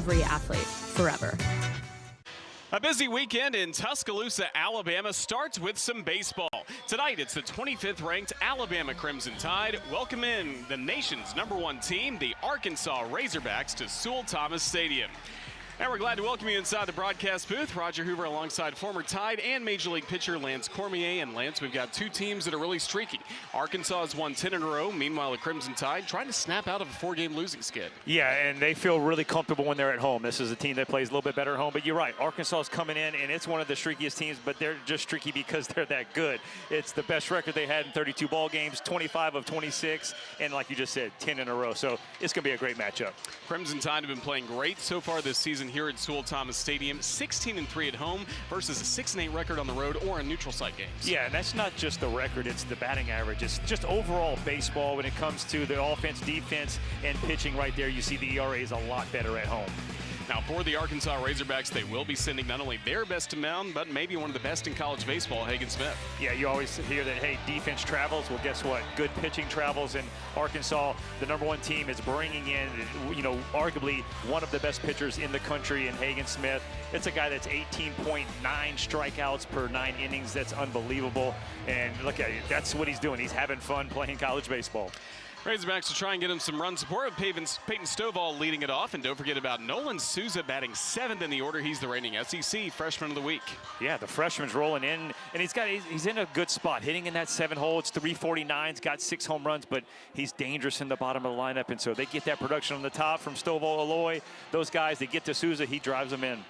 every athlete forever. A busy weekend in Tuscaloosa, Alabama starts with some baseball. Tonight, it's the 25th ranked Alabama Crimson Tide welcoming the nation's #1 team, the Arkansas Razorbacks, to Sewell-Thomas Stadium. And we're glad to welcome you inside the broadcast booth. Roger Hoover alongside former Tide and Major League pitcher Lance Cormier. And Lance, we've got two teams that are really streaky. Arkansas has won 10 in a row. Meanwhile, the Crimson Tide trying to snap out of a 4-game losing skid. Yeah, and they feel really comfortable when they're at home. This is a team that plays a little bit better at home. But you're right, Arkansas is coming in, and it's one of the streakiest teams, but they're just streaky because they're that good. It's the best record they had in 32 ball games, 25 of 26, and like you just said, 10 in a row. So it's going to be a great matchup. Crimson Tide have been playing great so far this season here at Sewell-Thomas Stadium, 16-3 at home versus a 6-8 record on the road or in neutral site games. Yeah, and that's not just the record, it's the batting average. It's just overall baseball when it comes to the offense, defense, and pitching right there. You see the ERA is a lot better at home. Now, for the Arkansas Razorbacks, they will be sending not only their best to mound, but maybe one of the best in college baseball, Hagen Smith. Yeah, you always hear that, hey, defense travels. Well, guess what? Good pitching travels. And Arkansas, the #1 team, is bringing in, arguably one of the best pitchers in the country in Hagen Smith. It's a guy that's 18.9 strikeouts per 9 innings. That's unbelievable. And look at it. That's what he's doing. He's having fun playing college baseball. Razorbacks will try and get him some run support with Peyton Stovall leading it off. And don't forget about Nolan Souza batting 7th in the order. He's the reigning SEC Freshman of the Week. Yeah, the freshman's rolling in, and he's in a good spot, hitting in that 7 hole. It's 349. He's got 6 home runs, but he's dangerous in the bottom of the lineup. And so they get that production on the top from Stovall, Aloy. Those guys, they get to Souza, he drives them in.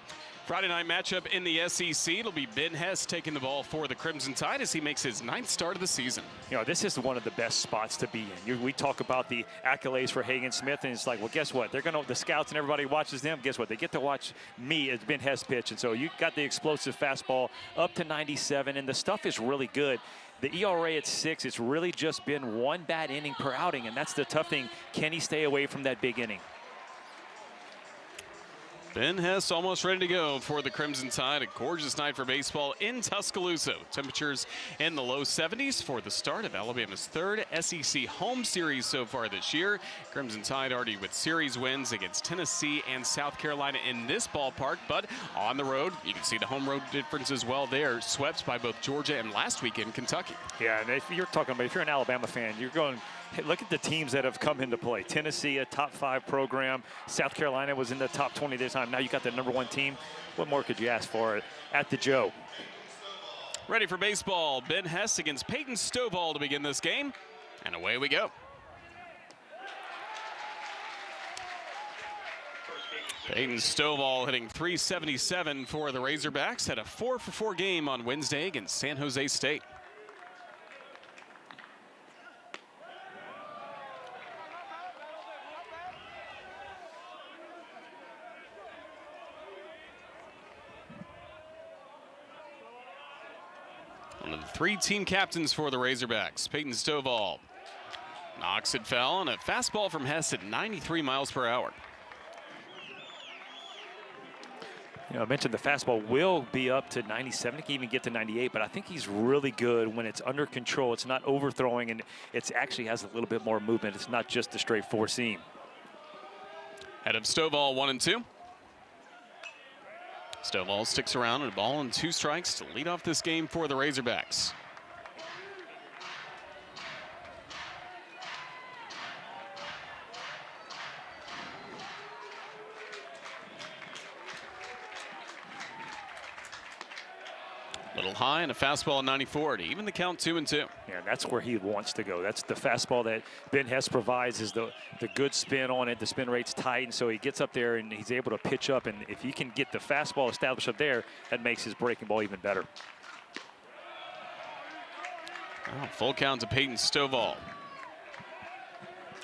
Friday night matchup in the SEC. It'll be Ben Hess taking the ball for the Crimson Tide as he makes his 9th start of the season. This is one of the best spots to be in. We talk about the accolades for Hagen Smith, and it's like, well, guess what? The scouts and everybody watches them. Guess what? They get to watch me as Ben Hess pitch. And so you got the explosive fastball up to 97, and the stuff is really good. The ERA at 6, it's really just been 1 bad inning per outing, and that's the tough thing. Can he stay away from that big inning? Ben Hess almost ready to go for the Crimson Tide. A gorgeous night for baseball in Tuscaloosa. Temperatures in the low 70s for the start of Alabama's 3rd SEC home series so far this year. Crimson Tide already with series wins against Tennessee and South Carolina in this ballpark, but on the road, you can see the home road difference as well there. Swept by both Georgia and last weekend Kentucky. Yeah, and if you're an Alabama fan, you're going, hey, look at the teams that have come into play. Tennessee, a top 5 program. South Carolina was in the top 20 this time. Now you got the #1 team. What more could you ask for at the Joe? Ready for baseball. Ben Hess against Peyton Stovall to begin this game. And away we go. Peyton Stovall hitting .377 for the Razorbacks. Had a 4-for-4 game on Wednesday against San Jose State. One of the 3 team captains for the Razorbacks, Peyton Stovall. Knocks it foul, and a fastball from Hess at 93 miles per hour. I mentioned the fastball will be up to 97. It can even get to 98, but I think he's really good when it's under control. It's not overthrowing, and it actually has a little bit more movement. It's not just a straight 4-seam. Head of Stovall, 1-2. Stovall sticks around and a ball and 2 strikes to lead off this game for the Razorbacks. Little high and a fastball at 94 to even the count 2-2. Yeah, that's where he wants to go. That's the fastball that Ben Hess provides, is the good spin on it. The spin rate's tight, and so he gets up there and he's able to pitch up. And if he can get the fastball established up there, that makes his breaking ball even better. Oh, full count to Peyton Stovall.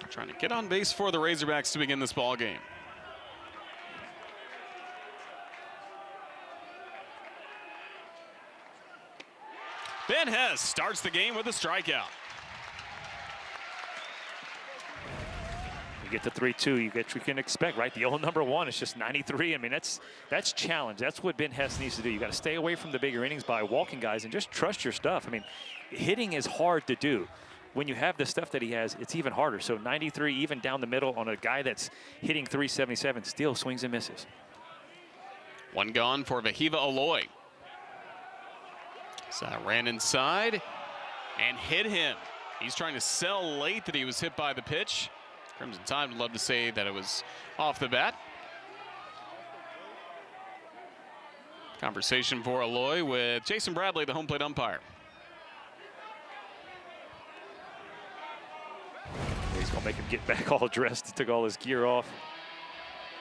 Trying to get on base for the Razorbacks to begin this ball game. Ben Hess starts the game with a strikeout. You get the 3-2, you get what you can expect, right? The old #1 is just 93. I mean, that's challenge. That's what Ben Hess needs to do. You got to stay away from the bigger innings by walking guys and just trust your stuff. I mean, hitting is hard to do. when you have the stuff that he has, it's even harder. So 93 even down the middle on a guy that's hitting 377, still swings and misses. One gone for Vahiva Aloy. So ran inside and hit him. He's trying to sell late that he was hit by the pitch. Crimson Tide would love to say that it was off the bat. Conversation for Aloy with Jason Bradley, the home plate umpire. He's going to make him get back all dressed. He took all his gear off.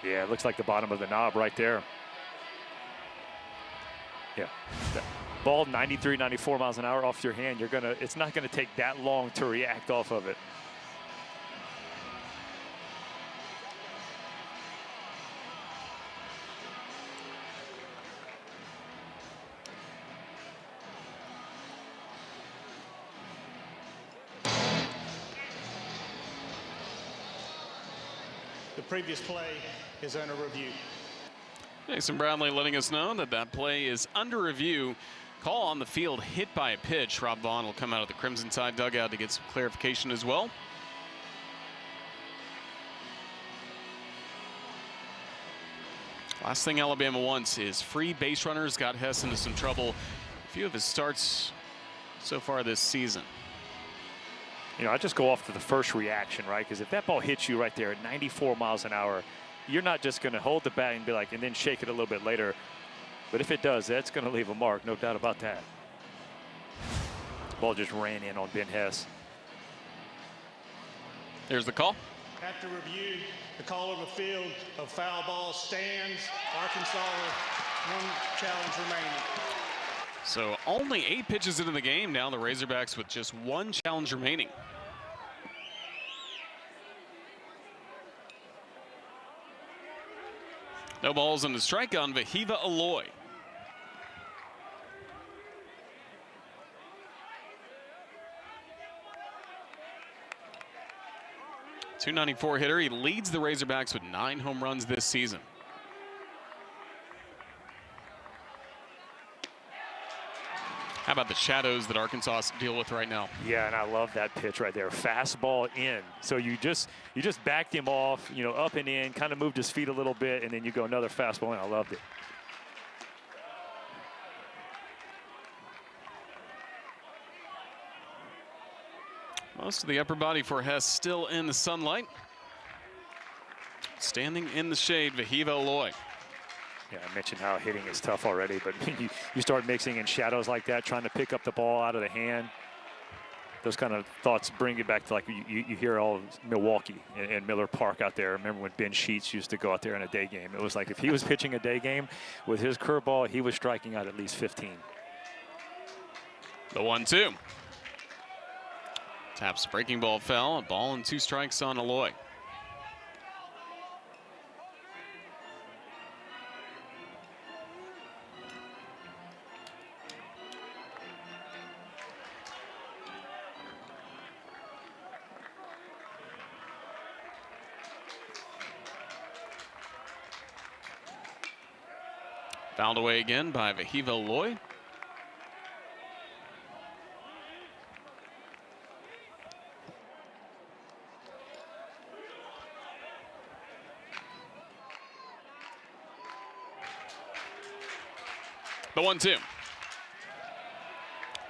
Yeah, it looks like the bottom of the knob right there. Yeah. That ball 93, 94 miles an hour off your hand. It's not going to take that long to react off of it. The previous play is under review. Jason Bradley letting us know that that play is under review. Call on the field hit by a pitch. Rob Vaughn will come out of the Crimson Tide dugout to get some clarification as well. Last thing Alabama wants is free base runners. Got Hess into some trouble. A few of his starts so far this season. You know, I just go off to the first reaction, right? Because if that ball hits you right there at 94 miles an hour, you're not just going to hold the bat and be like, and then shake it a little bit later. But if it does, that's going to leave a mark, no doubt about that. Ball just ran in on Ben Hess. There's the call. After review, the call of the field of foul ball stands. Arkansas with one challenge remaining. So only 8 pitches into the game. Now the Razorbacks with just 1 challenge remaining. No balls on the strike on Vahiva Aloy. .294 hitter. He leads the Razorbacks with 9 home runs this season. How about the shadows that Arkansas deal with right now? Yeah, and I love that pitch right there. Fastball in. So you just backed him off, you know, up and in, kind of moved his feet a little bit, and then you go another fastball in. I loved it. Most of the upper body for Hess still in the sunlight. Standing in the shade, Vahiva Aloy. Yeah, I mentioned how hitting is tough already, but you start mixing in shadows like that, trying to pick up the ball out of the hand. Those kind of thoughts bring you back to like you hear all of Milwaukee and Miller Park out there. Remember when Ben Sheets used to go out there in a day game? It was like if he was pitching a day game with his curveball, he was striking out at least 15. The 1-2. Taps breaking ball fell. A ball and 2 strikes on Aloy. Fouled away again by Vahiva Aloy. The 1-2.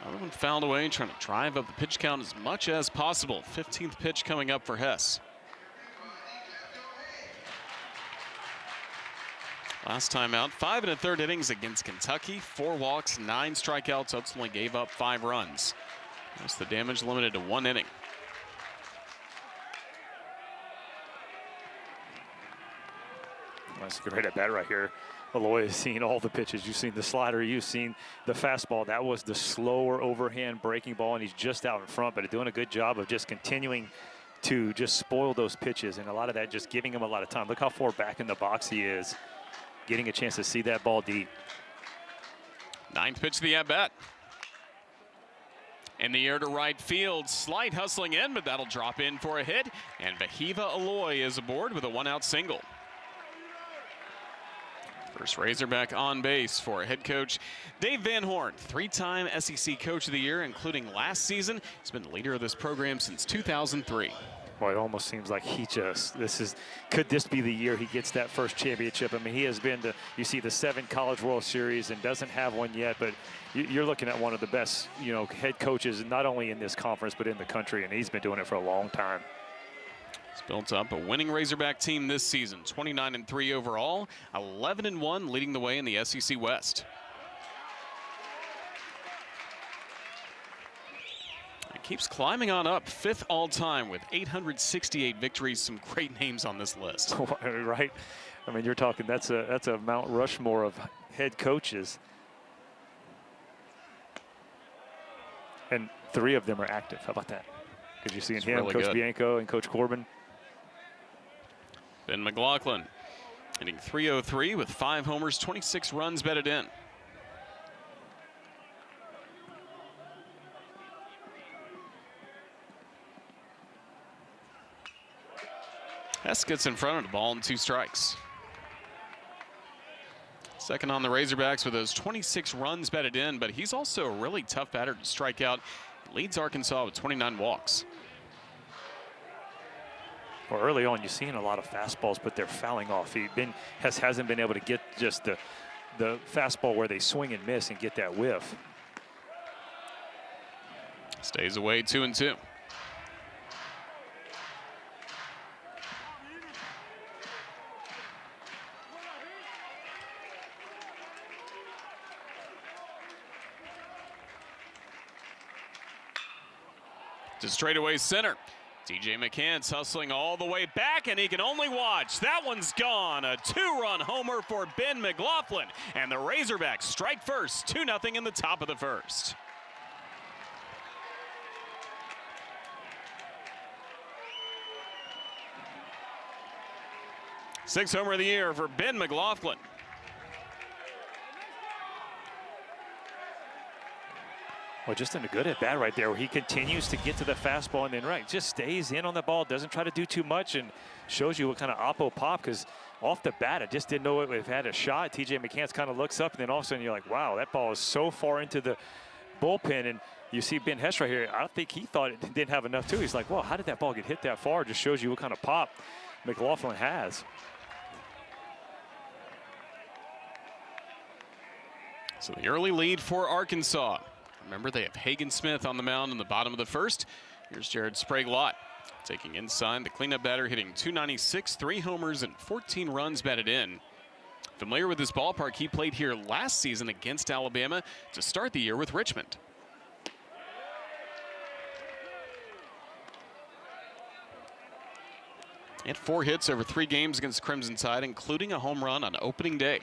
Another one fouled away, trying to drive up the pitch count as much as possible. 15th pitch coming up for Hess. Last time out, 5 1/3 innings against Kentucky. 4 walks, 9 strikeouts, ultimately gave up 5 runs. Most of the damage limited to 1 inning. That's a great at bat right here. Aloy has seen all the pitches. You've seen the slider, you've seen the fastball. That was the slower overhand breaking ball, and he's just out in front, but doing a good job of just continuing to just spoil those pitches, and a lot of that just giving him a lot of time. Look how far back in the box he is, getting a chance to see that ball deep. 9th pitch of the at-bat. In the air to right field, slight hustling in, but that'll drop in for a hit, and Vahiva Aloy is aboard with a 1-out single. First Razorback on base for head coach Dave Van Horn, 3-time SEC Coach of the Year, including last season. He's been the leader of this program since 2003. Well, it almost seems like could this be the year he gets that first championship? I mean, he has been to, you see the 7 College World Series and doesn't have one yet, but you're looking at one of the best, head coaches, not only in this conference, but in the country, and he's been doing it for a long time. He's built up a winning Razorback team this season, 29-3 overall, 11-1 leading the way in the SEC West. Keeps climbing on up, 5th all-time with 868 victories. Some great names on this list. Right? I mean, you're talking, that's a Mount Rushmore of head coaches. And 3 of them are active. How about that? Because you're seeing him, really Coach Bianco, and Coach Corbin. Ben McLaughlin hitting .303 with 5 homers, 26 runs batted in. Hess gets in front of the ball and 2 strikes. Second on the Razorbacks with those 26 runs batted in, but he's also a really tough batter to strike out. Leads Arkansas with 29 walks. Well, early on, you're seeing a lot of fastballs, but they're fouling off. Hess hasn't been able to get just the fastball where they swing and miss and get that whiff. Stays away 2-2. To straightaway center. TJ McCants hustling all the way back, and he can only watch. That one's gone. A 2-run homer for Ben McLaughlin. And the Razorbacks strike first, 2-0 in the top of the first. Sixth homer of the year for Ben McLaughlin. Well, just in a good at-bat right there where he continues to get to the fastball and then just stays in on the ball, doesn't try to do too much, and shows you what kind of oppo pop, because off the bat, I just didn't know it had a shot. TJ McCants kind of looks up, and then all of a sudden you're like, wow, that ball is so far into the bullpen, and you see Ben Hess right here. I think he thought it didn't have enough too. He's like, well, how did that ball get hit that far? It just shows you what kind of pop McLaughlin has. So the early lead for Arkansas. Remember, they have Hagen Smith on the mound in the bottom of the first. Here's Jared Sprague-Lott taking inside. The cleanup batter hitting .296, 3 homers, and 14 runs batted in. Familiar with this ballpark, he played here last season against Alabama to start the year with Richmond. And 4 hits over 3 games against Crimson Tide, including a home run on opening day.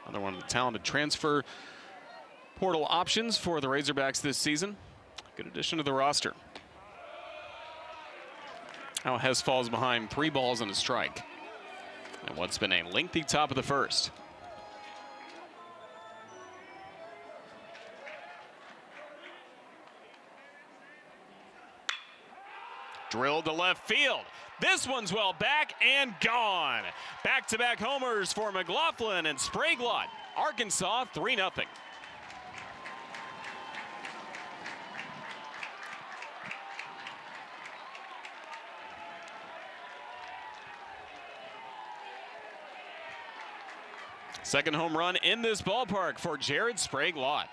Another one of the talented transfer portal options for the Razorbacks this season. Good addition to the roster. Now Hess falls behind 3 balls and a strike. And what's been a lengthy top of the first. Drilled to left field. This one's well back and gone. Back-to-back homers for McLaughlin and Sprague-Lott. Arkansas 3-0. Second home run in this ballpark for Jared Sprague-Lott.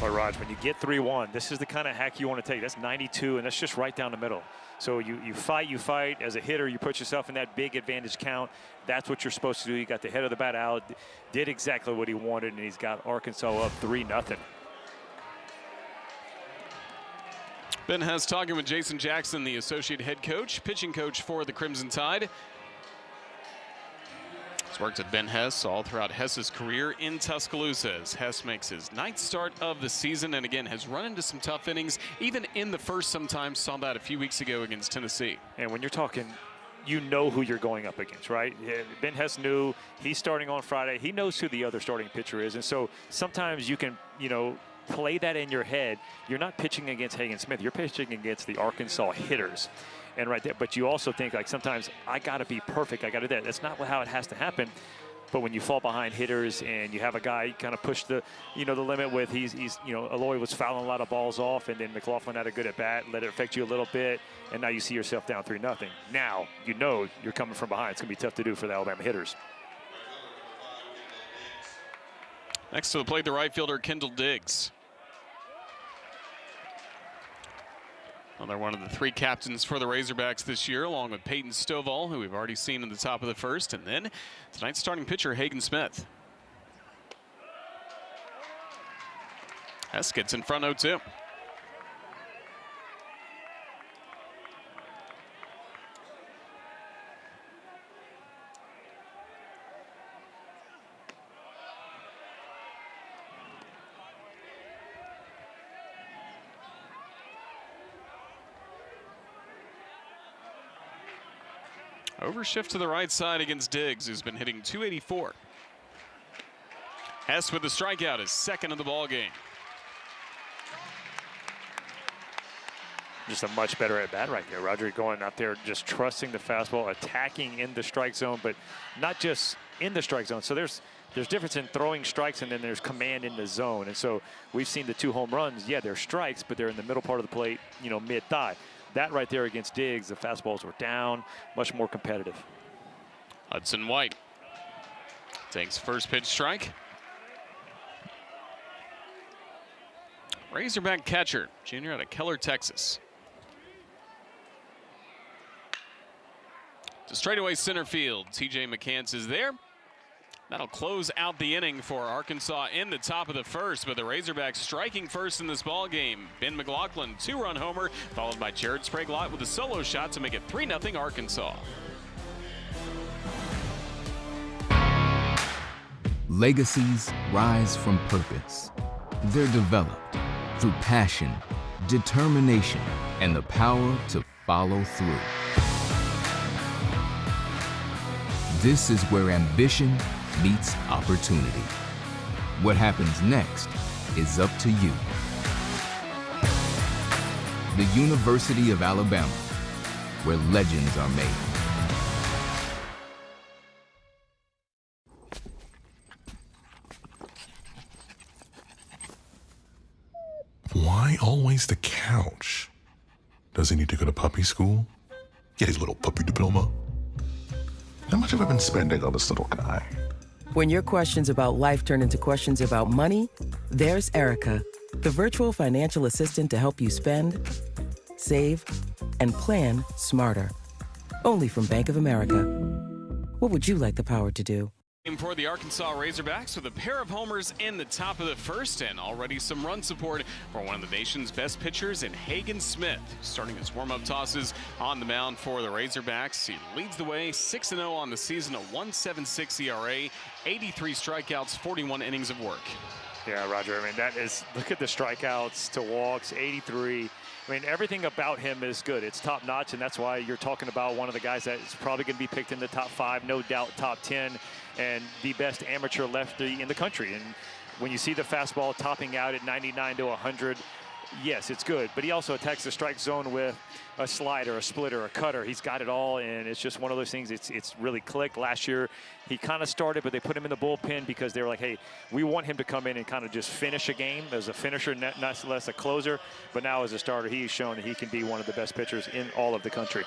Well, Raj, when you get 3-1, this is the kind of hack you want to take. That's 92, and that's just right down the middle. So you fight. As a hitter, you put yourself in that big advantage count. That's what you're supposed to do. You got the head of the bat out, did exactly what he wanted, and he's got Arkansas up 3-0. Ben Hess talking with Jason Jackson, the associate head coach, pitching coach for the Crimson Tide. He's worked with Ben Hess all throughout Hess's career in Tuscaloosa as Hess makes his 9th start of the season, and again has run into some tough innings, even in the first sometimes. Saw that a few weeks ago against Tennessee. And when you're talking, you know who you're going up against, right? Ben Hess knew he's starting on Friday. He knows who the other starting pitcher is, and so sometimes you can, play that in your head. You're not pitching against Hagen Smith. You're pitching against the Arkansas hitters. And right there, but you also think, like, sometimes I got to be perfect. I got to do that. That's not how it has to happen. But when you fall behind hitters and you have a guy kind of push the, the limit with, Aloy was fouling a lot of balls off, and then McLaughlin had a good at bat, let it affect you a little bit, and now you see yourself down 3-0. Now you're coming from behind. It's going to be tough to do for the Alabama hitters. Next to the plate, the right fielder, Kendall Diggs. Well, they're one of the 3 captains for the Razorbacks this year, along with Peyton Stovall, who we've already seen in the top of the first, and then tonight's starting pitcher, Hagen Smith. Hess gets in front 0-2. Overshift to the right side against Diggs, who's been hitting .284. Hess with the strikeout, his second of the ball game. Just a much better at bat right there. Roger going out there, just trusting the fastball, attacking in the strike zone, but not just in the strike zone. So there's difference in throwing strikes, and then there's command in the zone. And so we've seen the 2 home runs. Yeah, they're strikes, but they're in the middle part of the plate, mid-thigh. That right there against Diggs, the fastballs were down, much more competitive. Hudson White takes first pitch strike. Razorback catcher, junior out of Keller, Texas. To straightaway center field, TJ McCants is there. That'll close out the inning for Arkansas in the top of the first, but the Razorbacks striking first in this ball game. Ben McLaughlin, 2-run homer, followed by Jared Sprague-Lott with a solo shot to make it 3-0 Arkansas. Legacies rise from purpose. They're developed through passion, determination, and the power to follow through. This is where ambition meets opportunity. What happens next is up to you. The University of Alabama, where legends are made. Why always the couch? Does he need to go to puppy school? Get his little puppy diploma? How much have I been spending on this little guy? When your questions about life turn into questions about money, there's Erica, the virtual financial assistant to help you spend, save, and plan smarter. Only from Bank of America. What would you like the power to do? For the Arkansas Razorbacks with a pair of homers in the top of the first, and already some run support for one of the nation's best pitchers in Hagen Smith, starting his warm-up tosses on the mound for the Razorbacks. He leads the way 6-0 on the season, a 1.76 ERA, 83 strikeouts, 41 innings of work. Yeah, Roger, I mean, that is, look at the strikeouts to walks, 83. I mean, everything about him is good. It's top-notch, and that's why you're talking about one of the guys that is probably going to be picked in the top 5, no doubt top 10, and the best amateur lefty in the country. And when you see the fastball topping out at 99 to 100, yes, it's good. But he also attacks the strike zone with a slider, a splitter, a cutter. He's got it all, and it's just one of those things. It's really clicked. Last year, he kind of started, but they put him in the bullpen because they were like, hey, we want him to come in and kind of just finish a game as a finisher, not less a closer. But now as a starter, he's shown that he can be one of the best pitchers in all of the country.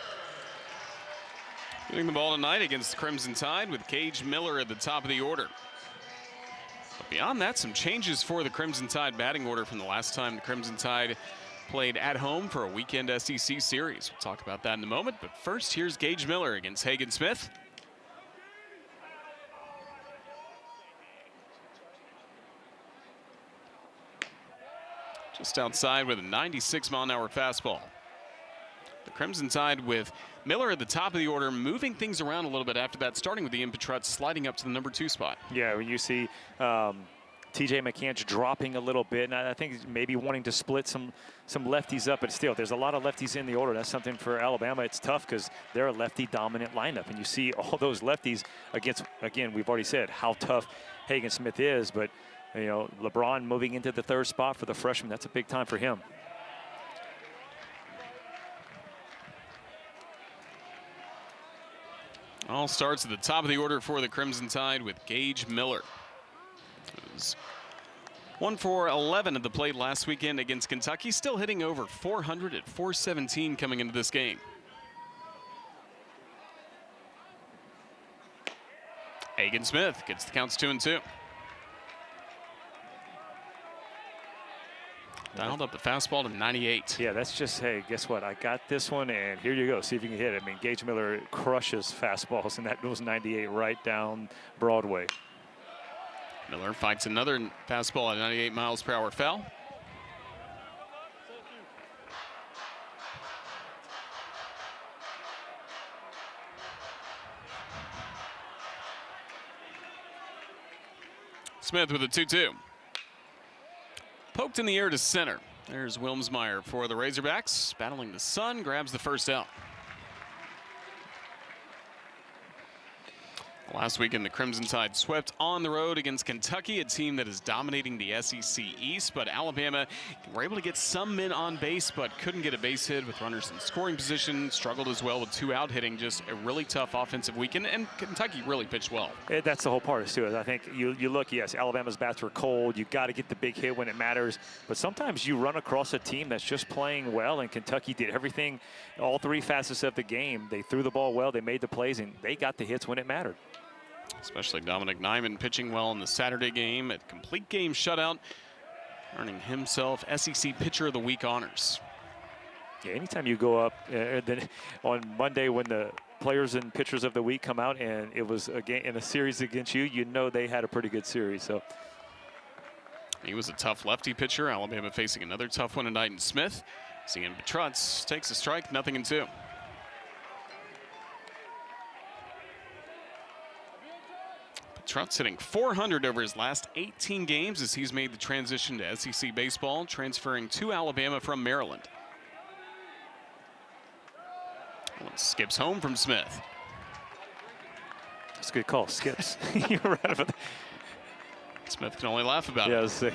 Hitting the ball tonight against the Crimson Tide with Gage Miller at the top of the order. But beyond that, some changes for the Crimson Tide batting order from the last time the Crimson Tide played at home for a weekend SEC series. We'll talk about that in a moment, but first, here's Gage Miller against Hagen Smith. Just outside with a 96-mile-an-hour fastball. The Crimson Tide with Miller at the top of the order, moving things around a little bit after that, starting with the Impetruts sliding up to the number 2 spot. Yeah, when you see TJ McCants dropping a little bit, and I think he's maybe wanting to split some lefties up, but still, there's a lot of lefties in the order. That's something for Alabama. It's tough because they're a lefty-dominant lineup, and you see all those lefties against, again, we've already said how tough Hagen Smith is, but You know, LeBron moving into the third spot for the freshman. That's a big time for him. All starts at the top of the order for the Crimson Tide with Gage Miller. It was 1 for 11 at the plate last weekend against Kentucky, still hitting over 400 at 417 coming into this game. Hagen Smith gets the counts 2-2. Dialed up the fastball to 98. Yeah, that's just, hey, guess what? I got this one, and here you go. See if you can hit it. I mean, Gage Miller crushes fastballs, and that was 98 right down Broadway. Miller fights another fastball at 98 miles per hour foul. Smith with a 2-2. Poked in the air to center. There's Wilmsmeyer for the Razorbacks. Battling the sun, grabs the first out. Last weekend, the Crimson Tide swept on the road against Kentucky, a team that is dominating the SEC East. But Alabama were able to get some men on base, but couldn't get a base hit with runners in scoring position. Struggled as well with 2 out hitting. Just a really tough offensive weekend, and Kentucky really pitched well. That's the whole part of it. I think you look, yes, Alabama's bats were cold. You got to get the big hit when it matters. But sometimes you run across a team that's just playing well, and Kentucky did everything, all 3 facets of the game. They threw the ball well, they made the plays, and they got the hits when it mattered. Especially Dominic Nyman pitching well in the Saturday game. A complete game shutout, earning himself SEC Pitcher of the Week honors. Yeah, anytime you go up, then on Monday when the players and pitchers of the week come out and it was a game in a series against you, you know they had a pretty good series. So he was a tough lefty pitcher. Alabama facing another tough one tonight in Smith. Seeing Petrutz takes a strike, 0-2. Petrutz hitting .400 over his last 18 games as he's made the transition to SEC baseball, transferring to Alabama from Maryland. Skips home from Smith. That's a good call, skips. You're right about that. Smith can only laugh about it. Yeah,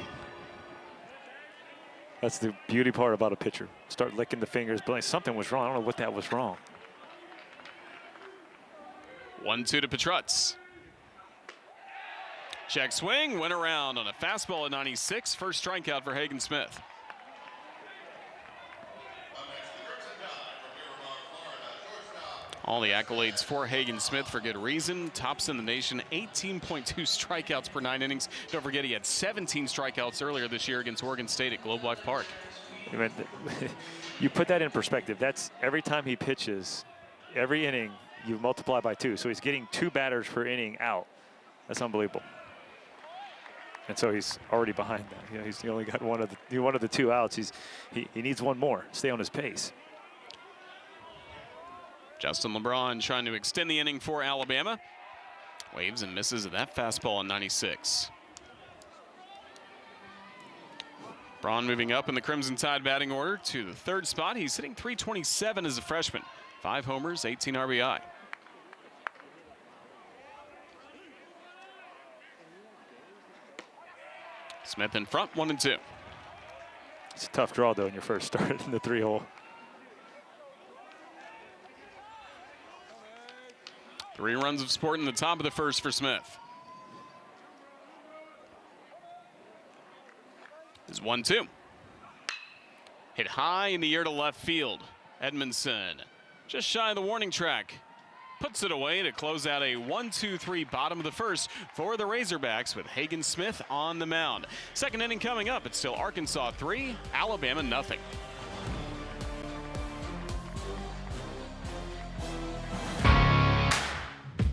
that's the beauty part about a pitcher. Start licking the fingers, but something was wrong. I don't know what that was wrong. 1-2 to Petrutz. Check swing, went around on a fastball at 96. First strikeout for Hagen Smith. All the accolades for Hagen Smith for good reason. Tops in the nation, 18.2 strikeouts per 9 innings. Don't forget he had 17 strikeouts earlier this year against Oregon State at Globe Life Park. You put that in perspective. That's every time he pitches, every inning, you multiply by 2. So he's getting 2 batters per inning out. That's unbelievable. And so he's already behind that. You know, he's only got one of the 2 outs. He needs 1 more. Stay on his pace. Justin LeBron trying to extend the inning for Alabama. Waves and misses at that fastball on 96. LeBron moving up in the Crimson Tide batting order to the 3rd spot. He's hitting .327 as a freshman. 5 homers, 18 RBI. Smith in front, 1-2. It's a tough draw, though, in your first start in the 3-hole. 3 runs of support in the top of the 1st for Smith. Is 1-2. Hit high in the air to left field. Edmondson just shy of the warning track. Puts it away to close out a 1-2-3 bottom of the 1st for the Razorbacks with Hagen Smith on the mound. 2nd inning coming up. It's still Arkansas 3, Alabama nothing.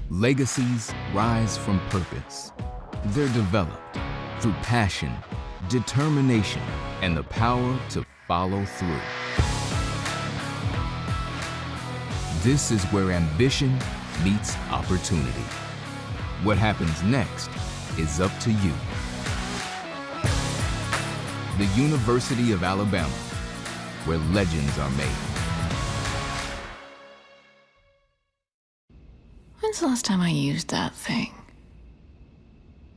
Legacies rise from purpose. They're developed through passion, determination, and the power to follow through. This is where ambition meets opportunity. What happens next is up to you. The University of Alabama, where legends are made. When's the last time I used that thing?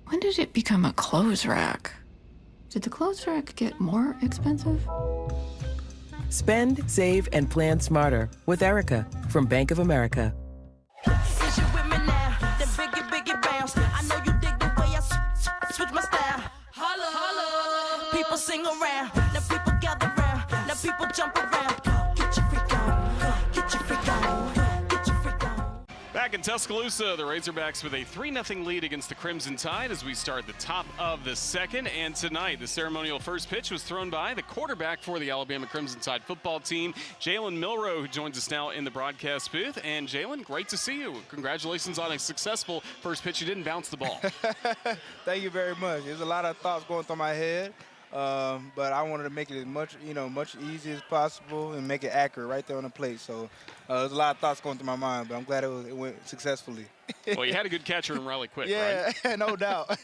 When did it become a clothes rack? Did the clothes rack get more expensive? Spend, save, and plan smarter with Erica from Bank of America. Is you with me now? Then biggie bounce. I know you dig the way I switch my style. Holla, holla. People sing around. Now people gather round. Now people jump around. Get your freak on. Get your freak on. Get your freak on. Back in Tuscaloosa, the Razorbacks with a 3-0 lead against the Crimson Tide as we start the top of the second. And tonight, the ceremonial first pitch was thrown by the quarterback for the Alabama Crimson Tide football team, Jalen Milroe, who joins us now in the broadcast booth. And Jalen, great to see you. Congratulations on a successful first pitch. You didn't bounce the ball. Thank you very much. There's a lot of thoughts going through my head, but I wanted to make it as much easy as possible and make it accurate right there on the plate. So there's a lot of thoughts going through my mind, but I'm glad it went successfully. Well, you had a good catcher and rally quick, yeah, right? No doubt.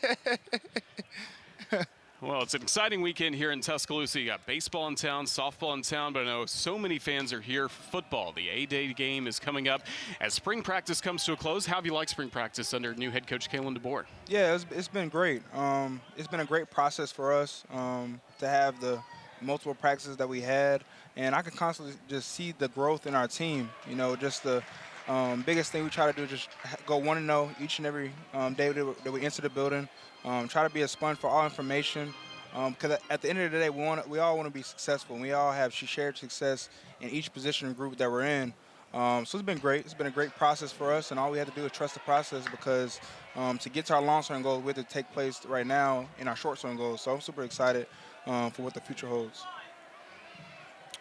Well, it's an exciting weekend here in Tuscaloosa. You got baseball in town, softball in town, but I know so many fans are here for football. The A-Day game is coming up. As spring practice comes to a close, how have you liked spring practice under new head coach Kalen DeBoer? Yeah, it's been great. It's been a great process for us to have the multiple practices that we had, and I can constantly just see the growth in our team. You know, just the biggest thing we try to do is just go 1-0 each and every day that we enter the building. Try to be a sponge for all information, because at the end of the day, we all want to be successful, and we all have shared success in each position group that we're in. So it's been great. It's been a great process for us, and all we have to do is trust the process, because to get to our long-term goals, we have to take place right now in our short-term goals. So I'm super excited for what the future holds.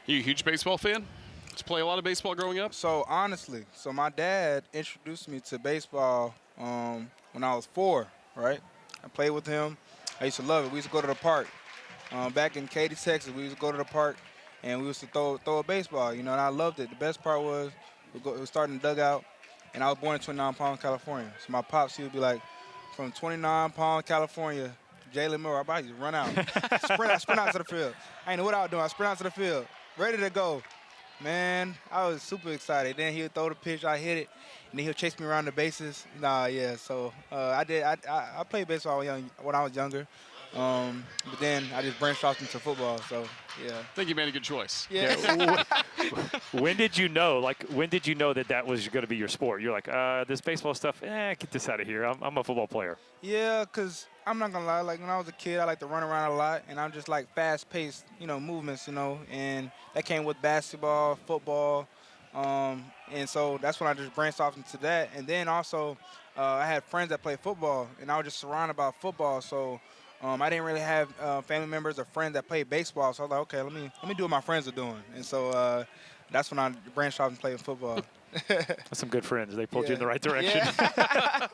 You a huge baseball fan? Did you play a lot of baseball growing up? So honestly, my dad introduced me to baseball when I was 4, right? I played with him. I used to love it. We used to go to the park. Back in Katy, Texas, we used to go to the park, and we used to throw a baseball, you know, and I loved it. The best part was we was starting the dugout, and I was born in 29 Palm, California. So my pops, he would be like, from 29 Palm, California, Jalen Miller, I used to run out. I sprint out to the field. I ain't know what I was doing. I sprint out to the field, ready to go. Man, I was super excited. Then he would throw the pitch, I hit it, and then he'll chase me around the bases. So I played baseball when I was younger, but then I just branched off into football. So yeah. I think you made a good choice. Yeah. When did you know? When did you know that was going to be your sport? You're like, this baseball stuff. Get this out of here. I'm a football player. Yeah, because I'm not gonna lie. Like when I was a kid, I like to run around a lot, and I'm just like fast-paced, movements, and that came with basketball, football, and so that's when I just branched off into that. And then also, I had friends that played football, and I was just surrounded by football. So I didn't really have family members or friends that played baseball. So I was like, okay, let me do what my friends are doing. And so that's when I branched off and played football. That's some good friends. They pulled you in the right direction. Yeah.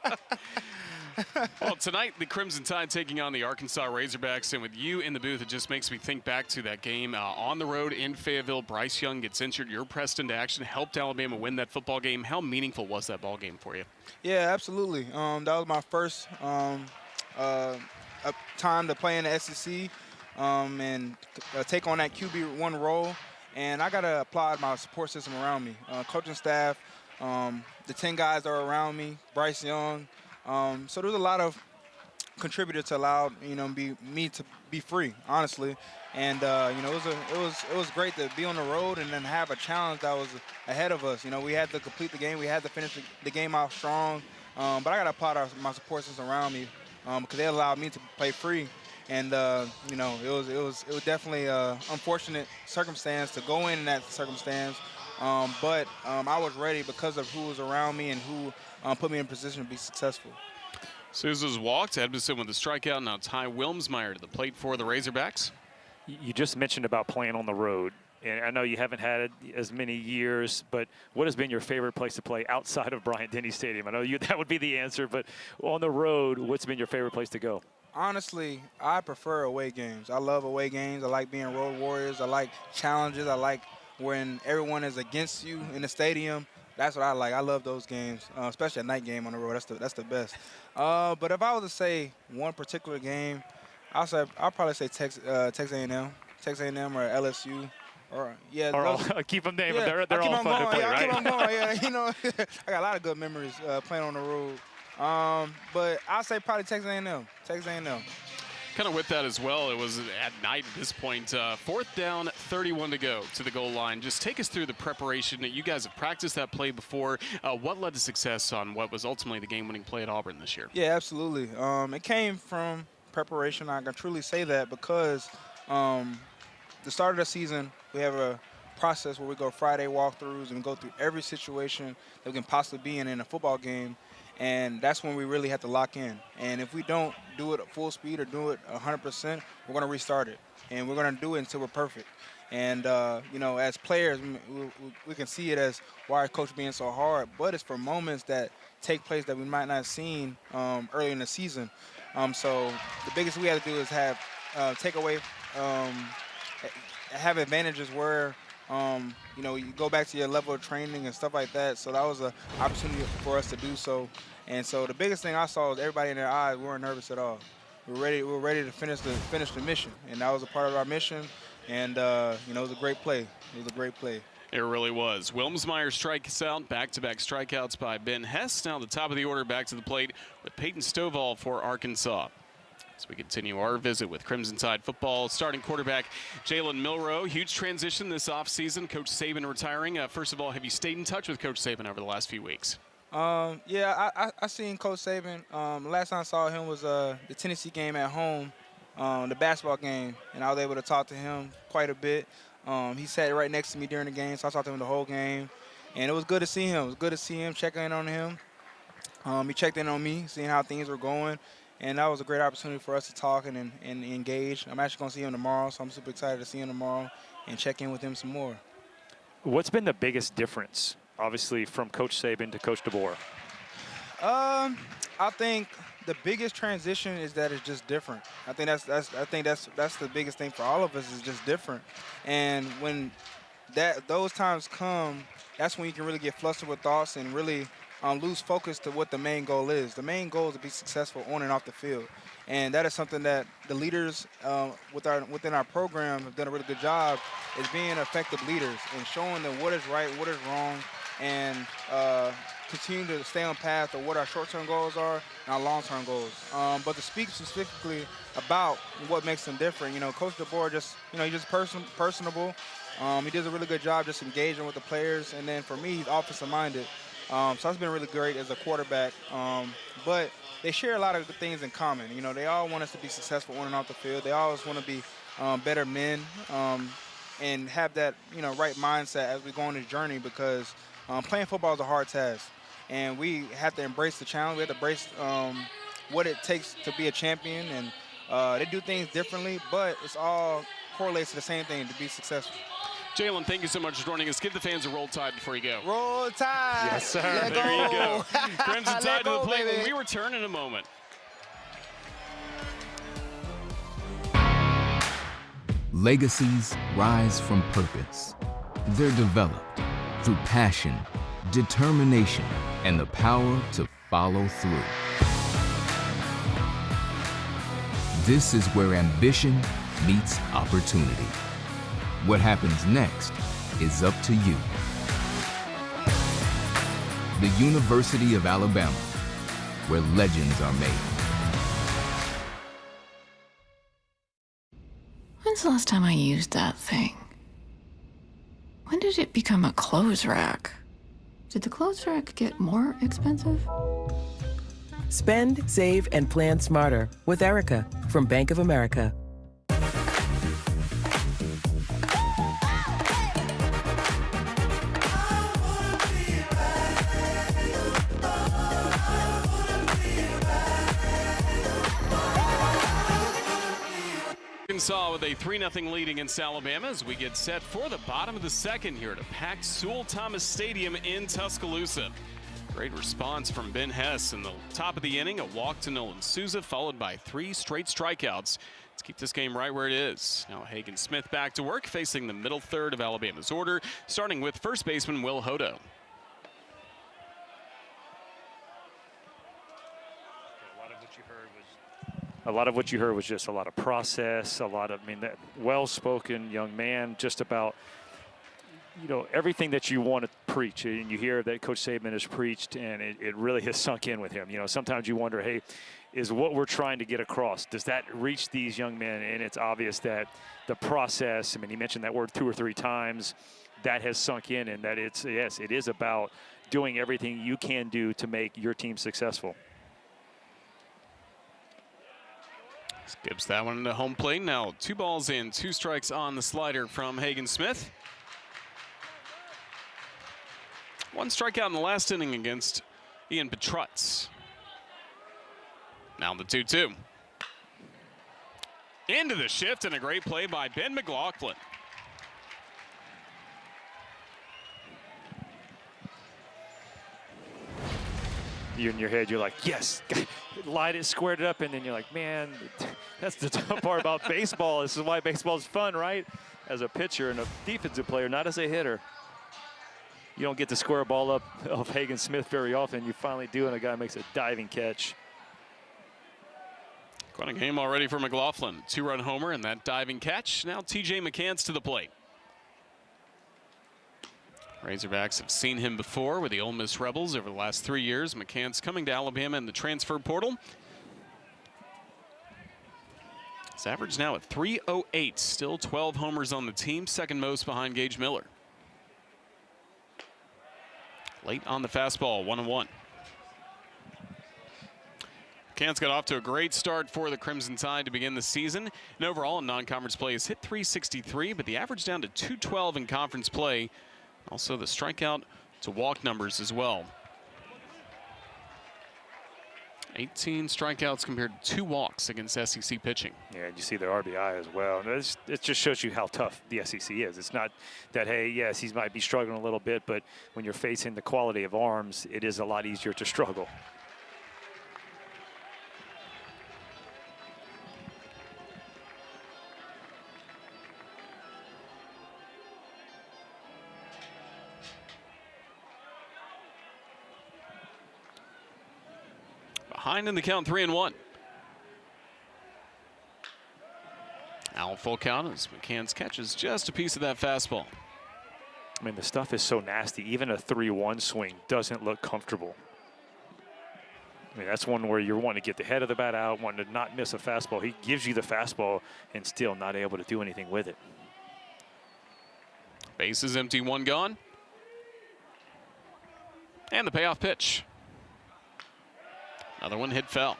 Well, tonight, the Crimson Tide taking on the Arkansas Razorbacks, and with you in the booth, it just makes me think back to that game on the road in Fayetteville. Bryce Young gets injured. You're pressed into action, helped Alabama win that football game. How meaningful was that ball game for you? Yeah, absolutely. That was my first time to play in the SEC and take on that QB1 role. And I got to applaud my support system around me, coaching staff, the 10 guys that are around me, Bryce Young. So there's a lot of contributors to allow me to be free, honestly. And it was great to be on the road and then have a challenge that was ahead of us. We had to complete the game, we had to finish the game out strong. But I got to applaud my support system around me because they allowed me to play free. And it was definitely an unfortunate circumstance to go in that circumstance. But I was ready because of who was around me and who put me in a position to be successful. Sousa's walked. Edmondson with the strikeout. Now Ty Wilmsmeyer to the plate for the Razorbacks. You just mentioned about playing on the road. And I know you haven't had it as many years, but what has been your favorite place to play outside of Bryant-Denny Stadium? I know that would be the answer, but on the road, what's been your favorite place to go? Honestly, I prefer away games. I love away games. I like being road warriors. I like challenges. I like when everyone is against you in the stadium. That's what I like. I love those games, especially a night game on the road. That's the best. But if I was to say one particular game, I'll probably say Texas A&M, Texas A&M or LSU. Keep them naming. They're all fun to play, right? I keep on going. Yeah, I got a lot of good memories playing on the road But I'll say probably Texas A&M. Texas A&M. Kind of with that as well, it was at night at this point. 4th down, 31 to go to the goal line. Just take us through the preparation. You guys have practiced that play before. What led to success on what was ultimately the game-winning play at Auburn this year? Yeah, absolutely. It came from preparation. I can truly say that because the start of the season, we have a process where we go Friday walkthroughs and go through every situation that we can possibly be in a football game. And that's when we really have to lock in. And if we don't do it at full speed or do it 100%, we're going to restart it. And we're going to do it until we're perfect. And, you know, as players, we can see it as why is coach being so hard. But it's for moments that take place that we might not have seen early in the season. So the biggest we have to do is have have advantages where, you know, you go back to your level of training and stuff like that. So that was an opportunity for us to do so. And so the biggest thing I saw was everybody in their eyes weren't nervous at all. We were ready to finish the mission, and that was a part of our mission. And you know, it was a great play. It was a great play. It really was. Wilmsmeyer strikes out, back-to-back strikeouts by Ben Hess. Now the top of the order back to the plate with Peyton Stovall for Arkansas. As we continue our visit with Crimson Tide football, starting quarterback Jalen Milroe. Huge transition this offseason. Coach Saban retiring. First of all, have you stayed in touch with Coach Saban over the last few weeks? Yeah, I seen Coach Saban. The last time I saw him was the Tennessee game at home, the basketball game, and I was able to talk to him quite a bit. He sat right next to me during the game, so I talked to him the whole game, and it was good to see him. It was good to see him, check in on him. He checked in on me, seeing how things were going. And that was a great opportunity for us to talk and engage. I'm actually going to see him tomorrow, so I'm super excited to see him tomorrow and check in with him some more. What's been the biggest difference, obviously, from Coach Saban to Coach DeBoer? I think the biggest transition is that it's just different. I think that's the biggest thing for all of us is just different. And when those times come, that's when you can really get flustered with thoughts and really lose focus to what the main goal is. The main goal is to be successful on and off the field. And that is something that the leaders within our program have done a really good job, is being effective leaders and showing them what is right, what is wrong, and continue to stay on path of what our short-term goals are and our long-term goals. But to speak specifically about what makes them different, you know, Coach DeBoer he's just personable. He does a really good job just engaging with the players. And then for me, he's offensive-minded. So that's been really great as a quarterback. But they share a lot of good things in common. You know, they all want us to be successful on and off the field. They always want to be better men and have that, you know, right mindset as we go on this journey, because playing football is a hard task. And we have to embrace the challenge. We have to embrace what it takes to be a champion. And they do things differently, but it's all correlates to the same thing, to be successful. Jalen, thank you so much for joining us. Give the fans a Roll Tide before you go. Roll Tide. Yes, sir. Let There go. you go. Crimson Tide to the plate baby. when we return in a moment. Legacies rise from purpose. They're developed through passion, determination, and the power to follow through. This is where ambition meets opportunity. What happens next is up to you. The University of Alabama, where legends are made. When's the last time I used that thing? When did it become a clothes rack? Did the clothes rack get more expensive? Spend, save, and plan smarter with Erica from Bank of America. Arkansas with a 3-0 lead against Alabama as we get set for the bottom of the second here at a packed Sewell Thomas Stadium in Tuscaloosa. Great response from Ben Hess in the top of the inning. A walk to Nolan Souza, followed by 3 straight strikeouts. Let's keep this game right where it is. Now Hagen Smith back to work, facing the middle third of Alabama's order, starting with first baseman Will Hodo. A lot of what you heard was just a lot of process, a lot of, that well-spoken young man, just about you know, everything that you want to preach, and you hear that Coach Saban has preached, and it really has sunk in with him. You know, sometimes you wonder, hey, is what we're trying to get across, does that reach these young men? And it's obvious that the process, I mean, he mentioned that word 2 or 3 times, that has sunk in, and that it's, yes, it is about doing everything you can do to make your team successful. Skips that one into home plate. Now 2 balls and 2 strikes on the slider from Hagen Smith. 1 strikeout in the last inning against Ian Petrutz. Now the 2-2. Into the shift, and a great play by Ben McLaughlin. You in your head, you're like, yes, light it, squared it up, and then you're like, man, that's the tough part about baseball. This is why baseball is fun, right? As a pitcher and a defensive player, not as a hitter. You don't get to square a ball up of Hagen Smith very often. You finally do, and a guy makes a diving catch. Quite a game already for McLaughlin. 2-run homer and that diving catch. Now TJ McCants to the plate. Razorbacks have seen him before with the Ole Miss Rebels over the last 3 years. McCants coming to Alabama in the transfer portal. His average now at .308. Still 12 homers on the team, second most behind Gage Miller. Late on the fastball, 1-1. McCants got off to a great start for the Crimson Tide to begin the season. And overall in non-conference play has hit .363, but the average down to .212 in conference play. Also the strikeout to walk numbers as well. 18 strikeouts compared to 2 walks against SEC pitching. Yeah, you see their RBI as well. And it just shows you how tough the SEC is. It's not that, hey, yes, he might be struggling a little bit, but when you're facing the quality of arms, it is a lot easier to struggle. Behind in the count, 3-1. Now full count as McCants catches just a piece of that fastball. I mean, the stuff is so nasty. Even a 3-1 swing doesn't look comfortable. I mean, that's one where you're wanting to get the head of the bat out, wanting to not miss a fastball. He gives you the fastball and still not able to do anything with it. Base is empty, 1 gone. And the payoff pitch. Another one hit foul.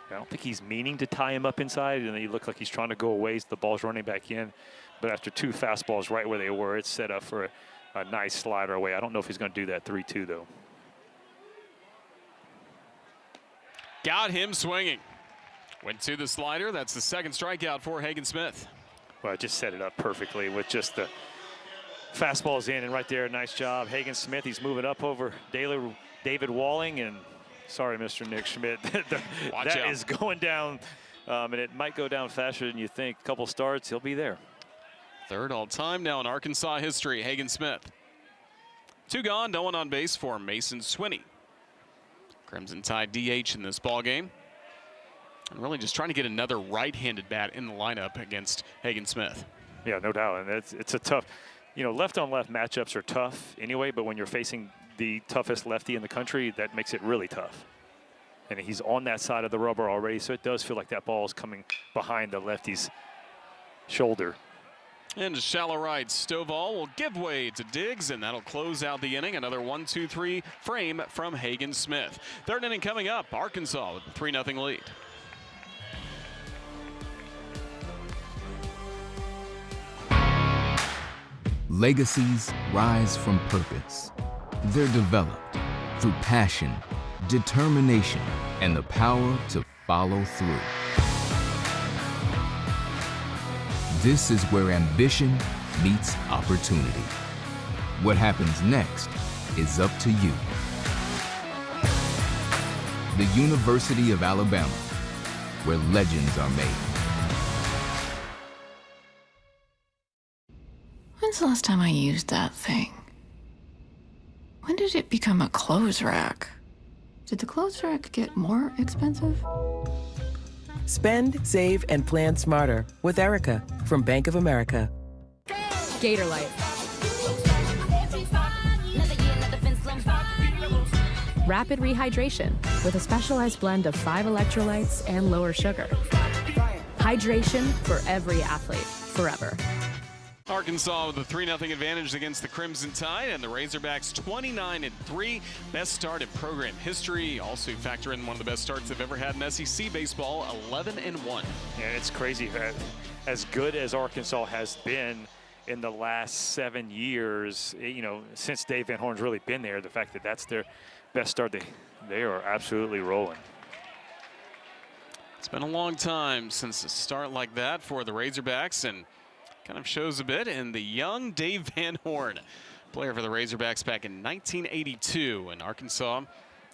I don't think he's meaning to tie him up inside, and he looks like he's trying to go away. So the ball's running back in. But after 2 fastballs right where they were, it's set up for a nice slider away. I don't know if he's going to do that 3-2, though. Got him swinging. Went to the slider. That's the 2nd strikeout for Hagen Smith. Well, I just set it up perfectly with just the fastballs in, and right there, nice job. Hagen Smith, he's moving up over David Walling, and sorry, Mr. Nick Schmidt, that is going down, and it might go down faster than you think. A couple starts, he'll be there. 3rd all-time now in Arkansas history, Hagen Smith. 2 gone, no one on base for Mason Swinney. Crimson Tide DH in this ball game. And really just trying to get another right-handed bat in the lineup against Hagen Smith. Yeah, no doubt, and it's a tough, you know, left-on-left matchups are tough anyway, but when you're facing the toughest lefty in the country, that makes it really tough. And he's on that side of the rubber already, so it does feel like that ball is coming behind the lefty's shoulder. And a shallow right, Stovall will give way to Diggs, and that'll close out the inning. Another 1-2-3 frame from Hagen Smith. 3rd inning coming up, Arkansas with a 3-0 lead. Legacies rise from purpose. They're developed through passion, determination, and the power to follow through. This is where ambition meets opportunity. What happens next is up to you. The University of Alabama, where legends are made. When's the last time I used that thing? When did it become a clothes rack? Did the clothes rack get more expensive? Spend, save, and plan smarter with Erica from Bank of America. Gator Light. Rapid rehydration with a specialized blend of 5 electrolytes and lower sugar. Hydration for every athlete, forever. Arkansas with a 3-0 advantage against the Crimson Tide, and the Razorbacks 29-3, best start in program history. Also factor in one of the best starts they've ever had in SEC baseball, 11-1. Yeah, it's crazy that as good as Arkansas has been in the last 7 years, you know, since Dave Van Horn's really been there, the fact that that's their best start, they are absolutely rolling. It's been a long time since a start like that for the Razorbacks, and kind of shows a bit in the young Dave Van Horn, player for the Razorbacks back in 1982. And Arkansas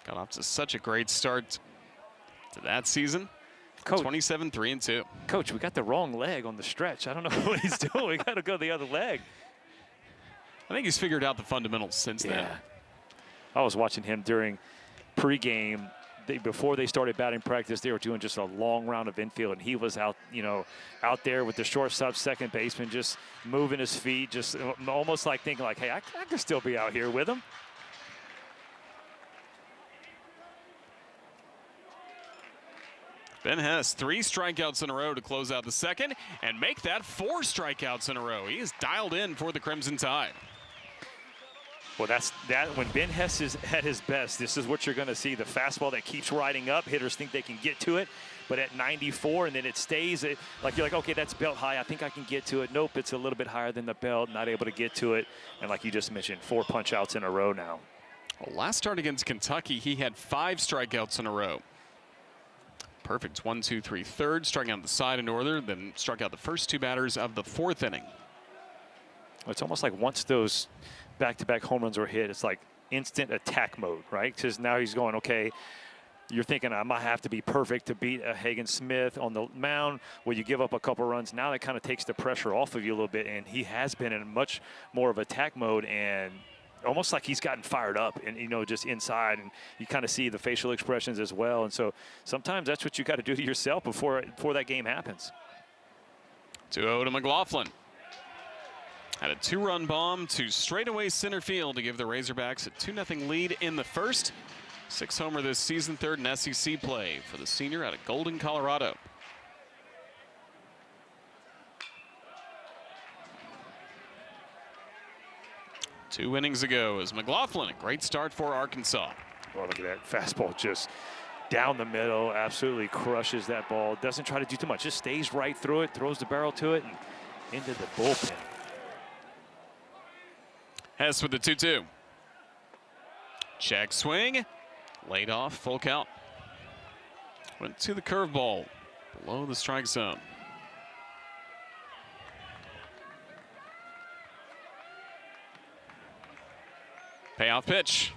got off to such a great start to that season. Coach, 27-3-2. Coach, we got the wrong leg on the stretch. I don't know what he's doing. We got to go the other leg. I think he's figured out the fundamentals since then. I was watching him during pregame. Before they started batting practice, they were doing just a long round of infield, and he was out, you know, out there with the shortstop, second baseman, just moving his feet, just almost like thinking like, hey, I could still be out here with him. Ben Hess, 3 strikeouts in a row to close out the second and make that 4 strikeouts in a row. He is dialed in for the Crimson Tide. Well, that's when Ben Hess is at his best, this is what you're going to see. The fastball that keeps riding up. Hitters think they can get to it, but at 94, and then it stays. Like you're like, okay, that's belt high. I think I can get to it. Nope, it's a little bit higher than the belt. Not able to get to it. And like you just mentioned, 4 punch outs in a row now. Well, last start against Kentucky, he had 5 strikeouts in a row. Perfect 1, 2, 3, third, striking out the side in order, then struck out the first 2 batters of the 4th inning. It's almost like once those back-to-back home runs are hit, it's like instant attack mode, right? Because now he's going, okay, you're thinking I might have to be perfect to beat a Hagen Smith on the mound. Well, you give up a couple runs. Now that kind of takes the pressure off of you a little bit, and he has been in much more of attack mode, and almost like he's gotten fired up and, you know, just inside, and you kind of see the facial expressions as well. And so sometimes that's what you got to do to yourself before that game happens. 2-0 to McLaughlin. Had a 2-run bomb to straightaway center field to give the Razorbacks a 2-0 lead in the first. 6 homer this season, 3rd in SEC play for the senior out of Golden, Colorado. Two innings ago as McLaughlin, a great start for Arkansas. Well, look at that fastball, just down the middle, absolutely crushes that ball. Doesn't try to do too much, just stays right through it, throws the barrel to it, and into the bullpen. Hess with the 2-2. Check swing, laid off, full count. Went to the curveball, below the strike zone. Payoff pitch.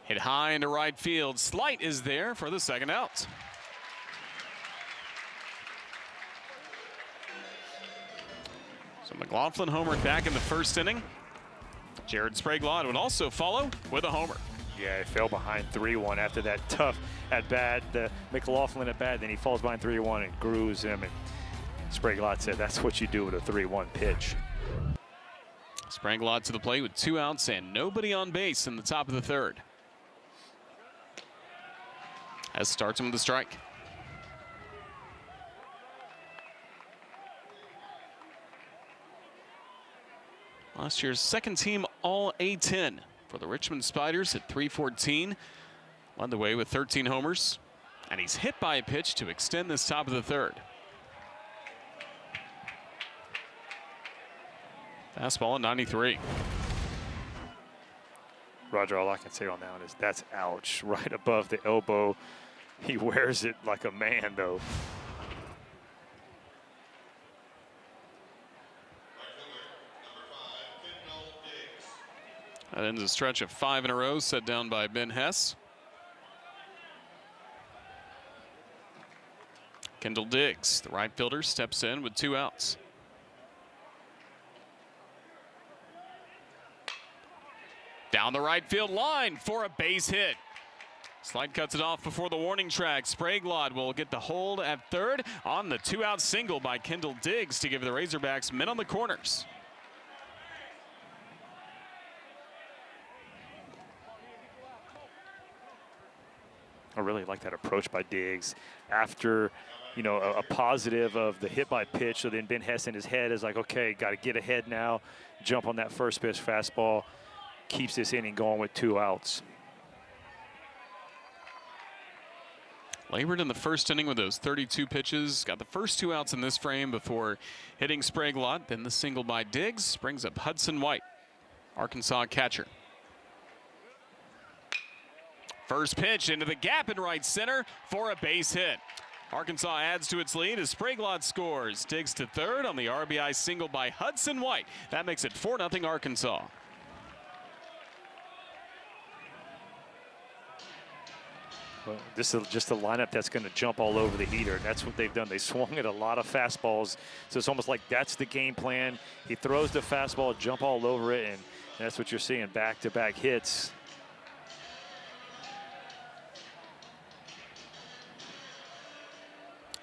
Hit high into right field. Slight is there for the second out. So McLaughlin homered back in the first inning. Jared Sprague-Lott would also follow with a homer. Yeah, he fell behind 3-1 after that tough at-bat, the McLaughlin at-bat. Then he falls behind 3-1 and grooves him. And Sprague-Lott said that's what you do with a 3-1 pitch. Sprague-Lott to the plate with 2 outs and nobody on base in the top of the 3rd. As starts him with a strike. Last year's second team All A-10 for the Richmond Spiders at .314. Led the way with 13 homers. And he's hit by a pitch to extend this top of the 3rd. Fastball at 93. Roger, all I can say on that one is that's ouch, right above the elbow. He wears it like a man, though. That ends a stretch of 5 in a row set down by Ben Hess. Kendall Diggs, the right fielder, steps in with 2 outs. Down the right field line for a base hit. Slide cuts it off before the warning track. Spraglod will get the hold at third on the 2-out single by Kendall Diggs to give the Razorbacks men on the corners. I really like that approach by Diggs. After, you know, a positive of the hit by pitch, so then Ben Hess in his head is like, okay, got to get ahead now, jump on that first pitch fastball, keeps this inning going with 2 outs. Labored in the first inning with those 32 pitches. Got the first 2 outs in this frame before hitting Spraglod. Then the single by Diggs brings up Hudson White, Arkansas catcher. First pitch into the gap in right center for a base hit. Arkansas adds to its lead as Spraglod scores. Diggs to third on the RBI single by Hudson White. That makes it 4-0 Arkansas. Well, this is just a lineup that's going to jump all over the heater, and that's what they've done. They swung at a lot of fastballs, so it's almost like that's the game plan. He throws the fastball, jump all over it, and that's what you're seeing, back-to-back hits.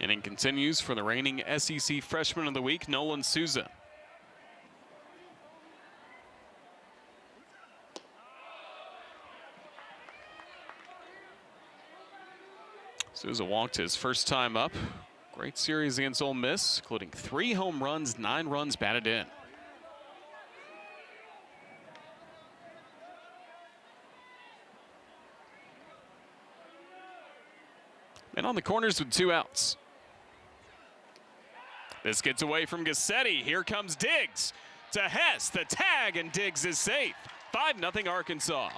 Inning continues for the reigning SEC Freshman of the Week, Nolan Souza. Souza walked his first time up. Great series against Ole Miss, including 3 home runs, 9 runs batted in. And on the corners with 2 outs. This gets away from Gassetti. Here comes Diggs to Hess. The tag, and Diggs is safe. 5-0 Arkansas.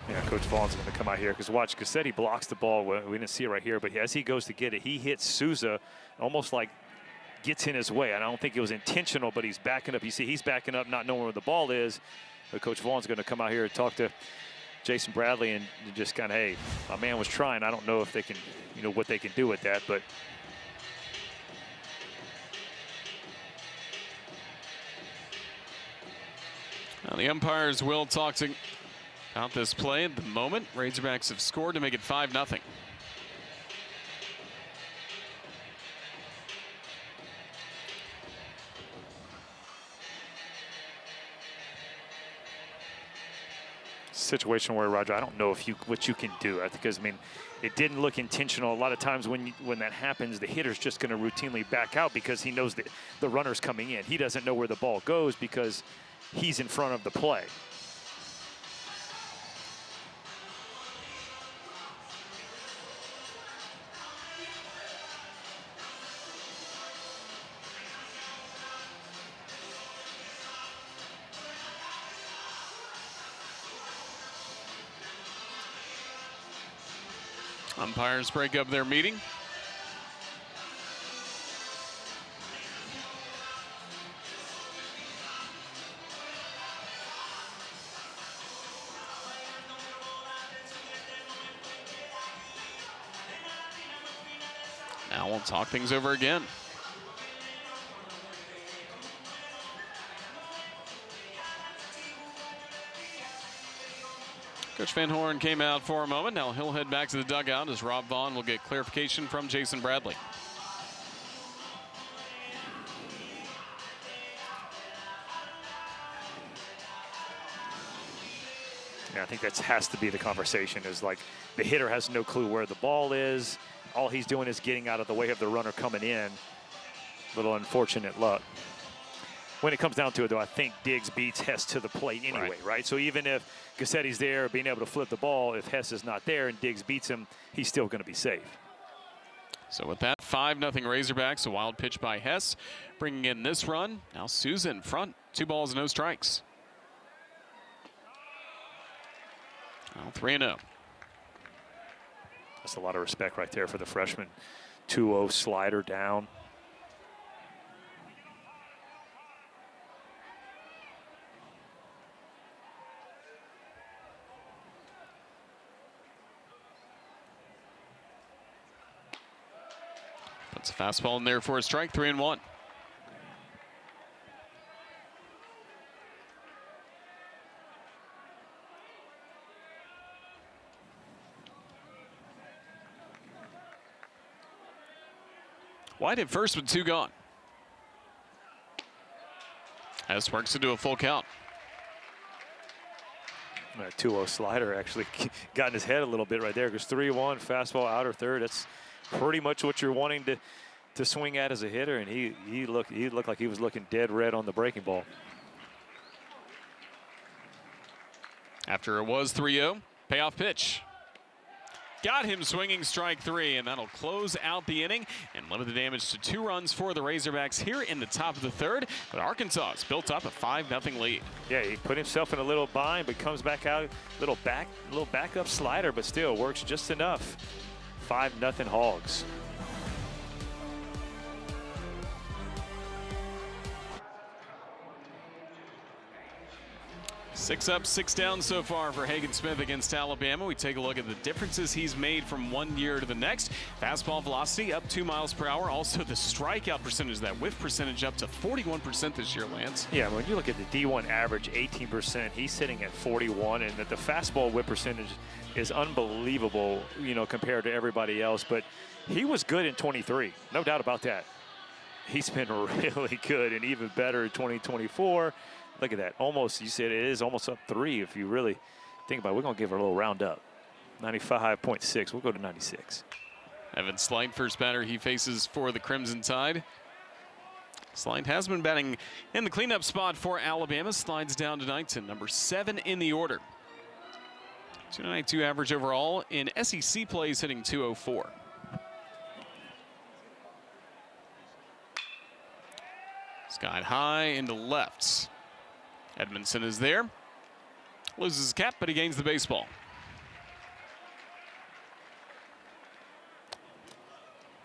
Yeah, Coach Vaughn's going to come out here because watch, Gassetti blocks the ball. We didn't see it right here, but as he goes to get it, he hits Souza almost like gets in his way. And I don't think it was intentional, but he's backing up. You see he's backing up, not knowing where the ball is. But Coach Vaughn's going to come out here and talk to Jason Bradley and just kind of, hey, my man was trying. I don't know if they can, you know, what they can do with that, but now the umpires will talk to about this play at the moment. Razorbacks have scored to make it 5-0. Situation where, Roger, I don't know if what you can do. Because I mean, it didn't look intentional. A lot of times when that happens, the hitter's just going to routinely back out because he knows that the runner's coming in. He doesn't know where the ball goes because he's in front of the play. Umpires break up their meeting. Now we'll talk things over again. Coach Van Horn came out for a moment. Now he'll head back to the dugout as Rob Vaughn will get clarification from Jason Bradley. Yeah, I think that has to be the conversation, is like the hitter has no clue where the ball is. All he's doing is getting out of the way of the runner coming in. Little unfortunate luck. When it comes down to it, though, I think Diggs beats Hess to the plate anyway, right? So even if Gassetti's there, being able to flip the ball, if Hess is not there and Diggs beats him, he's still going to be safe. So with that, 5-0 Razorbacks, a wild pitch by Hess, bringing in this run. Now Souza in front, 2 balls, no strikes. Now 3-0. That's a lot of respect right there for the freshman. 2-0 slider down. Puts a fastball in there for a strike, 3-1. White at first with 2 gone. Hess works to do a full count. That 2-0 slider actually got in his head a little bit right there. Goes 3-1, fastball, outer third. That's pretty much what you're wanting to swing at as a hitter, and he looked like he was looking dead red on the breaking ball. After it was 3-0, payoff pitch. Got him swinging, strike 3, and that'll close out the inning and limit the damage to 2 runs for the Razorbacks here in the top of the 3rd. But Arkansas has built up a 5-0 lead. Yeah, he put himself in a little bind, but comes back out, little backup slider, but still works just enough. 5-0 Hogs. 6 up, 6 down so far for Hagen Smith against Alabama. We take a look at the differences he's made from one year to the next. Fastball velocity up 2 miles per hour. Also the strikeout percentage, that whiff percentage up to 41% this year, Lance. Yeah, when you look at the D1 average, 18%, he's sitting at 41, and the fastball whip percentage is unbelievable, you know, compared to everybody else. But he was good in 23, no doubt about that. He's been really good and even better in 2024. Look at that. Almost, you said it is almost up 3 if you really think about it. We're going to give it a little round up. 95.6. We'll go to 96. Evan Slight, first batter he faces for the Crimson Tide. Slight has been batting in the cleanup spot for Alabama. Slides down tonight to number 7 in the order. 292 average overall. In SEC plays hitting 204. Skied high into left. Edmondson is there. Loses his cap, but he gains the baseball.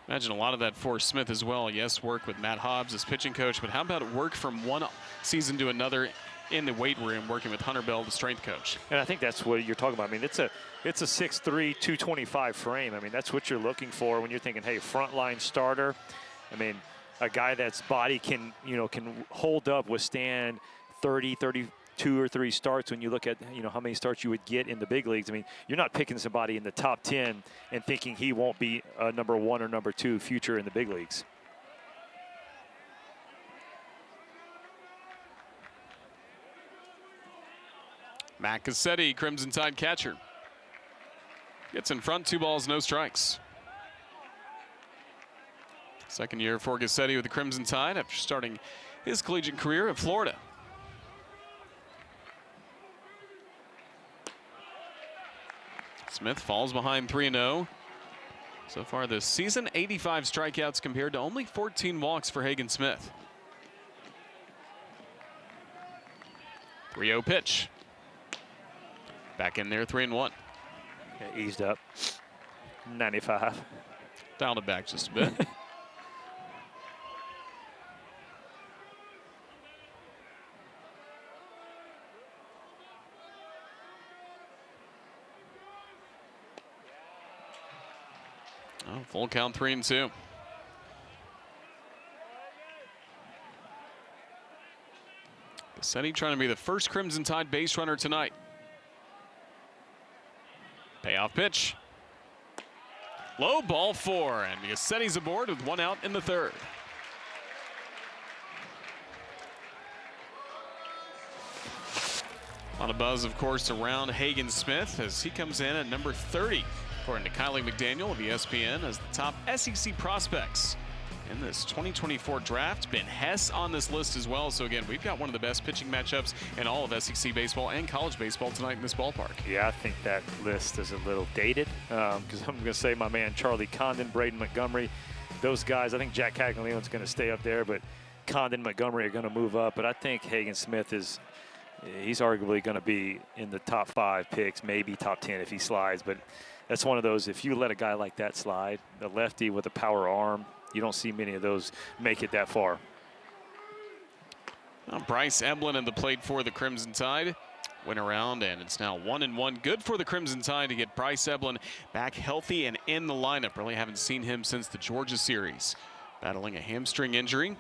Imagine a lot of that for Smith as well. Yes, work with Matt Hobbs as pitching coach, but how about work from one season to another in the weight room, working with Hunter Bell, the strength coach? And I think that's what you're talking about. I mean, it's a 6'3", 225 frame. I mean, that's what you're looking for when you're thinking, hey, frontline starter. I mean, a guy that's body can hold up, withstand 30, 32 or 3 starts. When you look at, how many starts you would get in the big leagues, I mean, you're not picking somebody in the top 10 and thinking he won't be a number 1 or number 2 future in the big leagues. Matt Cassetti, Crimson Tide catcher. Gets in front, 2 balls, no strikes. Second year for Cassetti with the Crimson Tide after starting his collegiate career at Florida. Smith falls behind 3-0. So far this season, 85 strikeouts compared to only 14 walks for Hagen Smith. 3-0 pitch. Back in there, 3-1. Yeah, eased up. 95. Dialed it back just a bit. Oh, full count, 3-2. Cassetti trying to be the first Crimson Tide base runner tonight. Payoff pitch. Low, ball 4, and Cassetti's aboard with 1 out in the 3rd. A lot of buzz, of course, around Hagen Smith as he comes in at number 30. According to Kylie McDaniel of ESPN, as the top SEC prospects in this 2024 draft. Ben Hess on this list as well. So again, we've got one of the best pitching matchups in all of SEC baseball and college baseball tonight in this ballpark. Yeah, I think that list is a little dated because I'm going to say my man Charlie Condon, Braden Montgomery, those guys. I think Jack Caglianone's going to stay up there, but Condon, Montgomery are going to move up. But I think Hagen Smith he's arguably going to be in the top 5 picks, maybe top 10 if he slides. But that's one of those, if you let a guy like that slide, the lefty with a power arm, you don't see many of those make it that far. Well, Bryce Eblin at the plate for the Crimson Tide. Went around, and it's now 1-1. Good for the Crimson Tide to get Bryce Eblin back healthy and in the lineup. Really haven't seen him since the Georgia series. Battling a hamstring injury.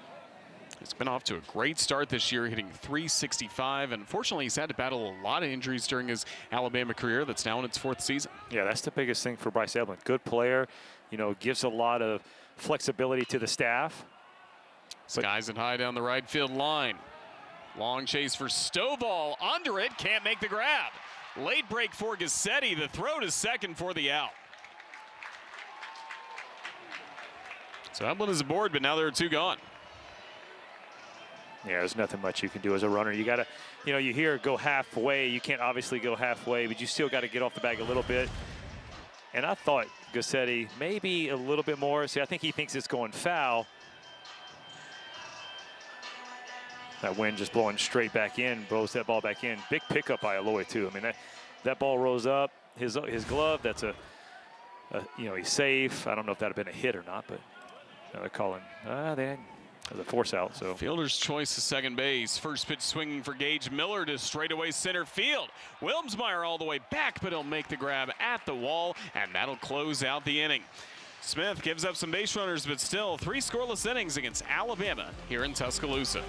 He's been off to a great start this year, hitting .365. Unfortunately, he's had to battle a lot of injuries during his Alabama career that's now in its 4th season. Yeah, that's the biggest thing for Bryce Eblin. Good player, gives a lot of flexibility to the staff. Skies it high down the right field line. Long chase for Stovall. Under it, can't make the grab. Late break for Gassetti. The throw to second for the out. So that one is aboard, but now there are 2 gone. Yeah, there's nothing much you can do as a runner. You got to, you hear go halfway. You can't obviously go halfway, but you still got to get off the bag a little bit. And I thought Gassetti maybe a little bit more. See, I think he thinks it's going foul. That wind just blowing straight back in, blows that ball back in. Big pickup by Aloy too. I mean, that ball rose up. His glove. That's he's safe. I don't know if that had been a hit or not, but they're calling that was a force out. So fielder's choice to second base. First pitch swinging for Gage Miller to straightaway center field. Wilmsmeyer all the way back, but he'll make the grab at the wall, and that'll close out the inning. Smith gives up some base runners, but still 3 scoreless innings against Alabama here in Tuscaloosa.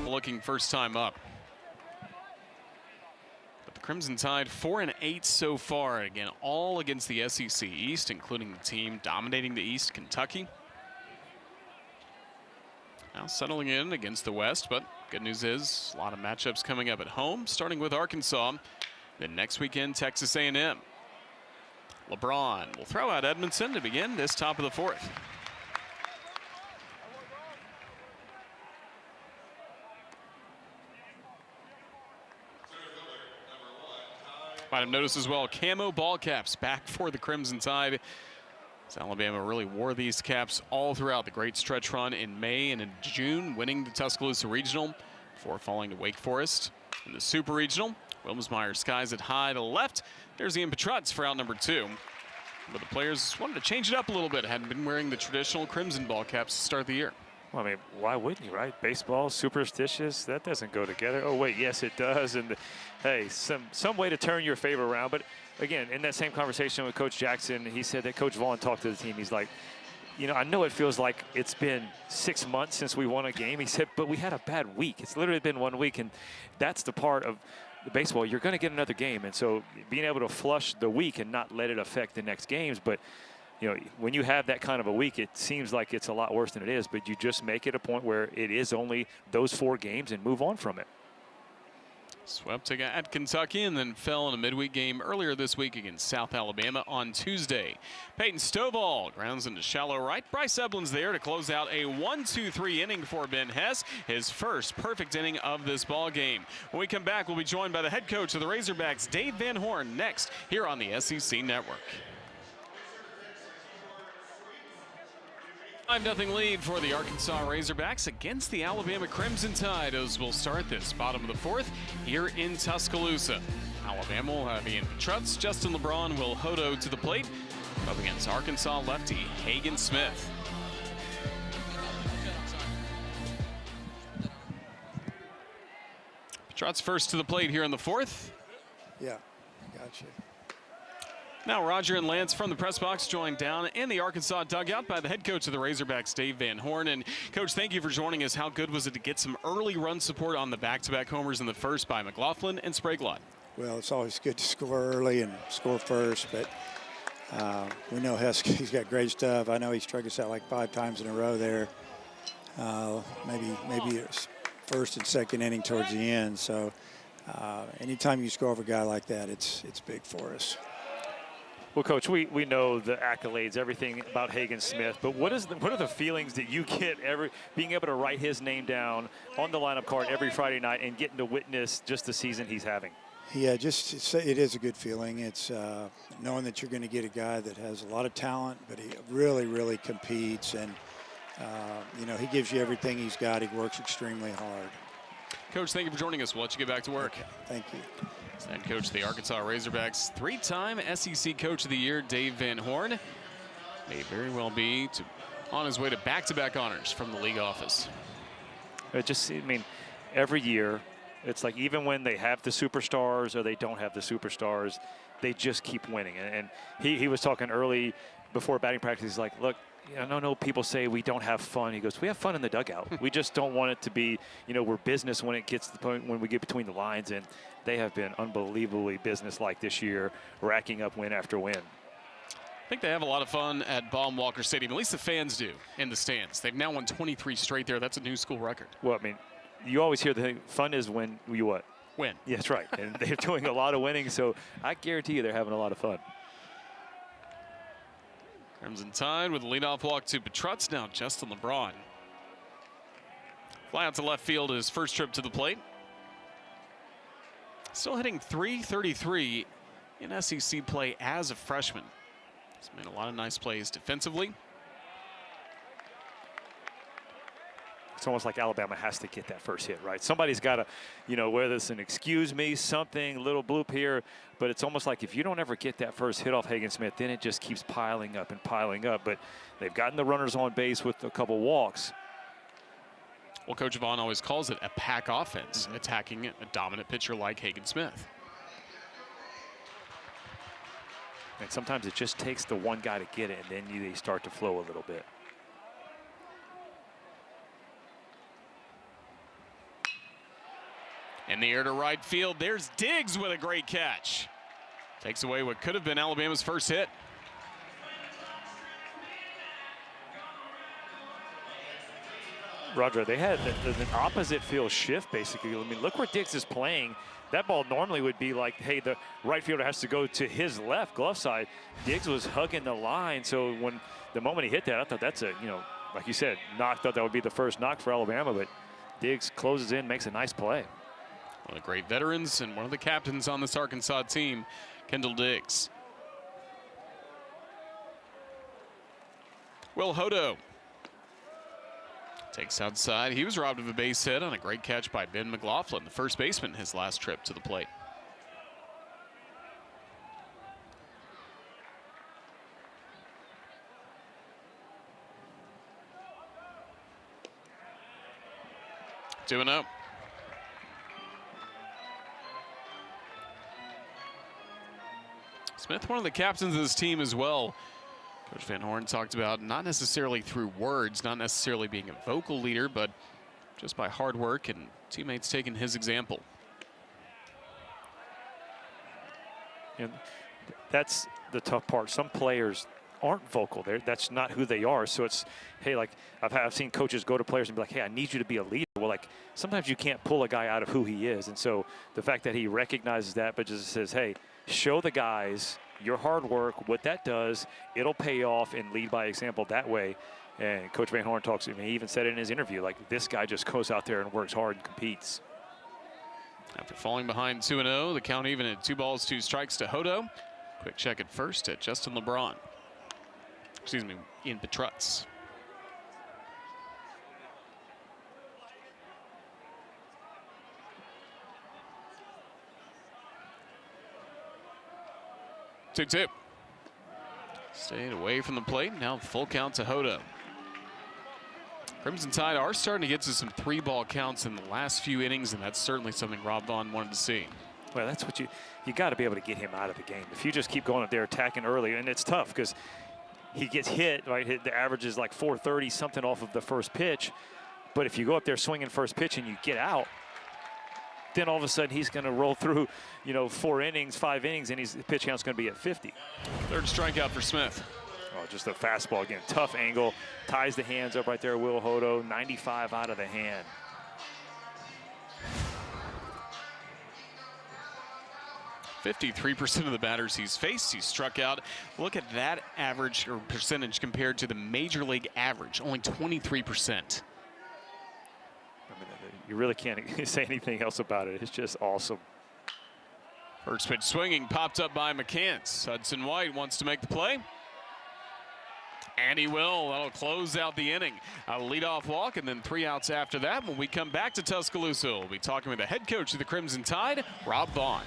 Looking first time up. But the Crimson Tide 4-8 so far. Again, all against the SEC East, including the team dominating the East, Kentucky. Now settling in against the West, but good news is a lot of matchups coming up at home, starting with Arkansas. Then next weekend, Texas A&M. LeBron will throw out Edmondson to begin this top of the 4th. Might have noticed as well, camo ball caps back for the Crimson Tide. As Alabama really wore these caps all throughout the great stretch run in May and in June, winning the Tuscaloosa Regional before falling to Wake Forest. In the Super Regional, Wilmsmeyer skies it high to the left. There's Ian Petrutz for out number 2. But the players wanted to change it up a little bit. Hadn't been wearing the traditional crimson ball caps to start the year. Well, I mean, why wouldn't you, right? Baseball, superstitious, that doesn't go together. Oh, wait, yes, it does. And, hey, some way to turn your favor around. But, again, in that same conversation with Coach Jackson, he said that Coach Vaughn talked to the team. He's like, I know it feels like it's been 6 months since we won a game. He said, but we had a bad week. It's literally been 1 week, and that's the part of the baseball. You're going to get another game. And so being able to flush the week and not let it affect the next games. But, when you have that kind of a week, it seems like it's a lot worse than it is, but you just make it a point where it is only those 4 games and move on from it. Swept at Kentucky and then fell in a midweek game earlier this week against South Alabama on Tuesday. Peyton Stovall grounds into shallow right. Bryce Eblin's there to close out a 1-2-3 inning for Ben Hess, his first perfect inning of this ball game. When we come back, we'll be joined by the head coach of the Razorbacks, Dave Van Horn, next here on the SEC Network. 5-0 lead for the Arkansas Razorbacks against the Alabama Crimson Tide as we'll start this bottom of the 4th here in Tuscaloosa. Alabama will have Ian Petrutz. Justin LeBron will Hodo to the plate up against Arkansas lefty Hagen Smith. Petrutz first to the plate here in the 4th. Yeah, gotcha. Now Roger and Lance from the press box joined down in the Arkansas dugout by the head coach of the Razorbacks, Dave Van Horn. And Coach, thank you for joining us. How good was it to get some early run support on the back-to-back homers in the first by McLaughlin and Spraglott? Well, it's always good to score early and score first, but we know Husky's got great stuff. I know he struck us out like 5 times in a row there. Maybe it's first and second inning towards the end. So anytime you score over a guy like that, it's big for us. Well, Coach, we know the accolades, everything about Hagen Smith, but what are the feelings that you get being able to write his name down on the lineup card every Friday night and getting to witness just the season he's having? Yeah, it is a good feeling. It's knowing that you're going to get a guy that has a lot of talent, but he really, really competes, and he gives you everything he's got. He works extremely hard. Coach, thank you for joining us. We'll let you get back to work. Okay, thank you. Head coach of the Arkansas Razorbacks, 3-time SEC Coach of the Year, Dave Van Horn, may very well be on his way to back-to-back honors from the league office. Every year, it's like even when they have the superstars or they don't have the superstars, they just keep winning. And he was talking early before batting practice. He's like, look, I don't know, people say we don't have fun. He goes, we have fun in the dugout. We just don't want it to be, we're business when it gets to the point when we get between the lines. And they have been unbelievably business-like this year, racking up win after win. I think they have a lot of fun at Baum-Walker Stadium. At least the fans do in the stands. They've now won 23 straight there. That's a new school record. Well, I mean, you always hear the thing, fun is when you what? Win. Yeah, that's right. And they're doing a lot of winning, so I guarantee you they're having a lot of fun. Crimson Tide with a leadoff walk to Petrutz. Now Justin LeBron. Fly out to left field his first trip to the plate. Still hitting .333 in SEC play as a freshman. He's made a lot of nice plays defensively. It's almost like Alabama has to get that first hit, right? Somebody's got to, whether it's an excuse me, something, little bloop here, but it's almost like if you don't ever get that first hit off Hagen Smith, then it just keeps piling up and piling up. But they've gotten the runners on base with a couple walks. Well, Coach Vaughn always calls it a pack offense, attacking a dominant pitcher like Hagen Smith. And sometimes it just takes the one guy to get it, and then they start to flow a little bit. In the air to right field, there's Diggs with a great catch. Takes away what could have been Alabama's first hit. Roger, they had an opposite field shift, basically. I mean, look where Diggs is playing. That ball normally would be like, hey, the right fielder has to go to his left glove side. Diggs was hugging the line, so when the moment he hit that, I thought that's a, like you said, thought that would be the first knock for Alabama, but Diggs closes in, makes a nice play. One of the great veterans and one of the captains on this Arkansas team, Kendall Diggs. Will Hodo takes outside. He was robbed of a base hit on a great catch by Ben McLaughlin, the first baseman, his last trip to the plate. Two and 0. Smith, one of the captains of this team as well. Coach Van Horn talked about not necessarily through words, not necessarily being a vocal leader, but just by hard work and teammates taking his example. And that's the tough part. Some players aren't vocal. That's not who they are. So it's, hey, like I've seen coaches go to players and be like, hey, I need you to be a leader. Well, like sometimes you can't pull a guy out of who he is. And so the fact that he recognizes that, but just says, hey, show the guys your hard work, what that does, it'll pay off, and lead by example that way. And Coach Van Horn talks to me. He even said it in his interview, like this guy just goes out there and works hard and competes. After falling behind 2-0, the count even at 2 balls, 2 strikes to Hodo. Quick check at first at Justin LeBron. Excuse me, Ian Petrutz. Two. Stayed away from the plate. Now full count to Hodo. Crimson Tide are starting to get to some 3-ball counts in the last few innings, and that's certainly something Rob Vaughn wanted to see. Well, that's what you got to be able to get him out of the game. If you just keep going up there attacking early, and it's tough because he gets hit, right? The average is like 430 something off of the first pitch. But if you go up there swinging first pitch and you get out, then all of a sudden he's going to roll through, 4 innings, 5 innings, and his pitch count's going to be at 50. Third strikeout for Smith. Oh, just a fastball again. Tough angle. Ties the hands up right there. Will Hodo, 95 out of the hand. .53% of the batters he's faced, he's struck out. Look at that average or percentage compared to the major league average, only 23%. You really can't say anything else about it. It's just awesome. First pitch swinging, popped up by McCants. Hudson White wants to make the play. And he will. That'll close out the inning. A leadoff walk, and then 3 outs after that. When we come back to Tuscaloosa, we'll be talking with the head coach of the Crimson Tide, Rob Vaughn.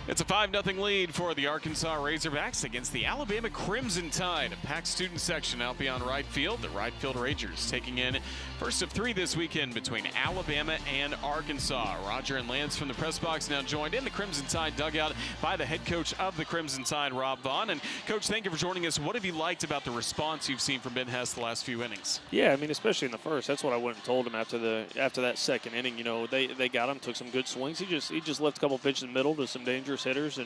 It's a 5-0 lead for the Arkansas Razorbacks against the Alabama Crimson Tide. A packed student section out beyond right field. The right field Rangers taking in first of 3 this weekend between Alabama and Arkansas. Roger and Lance from the press box now joined in the Crimson Tide dugout by the head coach of the Crimson Tide, Rob Vaughn. And Coach, thank you for joining us. What have you liked about the response you've seen from Ben Hess the last few innings? Yeah, I mean, especially in the first. That's what I went and told him after that second inning. You know, they got him, took some good swings. He just left a couple pitches in the middle to some dangerous hitters,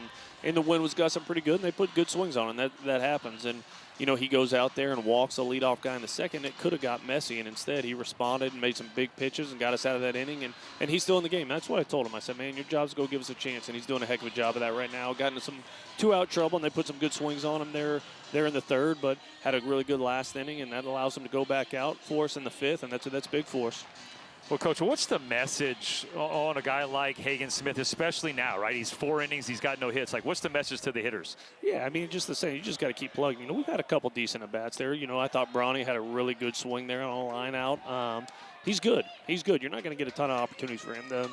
and the wind was gusting pretty good, and they put good swings on him. That happens. And, you know, he goes out there and walks the leadoff guy in the second. It could have got messy, and instead he responded and made some big pitches and got us out of that inning, and he's still in the game. That's what I told him. I said, man, your job's to go give us a chance, and he's doing a heck of a job of that right now. Got into some 2-out trouble, and they put some good swings on him there in the third, but had a really good last inning, and that allows him to go back out for us in the fifth, and that's big for us. Well, Coach, what's the message on a guy like Hagen Smith, especially now, right? He's 4 innings, he's got no hits. Like, what's the message to the hitters? Yeah, I mean, just the same. You just got to keep plugging. You know, we've had a couple decent at-bats there. You know, I thought Brownie had a really good swing there on a line out. He's good. He's good. You're not going to get a ton of opportunities for him.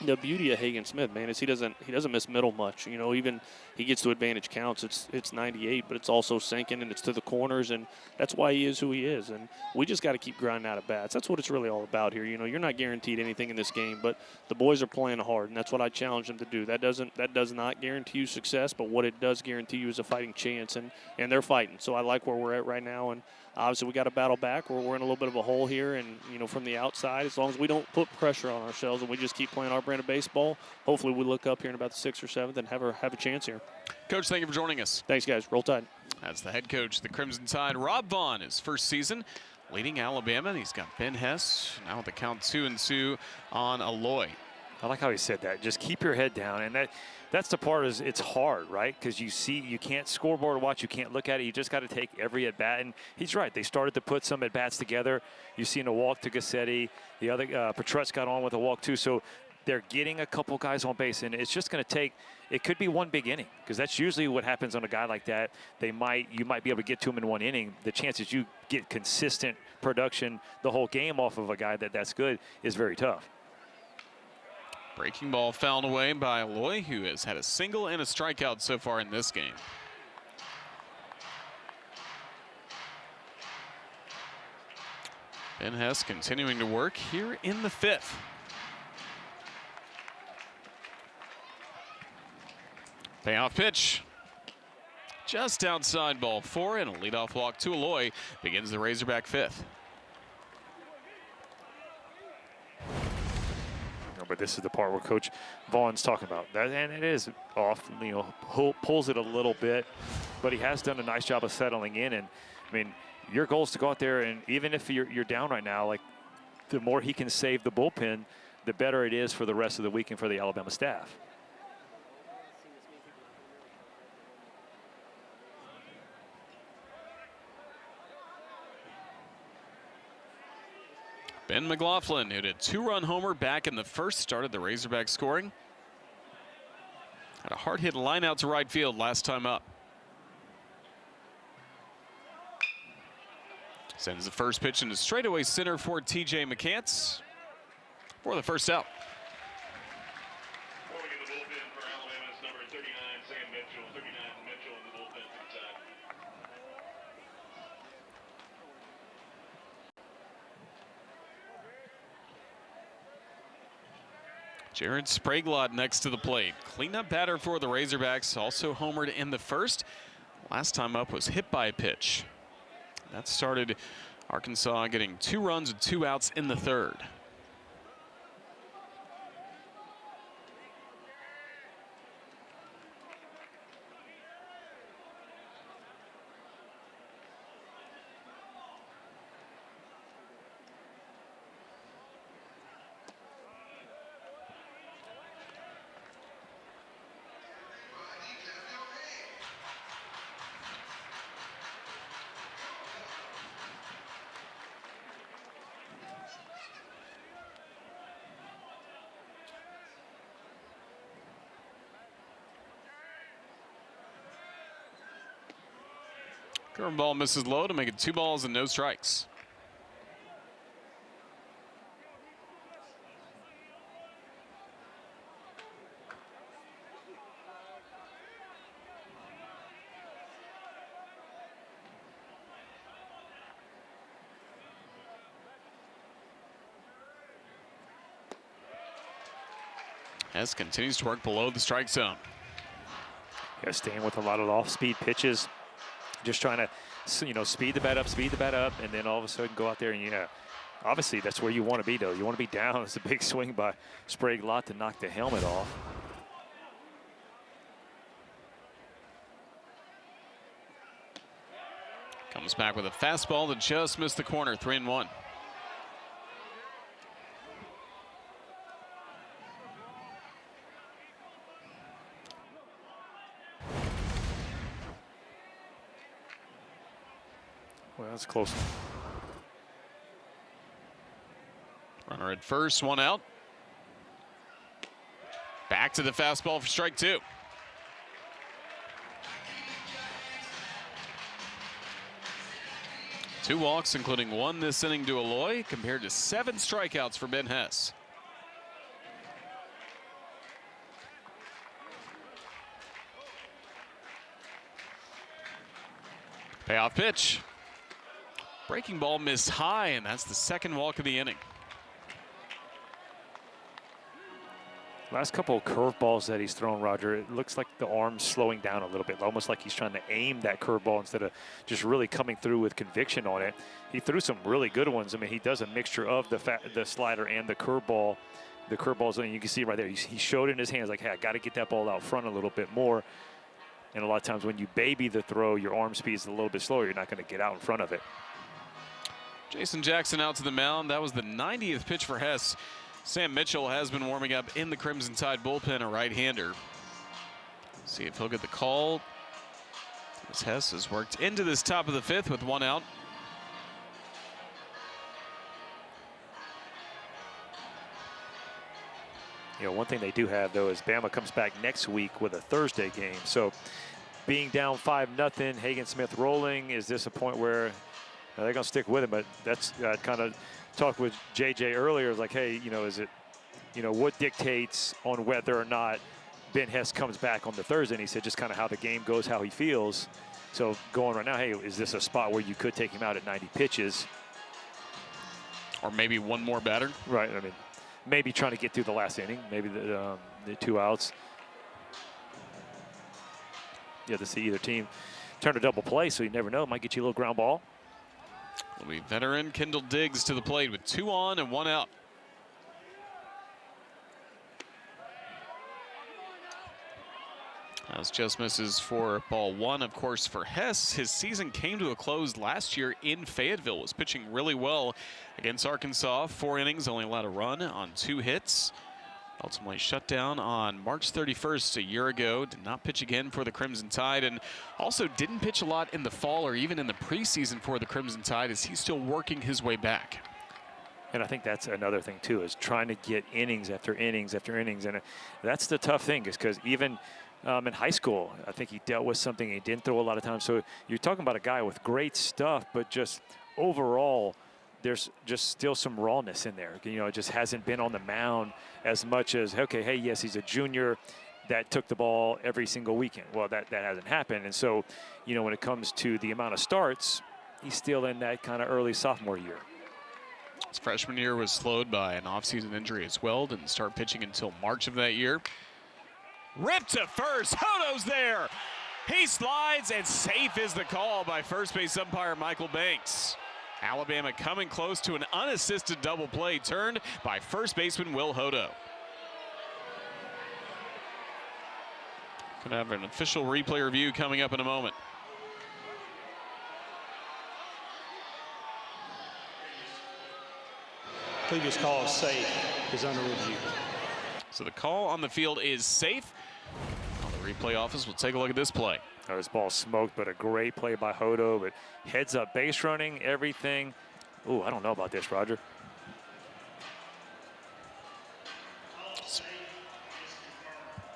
The beauty of Hagen Smith, man, is he doesn't miss middle much. You know, even he gets to advantage counts. It's 98, but it's also sinking and it's to the corners, and that's why he is who he is. And we just got to keep grinding out at bats. That's what it's really all about here. You know, you're not guaranteed anything in this game, but the boys are playing hard, and that's what I challenge them to do. That does not guarantee you success, but what it does guarantee you is a fighting chance, and they're fighting. So I like where we're at right now, and obviously we got to battle back. We're in a little bit of a hole here, and you know, from the outside, as long as we don't put pressure on ourselves and we just keep playing our brand of baseball, hopefully we look up here in about the 6th or 7th and have a chance here. Coach, thank you for joining us. Thanks, guys. Roll Tide. That's the head coach of the Crimson Tide, Rob Vaughn, his first season leading Alabama. And he's got Ben Hess now with the count 2-2 on Aloy. I like how he said that. Just keep your head down, and that's the part is it's hard, right? Because you can't scoreboard watch, you can't look at it. You just got to take every at bat, and he's right. They started to put some at bats together. You've seen a walk to Gassetti. The other Petretz got on with a walk too. So they're getting a couple guys on base, and it's just going to take. It could be one big inning, because that's usually what happens on a guy like that. You might be able to get to him in one inning. The chances you get consistent production the whole game off of a guy that's good is very tough. Breaking ball fouled away by Aloy, who has had a single and a strikeout so far in this game. Ben Hess continuing to work here in the 5th. Payoff pitch. Just outside ball 4, and a leadoff walk to Aloy begins the Razorback 5th. But this is the part where Coach Vaughn's talking about that, and it is off. You know, pulls it a little bit, but he has done a nice job of settling in. And I mean, your goal is to go out there, and even if you're down right now, like the more he can save the bullpen, the better it is for the rest of the week and for the Alabama staff. Ben McLaughlin, who did 2-run homer back in the first, started the Razorback scoring. Had a hard hit line out to right field last time up. Sends the first pitch into straightaway center for TJ McCants for the first out. Jared Spraglott next to the plate. Cleanup batter for the Razorbacks, also homered in the first. Last time up was hit by a pitch. That started Arkansas getting 2 runs and 2 outs in the 3rd. Curveball misses low to make it 2 balls and no strikes. Hess continues to work below the strike zone. Yeah, staying with a lot of off-speed pitches, just trying to, you know, speed the bat up, and then all of a sudden go out there and, yeah, obviously that's where you want to be, though. You want to be down. It's a big swing by Sprague-Lott to knock the helmet off. Comes back with a fastball that just missed the corner, 3-1. Well, that's close. Runner at first, 1 out. Back to the fastball for strike 2. Two walks, including 1 this inning to Aloy, compared to 7 strikeouts for Ben Hess. Payoff pitch. Breaking ball missed high, and that's the 2nd walk of the inning. Last couple of curveballs that he's thrown, Roger, it looks like the arm's slowing down a little bit, almost like he's trying to aim that curveball instead of just really coming through with conviction on it. He threw some really good ones. I mean, he does a mixture of the slider and the curveball. The curveballs, and you can see right there, he showed it in his hands like, hey, I got to get that ball out front a little bit more. And a lot of times when you baby the throw, your arm speed is a little bit slower. You're not going to get out in front of it. Jason Jackson out to the mound. That was the 90th pitch for Hess. Sam Mitchell has been warming up in the Crimson Tide bullpen, a right-hander. See if he'll get the call. As Hess has worked into this top of the 5th with 1 out. You know, one thing they do have, though, is Bama comes back next week with a Thursday game. So being down 5-0, Hagen Smith rolling, is this a point where they're going to stick with him? But that's kind of talked with JJ earlier, like, hey, you know, is it, you know, what dictates on whether or not Ben Hess comes back on the Thursday? And he said just kind of how the game goes, how he feels. So going right now, hey, is this a spot where you could take him out at 90 pitches? Or maybe 1 more batter? Right, I mean, maybe trying to get through the last inning, maybe the 2 outs. You have to see either team turn a double play, so you never know. It might get you a little ground ball. Will be veteran Kendall Diggs to the plate with 2 on and 1 out. As just misses for ball 1, of course, for Hess. His season came to a close last year in Fayetteville. Was pitching really well against Arkansas. 4 innings, only allowed a run on 2 hits. Ultimately shut down on March 31st a year ago. Did not pitch again for the Crimson Tide, and also didn't pitch a lot in the fall or even in the preseason for the Crimson Tide, as he's still working his way back. And I think that's another thing, too, is trying to get innings after innings after innings. And that's the tough thing, is because even in high school, I think he dealt with something he didn't throw a lot of times. So you're talking about a guy with great stuff, but just overall, there's just still some rawness in there. You know, it just hasn't been on the mound as much as, okay, hey, yes, he's a junior that took the ball every single weekend. Well, that hasn't happened. And so, you know, when it comes to the amount of starts, he's still in that kind of early sophomore year. His freshman year was slowed by an offseason injury as well. Didn't start pitching until March of that year. Ripped to first. Hodo's there. He slides, and safe is the call by first base umpire Michael Banks. Alabama coming close to an unassisted double play turned by first baseman Will Hodo. Gonna have an official replay review coming up in a moment. Previous call is safe, is under review. So the call on the field is safe. On the replay office, we'll take a look at this play. Oh, this ball smoked, but a great play by Hodo. But heads up, base running, everything. Ooh, I don't know about this, Roger.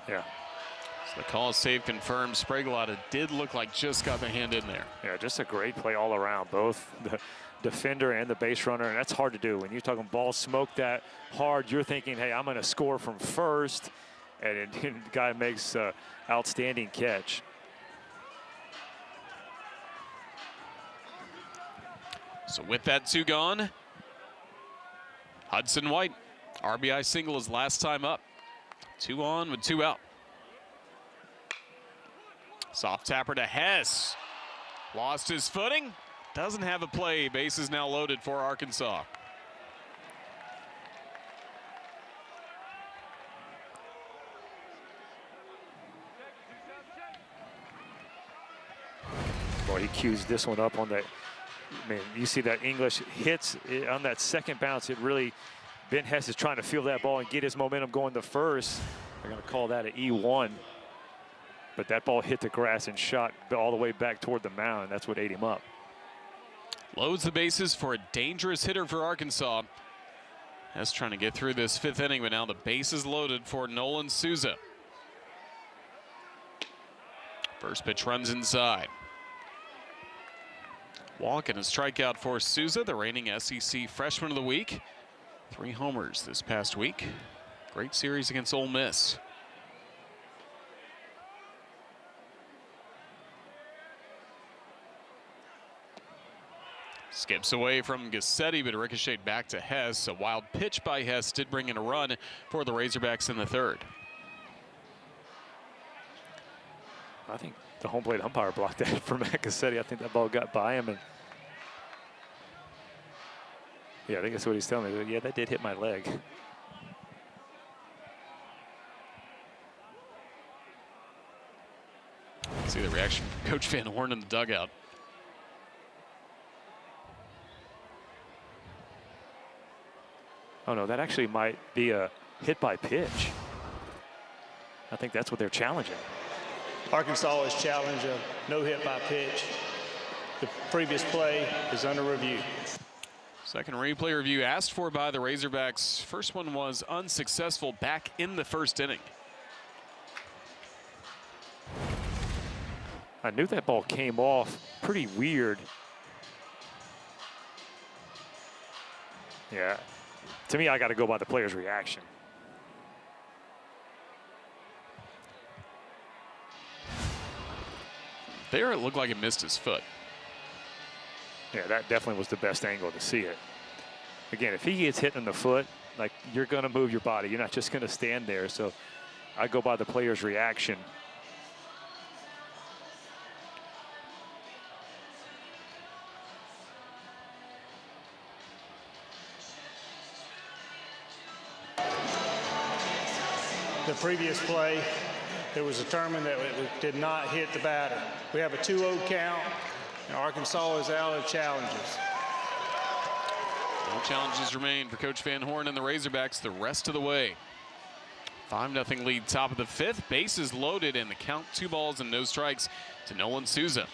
Yeah. So the call is safe, confirmed. Sprague-Lott did look like just got the hand in there. Yeah, just a great play all around, both the defender and the base runner, and that's hard to do. When you're talking ball smoked that hard, you're thinking, hey, I'm going to score from first, and the guy makes an outstanding catch. So with that 2 gone, Hudson White, RBI single his last time up. 2 on with 2 out. Soft tapper to Hess. Lost his footing. Doesn't have a play. Bases now loaded for Arkansas. Boy, he cues this one up on that. Man, you see that English hits on that second bounce. It really, Ben Hess is trying to feel that ball and get his momentum going to first. They're going to call that an E1. But that ball hit the grass and shot all the way back toward the mound, and that's what ate him up. Loads the bases for a dangerous hitter for Arkansas. Hess trying to get through this 5th inning, but now the bases loaded for Nolan Souza. First pitch runs inside. Walk and a strikeout for Souza, the reigning SEC Freshman of the Week. 3 homers this past week. Great series against Ole Miss. Skips away from Gassetti, but ricocheted back to Hess. A wild pitch by Hess did bring in a run for the Razorbacks in the 3rd. I think the home plate umpire blocked that for Matt Gassetti. I think that ball got by him. And yeah, I think that's what he's telling me. Yeah, that did hit my leg. See the reaction from Coach Van Horn in the dugout. Oh, no, that actually might be a hit by pitch. I think that's what they're challenging. Arkansas has challenged a no hit by pitch. The previous play is under review. Second replay review asked for by the Razorbacks. First one was unsuccessful back in the 1st inning. I knew that ball came off pretty weird. Yeah. To me, I got to go by the player's reaction. There, it looked like it missed his foot. Yeah, that definitely was the best angle to see it. Again, if he gets hit in the foot, like, you're going to move your body. You're not just going to stand there. So I go by the player's reaction. The previous play, it was determined that it did not hit the batter. We have a 2-0 count, and Arkansas is out of challenges. No challenges remain for Coach Van Horn and the Razorbacks the rest of the way. 5-0 lead, top of the 5th. Bases loaded, and the count 2 balls and no strikes to Nolan Souza.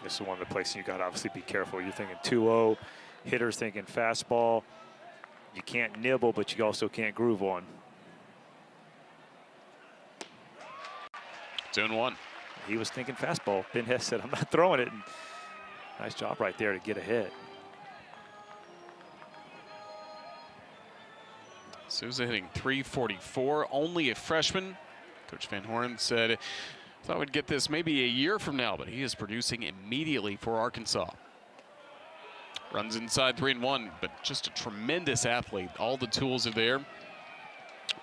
This is one of the places you got to obviously be careful. You're thinking 2-0, hitters thinking fastball. You can't nibble, but you also can't groove on. 2-1. He was thinking fastball. Ben Hess said, I'm not throwing it. And nice job right there to get ahead. Souza hitting .344, only a freshman. Coach Van Horn said, thought we'd get this maybe a year from now, but he is producing immediately for Arkansas. Runs inside 3-1, but just a tremendous athlete. All the tools are there.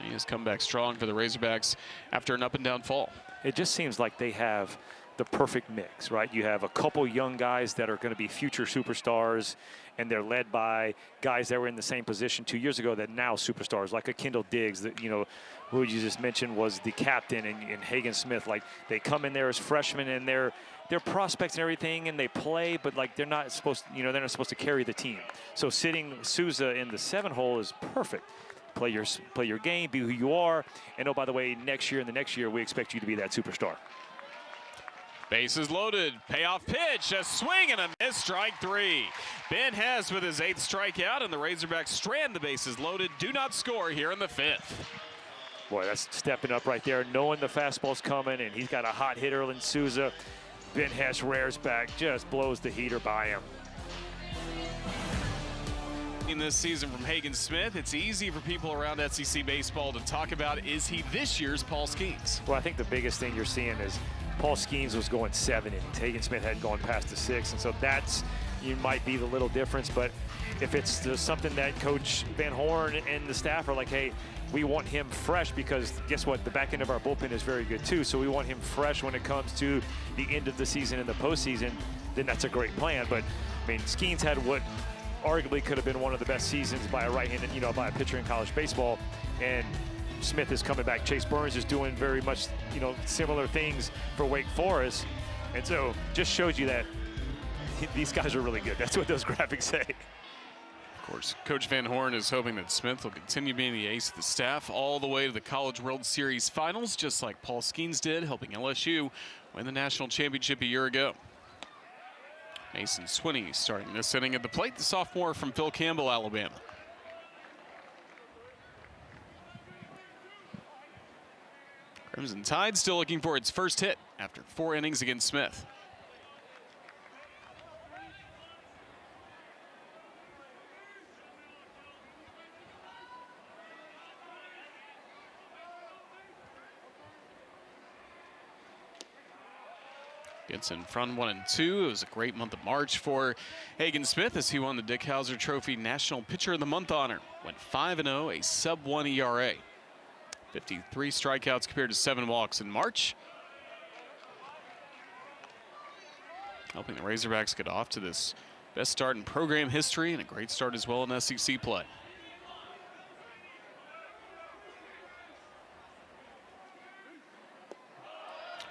He has come back strong for the Razorbacks after an up-and-down fall. It just seems like they have the perfect mix, right? You have a couple young guys that are going to be future superstars, and they're led by guys that were in the same position 2 years ago that now superstars, like a Kendall Diggs, that, you know, who you just mentioned was the captain, and Hagen Smith. Like, they come in there as freshmen, and they're prospects and everything, and they play, but like they're not supposed, you know, they're not supposed to carry the team. So sitting Souza in the 7-hole is perfect. Play your game, be who you are, and oh, by the way, next year and the next year, we expect you to be that superstar. Bases loaded, payoff pitch, a swing and a miss, strike 3. Ben Hess with his 8th strikeout, and the Razorbacks strand the bases loaded, do not score here in the 5th. Boy, that's stepping up right there, knowing the fastball's coming, and he's got a hot hitter in Souza. Ben Hess rears back, just blows the heater by him. In this season from Hagen Smith, it's easy for people around SEC baseball to talk about, is he this year's Paul Skeens? Well, I think the biggest thing you're seeing is Paul Skeens was going 7 innings. Hagen Smith had gone past the 6, and so that's you might be the little difference. But if it's just something that Coach Van Horn and the staff are like, hey, we want him fresh, because guess what? The back end of our bullpen is very good too. So we want him fresh when it comes to the end of the season and the postseason. Then that's a great plan. But I mean, Skeens had what arguably could have been one of the best seasons by a right-handed, by a pitcher in college baseball. And Smith is coming back. Chase Burns is doing very much, similar things for Wake Forest. And so just shows you that these guys are really good. That's what those graphics say. Of course, Coach Van Horn is hoping that Smith will continue being the ace of the staff all the way to the College World Series finals, just like Paul Skeens did, helping LSU win the national championship a year ago. Mason Swinney starting this inning at the plate, the sophomore from Phil Campbell, Alabama. Crimson Tide still looking for its first hit after 4 innings against Smith. Gets in front 1-2. It was a great month of March for Hagen Smith as he won the Dick Hauser Trophy National Pitcher of the Month honor. Went 5-0, a sub-1 ERA. 53 strikeouts compared to 7 walks in March. Helping the Razorbacks get off to this best start in program history and a great start as well in SEC play.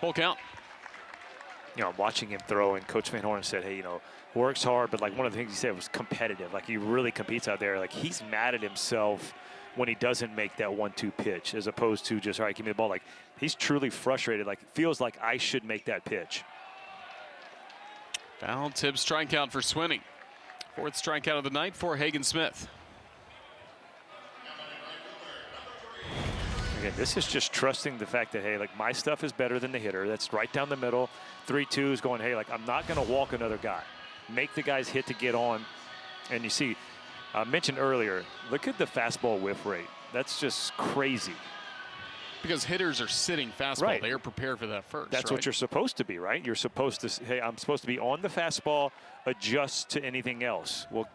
Full count. Watching him throw, and Coach Van Horn said, hey, works hard, but like one of the things he said was competitive. Like he really competes out there. Like he's mad at himself when he doesn't make that 1-2 pitch, as opposed to just, all right, give me the ball. Like he's truly frustrated. Like feels like I should make that pitch. Foul tip strikeout for Swinney. 4th strikeout of the night for Hagen Smith. Again, this is just trusting the fact that, hey, like my stuff is better than the hitter. That's right down the middle. 3-2 is going, hey, like I'm not going to walk another guy. Make the guys hit to get on. And you see, I mentioned earlier, look at the fastball whiff rate. That's just crazy. Because hitters are sitting fastball. Right. They are prepared for that first. That's right? what you're supposed to be, right? You're supposed to, hey, I'm supposed to be on the fastball, adjust to anything else. Well,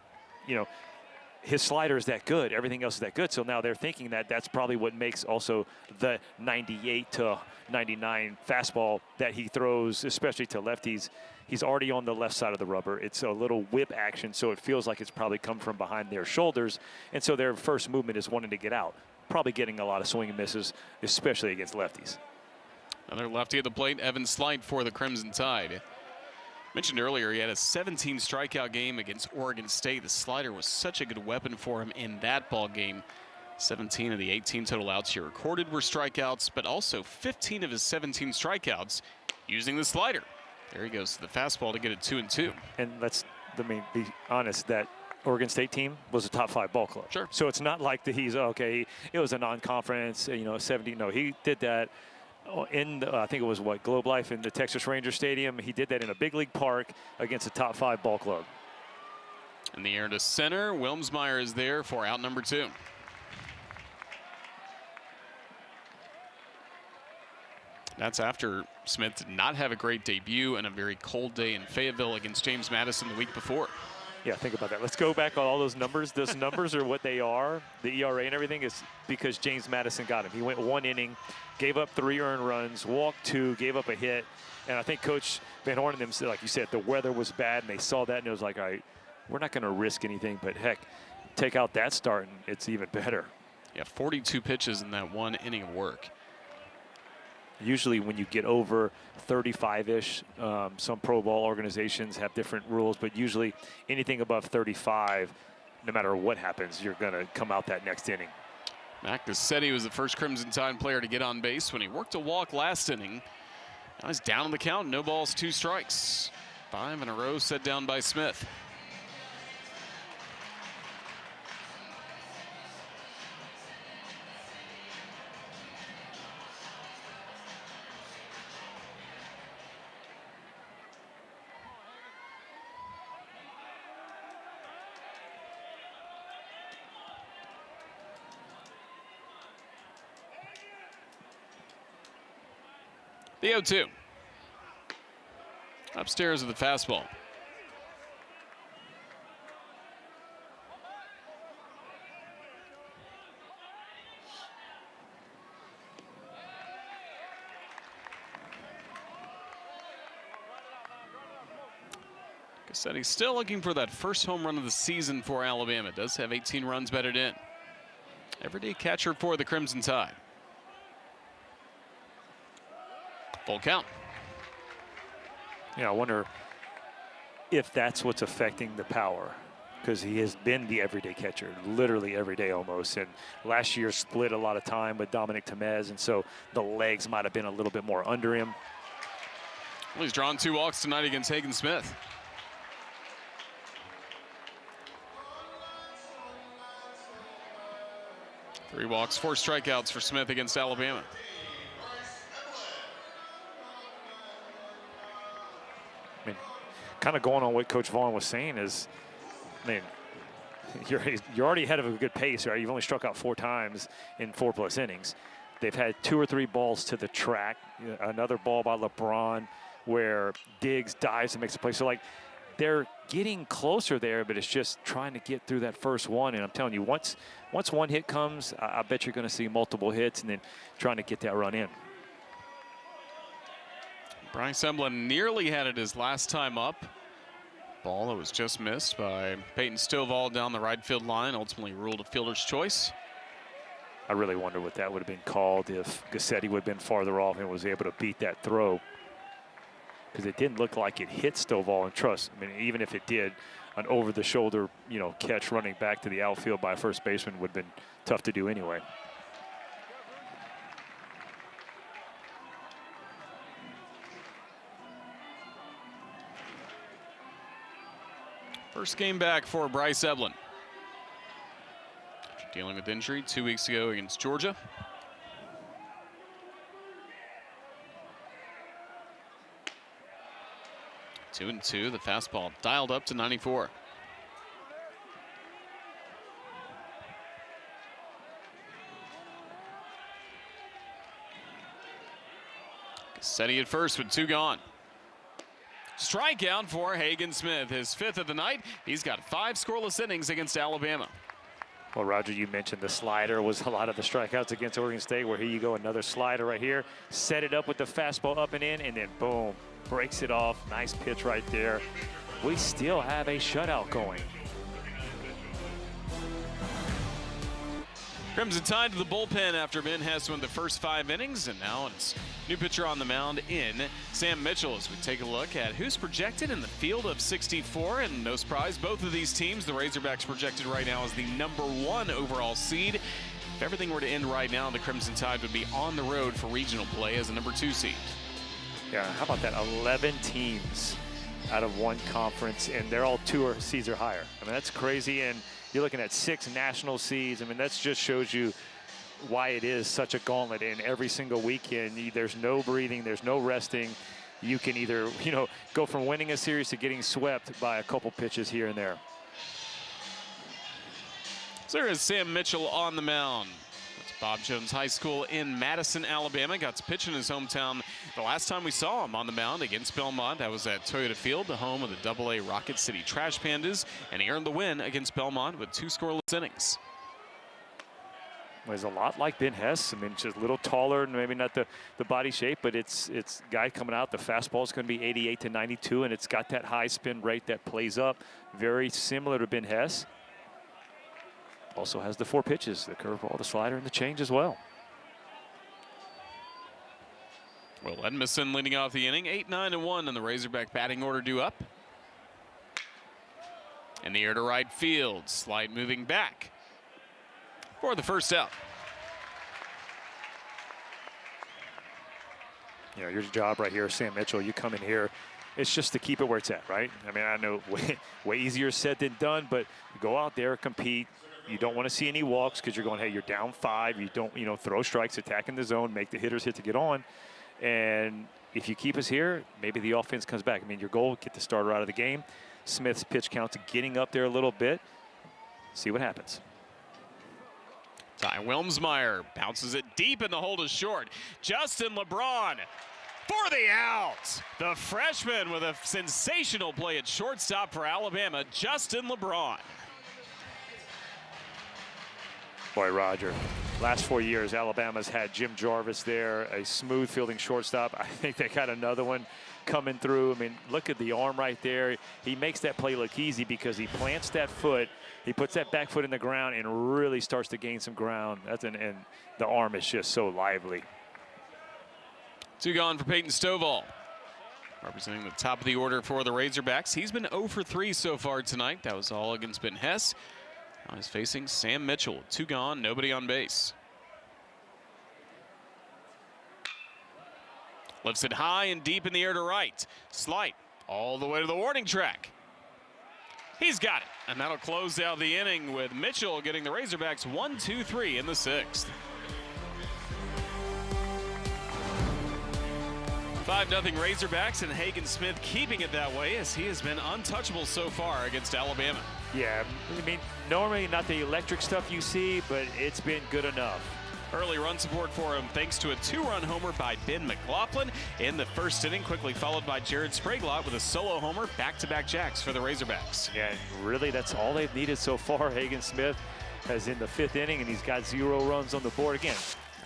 his slider is that good. Everything else is that good. So now they're thinking that that's probably what makes also the 98 to 99 fastball that he throws, especially to lefties. He's already on the left side of the rubber. It's a little whip action, so it feels like it's probably come from behind their shoulders. And so their first movement is wanting to get out. Probably getting a lot of swing and misses, especially against lefties. Another lefty at the plate, Evan Slight for the Crimson Tide. Mentioned earlier, he had a 17 strikeout game against Oregon State. The slider was such a good weapon for him in that ball game. 17 of the 18 total outs he recorded were strikeouts, but also 15 of his 17 strikeouts using the slider. There he goes to the fastball to get it 2-2. And let's, be honest, that Oregon State team was a top 5 ball club. Sure. So it's not like that he's, okay, it was a non-conference, 70. No, he did that in, I think it was Globe Life in the Texas Ranger Stadium. He did that in a big league park against a top 5 ball club. In the air to center, Wilmsmeyer is there for out number 2. That's after Smith did not have a great debut and a very cold day in Fayetteville against James Madison the week before. Yeah, think about that. Let's go back on all those numbers. Those numbers are what they are. The ERA and everything is because James Madison got him. He went 1 inning, gave up 3 earned runs, walked 2, gave up a hit. And I think Coach Van Horn and them said, like you said, the weather was bad, and they saw that, and it was like, all right, we're not going to risk anything. But, heck, take out that start, and it's even better. Yeah, 42 pitches in that 1 inning of work. Usually when you get over 35-ish, some pro ball organizations have different rules, but usually anything above 35, no matter what happens, you're going to come out that next inning. Mac Cassetti was the first Crimson Tide player to get on base when he worked a walk last inning. Now he's down on the count, no balls, 2 strikes. 5 in a row set down by Smith. The 0-2. Upstairs with the fastball. Said he's still looking for that first home run of the season for Alabama. Does have 18 runs batted in. Everyday catcher for the Crimson Tide. Full count. Yeah, I wonder if that's what's affecting the power, because he has been the everyday catcher, literally every day almost. And last year split a lot of time with Dominic Temez, and so the legs might have been a little bit more under him. Well, he's drawn 2 walks tonight against Hagen Smith. Three walks, 4 strikeouts for Smith against Alabama. I mean, kind of going on what Coach Vaughn was saying is, I mean, you're already ahead of a good pace, right? You've only struck out 4 times in 4+ innings. They've had 2 or 3 balls to the track. Another ball by LeBron where Diggs dives and makes a play. So, like, they're getting closer there, but it's just trying to get through that first one. And I'm telling you, once one hit comes, I bet you're going to see multiple hits and then trying to get that run in. Bryce Emblin nearly had it his last time up. Ball that was just missed by Peyton Stovall down the right field line, ultimately ruled a fielder's choice. I really wonder what that would have been called if Gassetti would have been farther off and was able to beat that throw, because it didn't look like it hit Stovall. And trust, I mean, even if it did, an over-the-shoulder, catch running back to the outfield by a first baseman would have been tough to do anyway. First game back for Bryce Emblin. After dealing with injury 2 weeks ago against Georgia. Two and two, the fastball dialed up to 94. Gassetti at first with 2 gone. Strikeout for Hagen Smith, his 5th of the night. He's got 5 scoreless innings against Alabama. Well, Roger, you mentioned the slider was a lot of the strikeouts against Oregon State, where here you go, another slider right here. Set it up with the fastball up and in, and then boom, breaks it off. Nice pitch right there. We still have a shutout going. Crimson Tide to the bullpen after Ben Hess won the first 5 innings, and now it's new pitcher on the mound in Sam Mitchell as we take a look at who's projected in the field of 64. And no surprise, both of these teams, the Razorbacks projected right now as the #1 overall seed. If everything were to end right now, the Crimson Tide would be on the road for regional play as a #2 seed. Yeah, how about that? 11 teams out of one conference, and they're all 2 seeds or higher. I mean, that's crazy. And you're looking at 6 national seeds. I mean, that just shows you why it is such a gauntlet. And every single weekend, there's no breathing, there's no resting. You can either, go from winning a series to getting swept by a couple pitches here and there. So there is Sam Mitchell on the mound. That's Bob Jones High School in Madison, Alabama. Got to pitch in his hometown the last time we saw him on the mound against Belmont. That was at Toyota Field, the home of the AA Rocket City Trash Pandas. And he earned the win against Belmont with 2 scoreless innings. Well, he's a lot like Ben Hess. I mean, just a little taller and maybe not the body shape, but it's guy coming out. The fastball is going to be 88 to 92, and it's got that high spin rate that plays up. Very similar to Ben Hess. Also has the 4 pitches, the curveball, the slider, and the change as well. Will Edmondson leading off the inning, 8-9-1 in the Razorback batting order due up. In the air to right field, slide moving back for the first out. Your job right here, Sam Mitchell, you come in here, it's just to keep it where it's at, right? I mean, I know way easier said than done, but go out there, compete. You don't want to see any walks because you're going, hey, you're down 5. You don't, throw strikes, attack in the zone, make the hitters hit to get on. And if you keep us here, maybe the offense comes back. I mean, your goal, get the starter out of the game. Smith's pitch count's getting up there a little bit. See what happens. Ty Wilmsmeyer bounces it deep, and the hold is short. Justin LeBron for the out. The freshman with a sensational play at shortstop for Alabama, Justin LeBron. Boy, Roger, last 4 years, Alabama's had Jim Jarvis there, a smooth fielding shortstop. I think they got another one coming through. I mean, look at the arm right there. He makes that play look easy because he plants that foot. He puts that back foot in the ground and really starts to gain some ground. And the arm is just so lively. 2 gone for Peyton Stovall. Representing the top of the order for the Razorbacks. He's been 0 for 3 so far tonight. That was all against Ben Hess. Now he's facing Sam Mitchell. 2 gone, nobody on base. Lifts it high and deep in the air to right. Slight all the way to the warning track. He's got it, and that'll close out the inning with Mitchell getting the Razorbacks 1-2-3 in the 6th. 5-0 Razorbacks, and Hagen Smith keeping it that way as he has been untouchable so far against Alabama. Yeah, I mean, normally not the electric stuff you see, but it's been good enough. Early run support for him thanks to a 2-run homer by Ben McLaughlin in the 1st inning, quickly followed by Jared Spraglott with a solo homer, back-to-back jacks for the Razorbacks. Yeah, really that's all they've needed so far. Hagen Smith has in the 5th inning, and he's got 0 runs on the board. Again,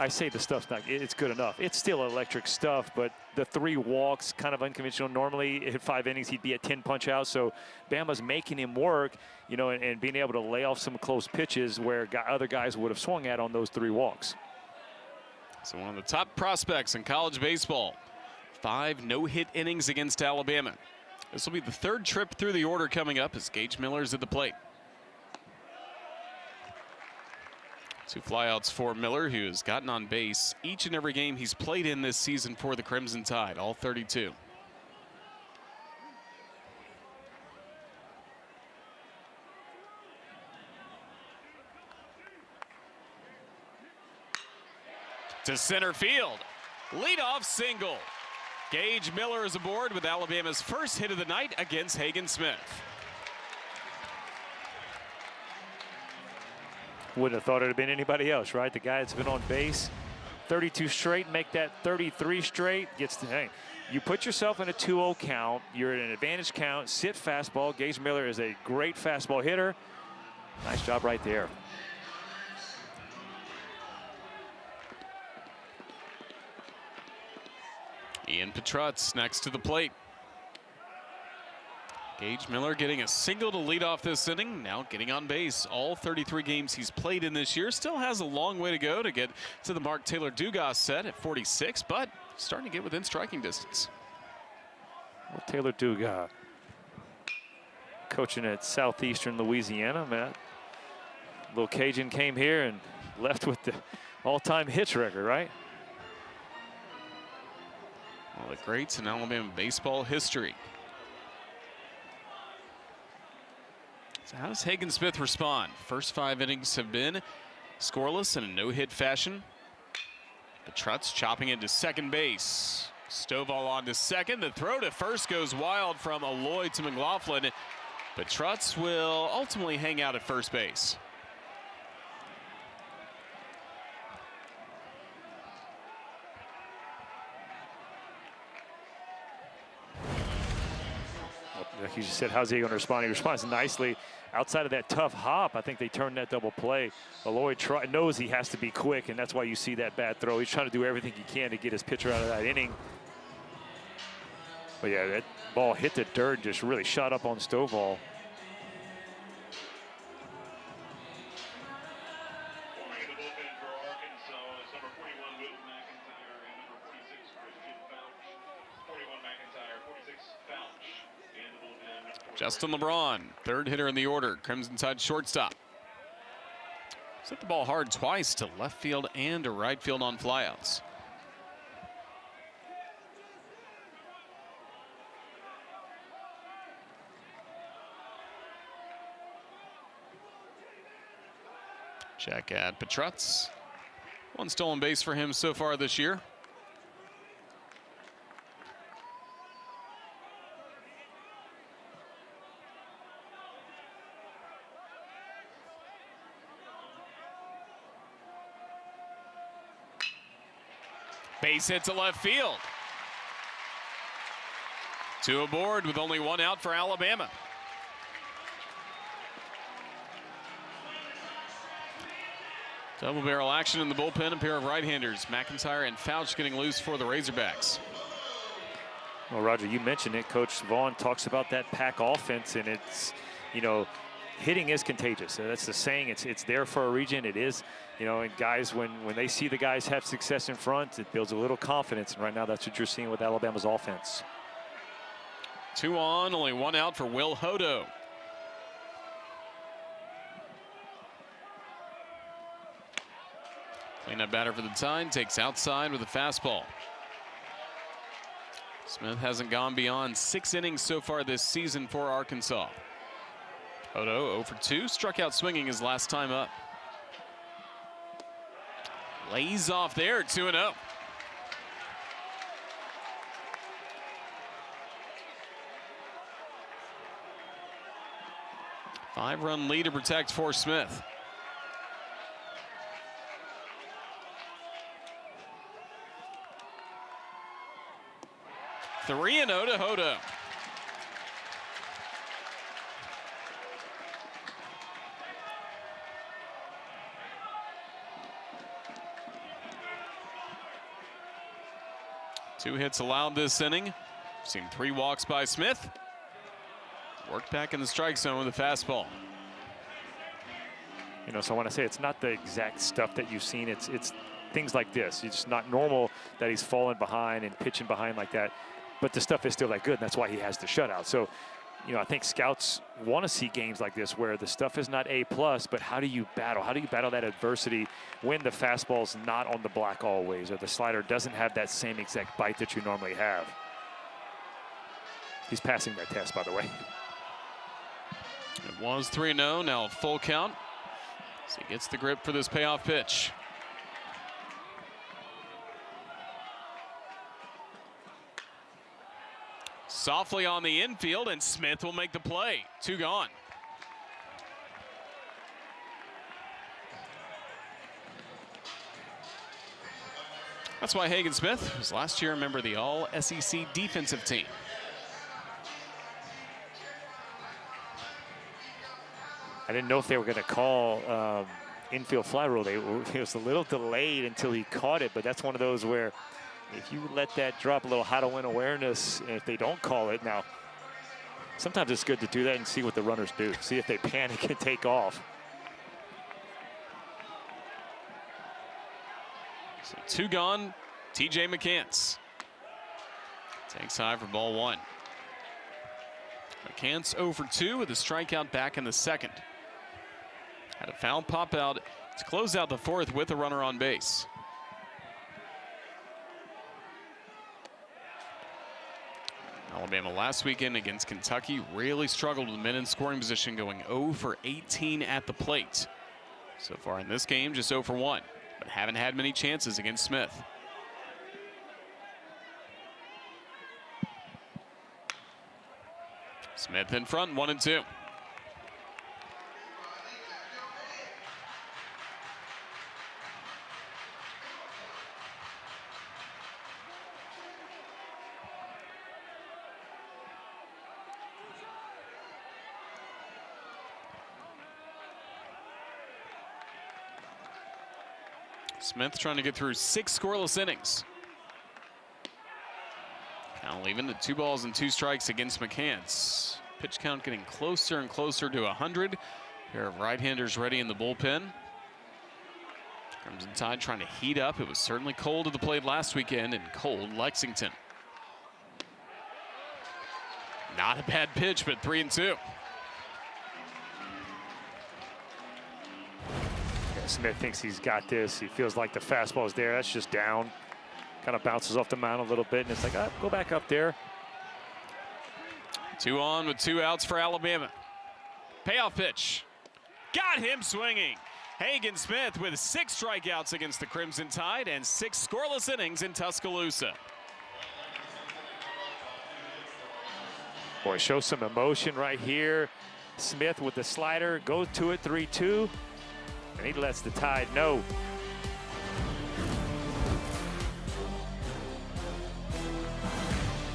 I say the stuff's not, it's good enough. It's still electric stuff, but the 3 walks, kind of unconventional. Normally, in 5 innings, he'd be at 10 punch out. So Bama's making him work, you know, and being able to lay off some close pitches where other guys would have swung at on those 3 walks. So one of the top prospects in college baseball. 5 no-hit innings against Alabama. This will be the 3rd trip through the order coming up as Gage Miller's at the plate. 2 flyouts for Miller, who has gotten on base each and every game he's played in this season for the Crimson Tide, all 32. To center field, leadoff single. Gage Miller is aboard with Alabama's first hit of the night against Hagen Smith. Wouldn't have thought it would have been anybody else, right? The guy that's been on base 32 straight, make that 33 straight. Gets to, hey, you put yourself in a 2-0 count. You're in an advantage count. Sit fastball. Gage Miller is a great fastball hitter. Nice job right there. Ian Petrutz next to the plate. Gage Miller getting a single to lead off this inning, now getting on base. All 33 games he's played in this year. Still has a long way to go to get to the Mark Taylor Dugas set at 46, but starting to get within striking distance. Well, Taylor Dugas, coaching at Southeastern Louisiana, Matt. Little Cajun came here and left with the all-time hits record, right? One of the greats in Alabama baseball history. So how does Hagen Smith respond? First 5 innings have been scoreless in a no-hit fashion. Petrutz chopping into second base. Stovall on to second. The throw to first goes wild from Aloy to McLaughlin. Petrutz will ultimately hang out at first base. Like you just said, how's he going to respond? He responds nicely. Outside of that tough hop, I think they turned that double play. Aloy knows he has to be quick, and that's why you see that bad throw. He's trying to do everything he can to get his pitcher out of that inning. But yeah, that ball hit the dirt, just really shot up on Stovall. Justin LeBron, 3rd hitter in the order, Crimson Tide shortstop. Hit the ball hard twice to left field and to right field on flyouts. Check at Petrutz. 1 stolen base for him so far this year. Base hit to left field. 2 aboard with only 1 out for Alabama. Double barrel action in the bullpen, a pair of right-handers. McIntyre and Fouch getting loose for the Razorbacks. Well, Roger, you mentioned it. Coach Vaughn talks about that pack offense, and it's, you know, hitting is contagious. That's the saying. It's there for a reason. It is, you know, and guys, when they see the guys have success in front, it builds a little confidence. And right now, that's what you're seeing with Alabama's offense. 2 on, only 1 out for Will Hodo. Cleanup batter for the Tide, takes outside with a fastball. Smith hasn't gone beyond 6 innings so far this season for Arkansas. Hodo 0 for 2, struck out swinging his last time up. Lays off there, 2-0. Five-run lead to protect for Smith. Three and 0 to Hodo. Two hits allowed this inning. Seen 3 walks by Smith. Worked back in the strike zone with a fastball. You know, so I want to say it's not the exact stuff that you've seen. It's things like this. It's just not normal that he's falling behind and pitching behind like that. But the stuff is still that good, and that's why he has the shutout. So, you know, I think scouts want to see games like this where the stuff is not A+, but how do you battle? How do you battle that adversity when the fastball's not on the block always, or the slider doesn't have that same exact bite that you normally have? He's passing that test, by the way. It was 3-0, now a full count. So he gets the grip for this payoff pitch. Softly on the infield, and Smith will make the play. 2 gone. That's why Hagen Smith was last year a member of the All-SEC defensive team. I didn't know if they were going to call infield fly rule. It was a little delayed until he caught it, but that's one of those where if you let that drop a little how to win awareness, and if they don't call it, now sometimes it's good to do that and see what the runners do. See if they panic and take off. So 2 gone, TJ McCants. Takes high for ball 1. McCants 0 for 2 with a strikeout back in the second. Had a foul pop out to close out the 4th with a runner on base. Alabama last weekend against Kentucky really struggled with men in scoring position, going 0 for 18 at the plate. So far in this game, just 0 for 1, but haven't had many chances against Smith. Smith in front, 1-2. Smith trying to get through 6 scoreless innings. Count leaving to 2 balls and 2 strikes against McCants. Pitch count getting closer and closer to 100. Pair of right-handers ready in the bullpen. Crimson Tide trying to heat up. It was certainly cold at the plate last weekend in cold Lexington. Not a bad pitch, but 3-2. Smith thinks he's got this. He feels like the fastball is there. That's just down. Kind of bounces off the mound a little bit, and it's like, oh, go back up there. 2 on with 2 outs for Alabama. Payoff pitch. Got him swinging. Hagen Smith with 6 strikeouts against the Crimson Tide and 6 scoreless innings in Tuscaloosa. Boy, show some emotion right here. Smith with the slider, goes to it, 3-2. And he lets the Tide know.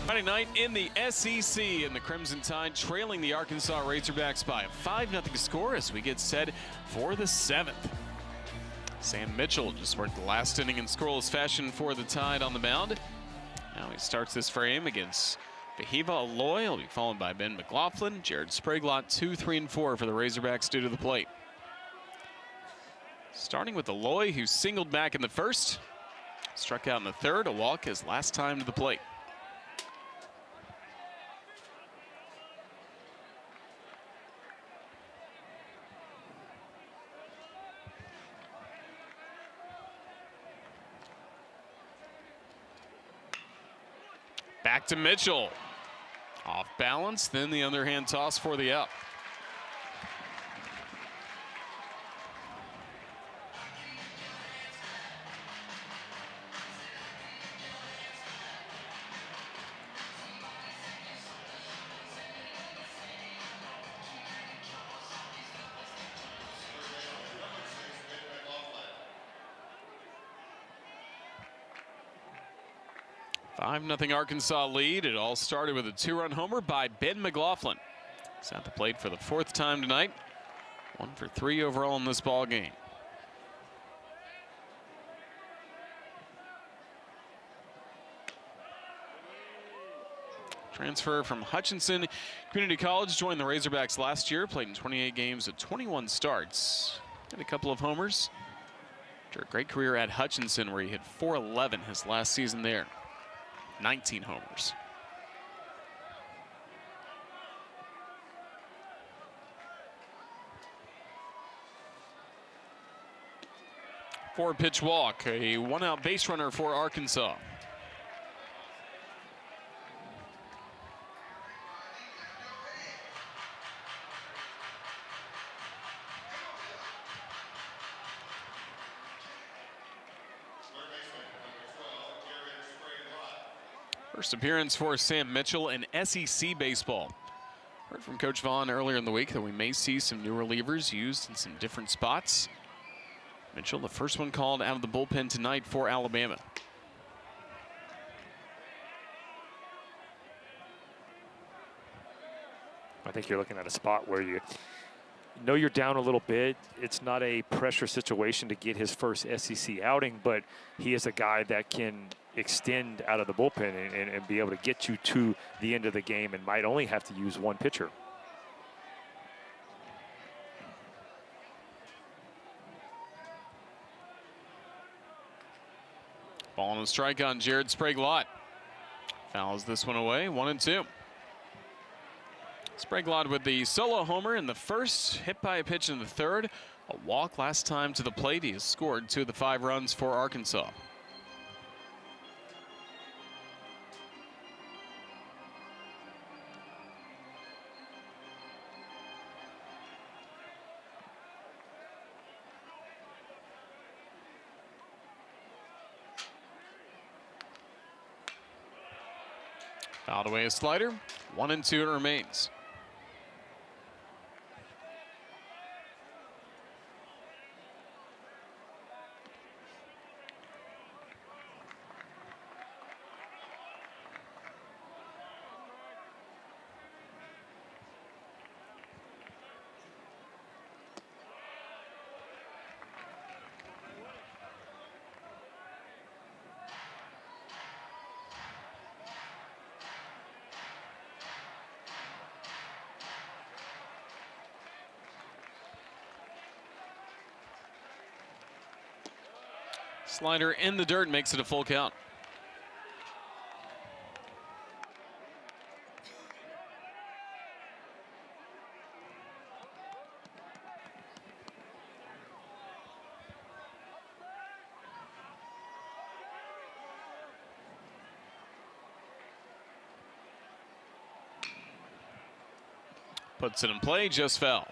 Friday night in the SEC, and the Crimson Tide trailing the Arkansas Razorbacks by a 5-0 score as we get set for the 7th. Sam Mitchell just worked the last inning in scoreless fashion for the Tide on the mound. Now he starts this frame against Fahiva Aloy. He'll be followed by Ben McLaughlin. Jared Spraglott, 2, 3, and 4 for the Razorbacks due to the plate. Starting with Aloy, who singled back in the first. Struck out in the third. A walk his last time to the plate. Back to Mitchell. Off balance, then the underhand toss for the out. Nothing Arkansas lead. It all started with a 2-run homer by Ben McLaughlin. He's at the plate for the 4th time tonight. 1 for 3 overall in this ball game. Transfer from Hutchinson Community College, joined the Razorbacks last year, played in 28 games at 21 starts. Had a couple of homers. After a great career at Hutchinson, where he hit .411 his last season there. 19 homers. Four-pitch walk, a one-out base runner for Arkansas. First appearance for Sam Mitchell in SEC baseball. Heard from Coach Vaughn earlier in the week that we may see some new relievers used in some different spots. Mitchell, the first one called out of the bullpen tonight for Alabama. I think you're looking at a spot where you know you're down a little bit. It's not a pressure situation to get his first SEC outing, but he is a guy that can extend out of the bullpen and be able to get you to the end of the game and might only have to use one pitcher. Ball and a strike on Jared Spraglott. Fouls this one away, 1-2. Spraglott with the solo homer in the first, hit by a pitch in the third. A walk last time to the plate. He has scored 2 of the 5 runs for Arkansas. Fouled away a slider. 1-2 it remains. Slider in the dirt makes it a full count. Puts it in play, just fell.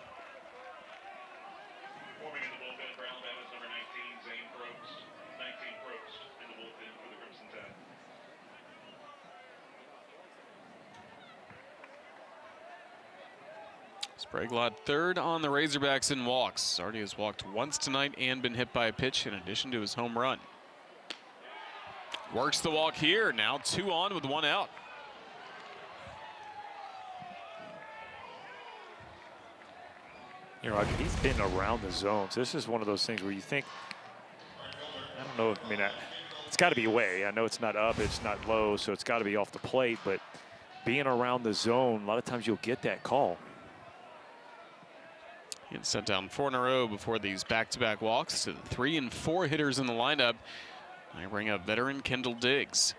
Spraglott third on the Razorbacks in walks. Already has walked once tonight and been hit by a pitch in addition to his home run. Works the walk here. Now 2 on with 1 out. You know, Roger, he's been around the zone. So this is one of those things where you think, I don't know, I mean, it's got to be away. I know it's not up, it's not low, so it's got to be off the plate. But being around the zone, a lot of times you'll get that call. And sent down 4 in a row before these back-to-back walks to the 3 and 4 hitters in the lineup. I bring up veteran Kendall Diggs.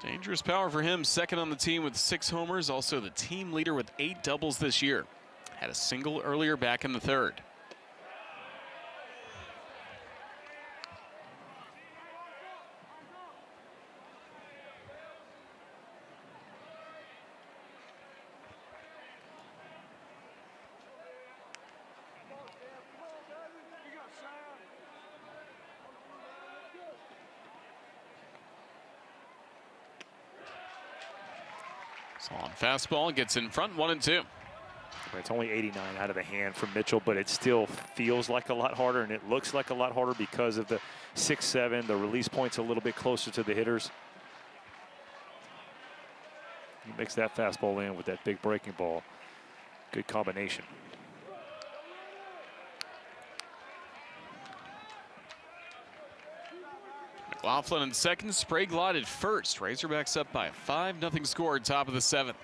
Dangerous power for him, second on the team with 6 homers, also the team leader with 8 doubles this year. Had a single earlier back in the 3rd. So on fastball, gets in front, 1-2. It's only 89 out of the hand from Mitchell, but it still feels like a lot harder, and it looks like a lot harder because of the 6-7. The release point's a little bit closer to the hitters. He makes that fastball in with that big breaking ball. Good combination. McLaughlin in second, Sprague at first. Razorbacks up by a 5-0 score, top of the 7th.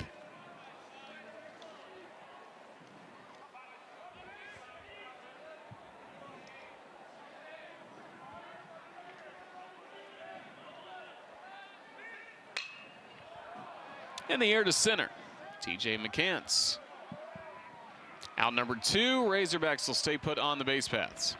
In the air to center, TJ McCants. Out number 2, Razorbacks will stay put on the base paths.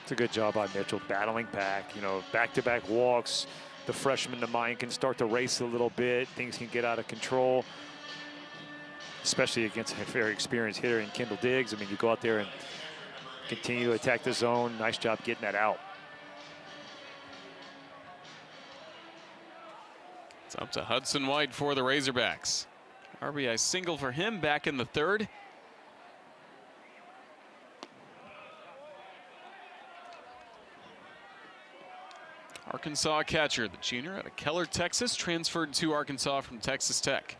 It's a good job by Mitchell, battling back, you know, back-to-back walks. The freshman, the mind can start to race a little bit. Things can get out of control, especially against a very experienced hitter in Kendall Diggs. I mean, you go out there and continue to attack the zone. Nice job getting that out. It's up to Hudson White for the Razorbacks. RBI single for him back in the 3rd. Arkansas catcher, the junior out of Keller, Texas, transferred to Arkansas from Texas Tech.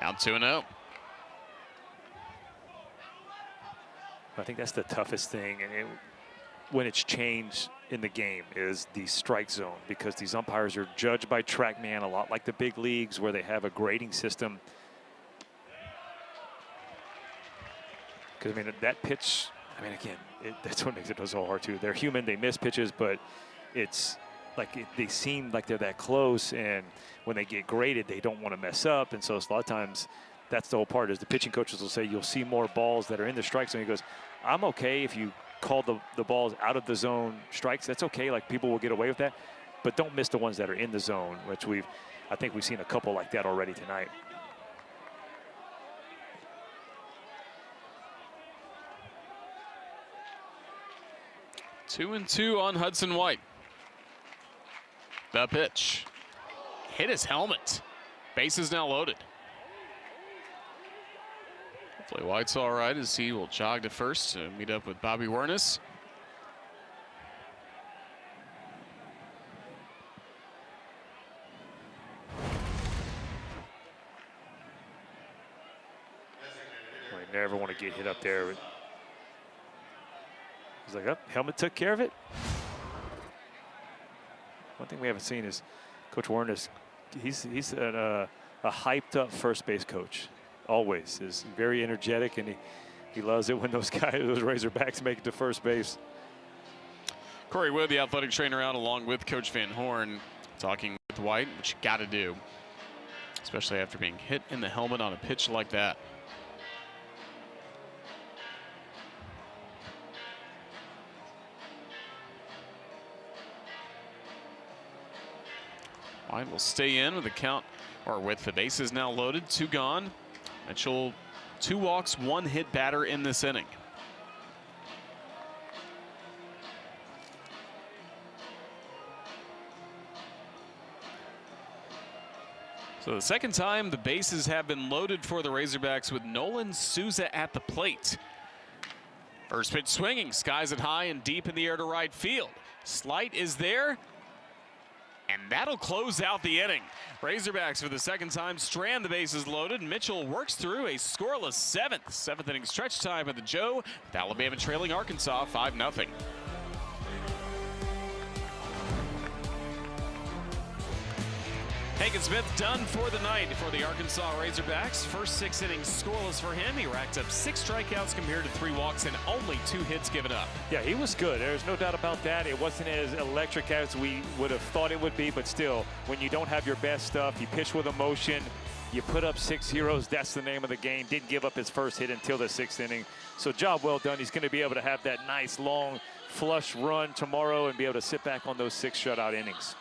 Out 2-0. I think that's the toughest thing, and when it's changed in the game, is the strike zone, because these umpires are judged by TrackMan a lot like the big leagues, where they have a grading system. Because, I mean, that pitch, I mean, again, that's what makes it so hard, too. They're human, they miss pitches, but it's like they seem like they're that close, and when they get graded, they don't want to mess up. And so it's a lot of times, that's the whole part, is the pitching coaches will say, you'll see more balls that are in the strike zone. He goes, I'm okay if you call the balls out of the zone strikes. That's okay, like people will get away with that. But don't miss the ones that are in the zone, which I think we've seen a couple like that already tonight. Two and 2 on Hudson White. The pitch. Hit his helmet. Base is now loaded. Hopefully White's all right as he will jog to first to meet up with Bobby Wernes. I never want to get hit up there. He's like, oh, helmet took care of it. One thing we haven't seen is Coach Wernes. He's a hyped up first base coach. Always is very energetic, and he loves it when those Razorbacks make it to first base. Corey Wood, the athletic trainer, out along with Coach Van Horn, talking with White, which you got to do, especially after being hit in the helmet on a pitch like that. White will stay in with the count, or with the bases now loaded, 2 gone. Mitchell, 2 walks, 1 hit batter in this inning. So the second time the bases have been loaded for the Razorbacks with Nolan Souza at the plate. First pitch swinging, skies it high and deep in the air to right field. Slight is there, and that'll close out the inning. Razorbacks for the second time strand the bases loaded. Mitchell works through a scoreless seventh inning stretch time at the Joe, with Alabama trailing Arkansas 5-0. Hagen Smith done for the night for the Arkansas Razorbacks. First 6 innings scoreless for him. He racked up 6 strikeouts compared to 3 walks and only 2 hits given up. Yeah, he was good. There's no doubt about that. It wasn't as electric as we would have thought it would be, but still, when you don't have your best stuff, you pitch with emotion, you put up 6 zeros, that's the name of the game. Didn't give up his first hit until the 6th inning. So job well done. He's going to be able to have that nice, long, flush run tomorrow and be able to sit back on those 6 shutout innings.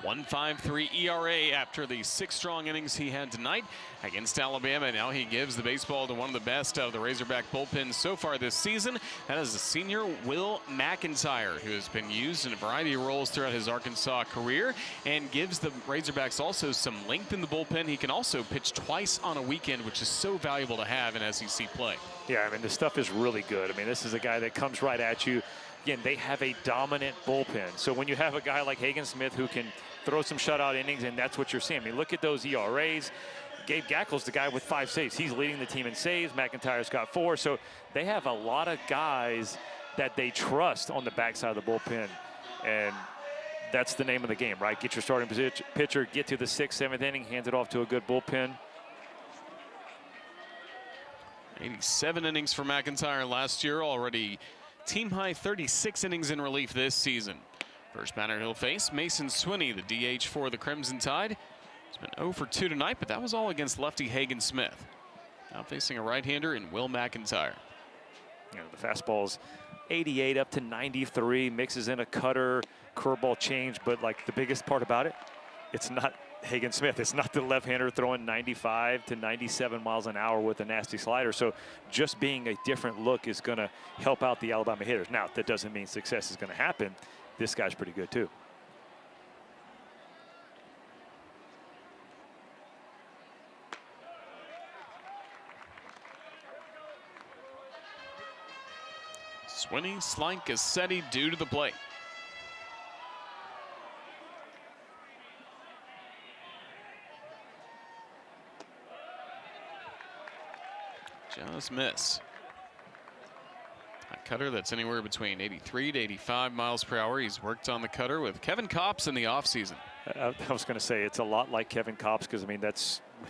1.53 ERA after the 6 strong innings he had tonight against Alabama. Now he gives the baseball to one of the best of the Razorback bullpens so far this season. That is the senior Will McIntyre, who has been used in a variety of roles throughout his Arkansas career and gives the Razorbacks also some length in the bullpen. He can also pitch twice on a weekend, which is so valuable to have in SEC play. Yeah, I mean, the stuff is really good. I mean, this is a guy that comes right at you. Again, they have a dominant bullpen. So when you have a guy like Hagen Smith who can throw some shutout innings, and that's what you're seeing. I mean, look at those ERAs. Gabe Gackel's the guy with 5 saves. He's leading the team in saves. McIntyre's got 4. So they have a lot of guys that they trust on the backside of the bullpen. And that's the name of the game, right? Get your starting pitcher, get to the 6th, 7th inning, hand it off to a good bullpen. 87 innings for McIntyre last year, already team high 36 innings in relief this season. First batter he'll face Mason Swinney, the DH for the Crimson Tide. He's been 0 for 2 tonight, but that was all against lefty Hagen Smith. Now facing a right-hander in Will McIntyre. You know, the fastball's 88 up to 93, mixes in a cutter, curveball change, but like the biggest part about it, it's not Hagen Smith. It's not the left-hander throwing 95 to 97 miles an hour with a nasty slider. So just being a different look is going to help out the Alabama hitters. Now, that doesn't mean success is going to happen. This guy's pretty good, too. Swinney, Slank, Gassetti due to the plate. Just miss. A cutter that's anywhere between 83 to 85 miles per hour. He's worked on the cutter with Kevin Kopps in the offseason. I was going to say it's a lot like Kevin Kopps, because I mean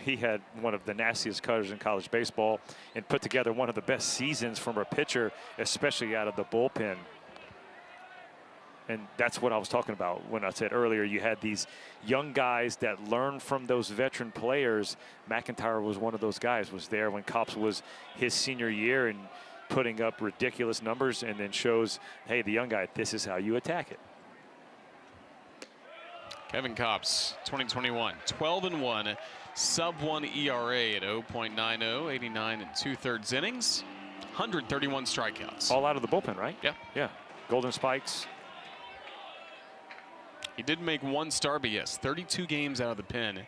he had one of the nastiest cutters in college baseball and put together one of the best seasons from a pitcher, especially out of the bullpen. And that's what I was talking about when I said earlier you had these young guys that learn from those veteran players. McIntyre was one of those guys, was there when Kopps was his senior year and putting up ridiculous numbers, and then shows, hey, the young guy, this is how you attack it. Kevin Kopps, 2021, 12-1, sub-1 ERA at 0.90, 89 2/3 innings, 131 strikeouts. All out of the bullpen, right? Yeah. Yeah. Golden Spikes. He did make 1 start, but yes, 32 games out of the pen.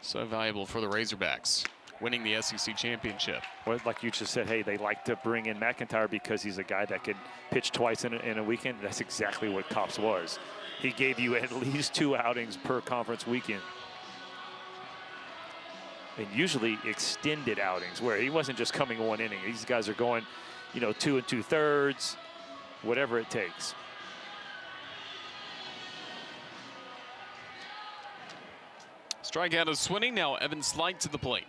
So valuable for the Razorbacks, winning the SEC championship. Well, like you just said, hey, they like to bring in McIntyre because he's a guy that could pitch twice in a weekend. That's exactly what Kopps was. He gave you at least 2 outings per conference weekend. And usually extended outings where he wasn't just coming 1 inning. These guys are going, 2 2/3, whatever it takes. Strikeout of Swinney, now Evan Slight to the plate.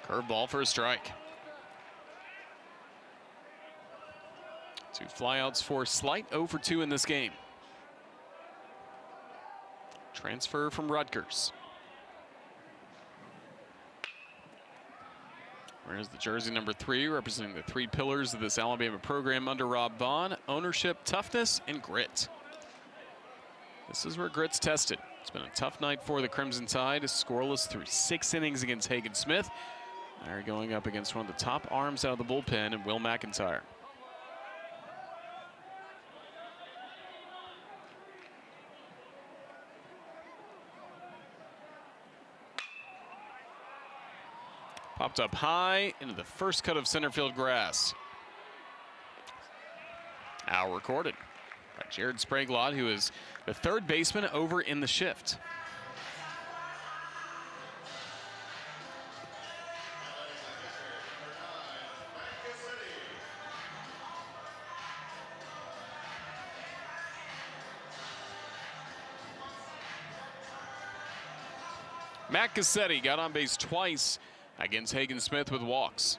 Curveball for a strike. 2 flyouts for Slight, 0 for 2 in this game. Transfer from Rutgers. Whereas the jersey number 3, representing the 3 pillars of this Alabama program under Rob Vaughn: ownership, toughness, and grit. This is where grit's tested. It's been a tough night for the Crimson Tide, scoreless through 6 innings against Hagen Smith. They're going up against one of the top arms out of the bullpen, and Will McIntyre. Popped up high into the first cut of center field grass. Out recorded by Jared Spraglott, who is the third baseman over in the shift. Matt Cassetti got on base twice against Hagen Smith with walks.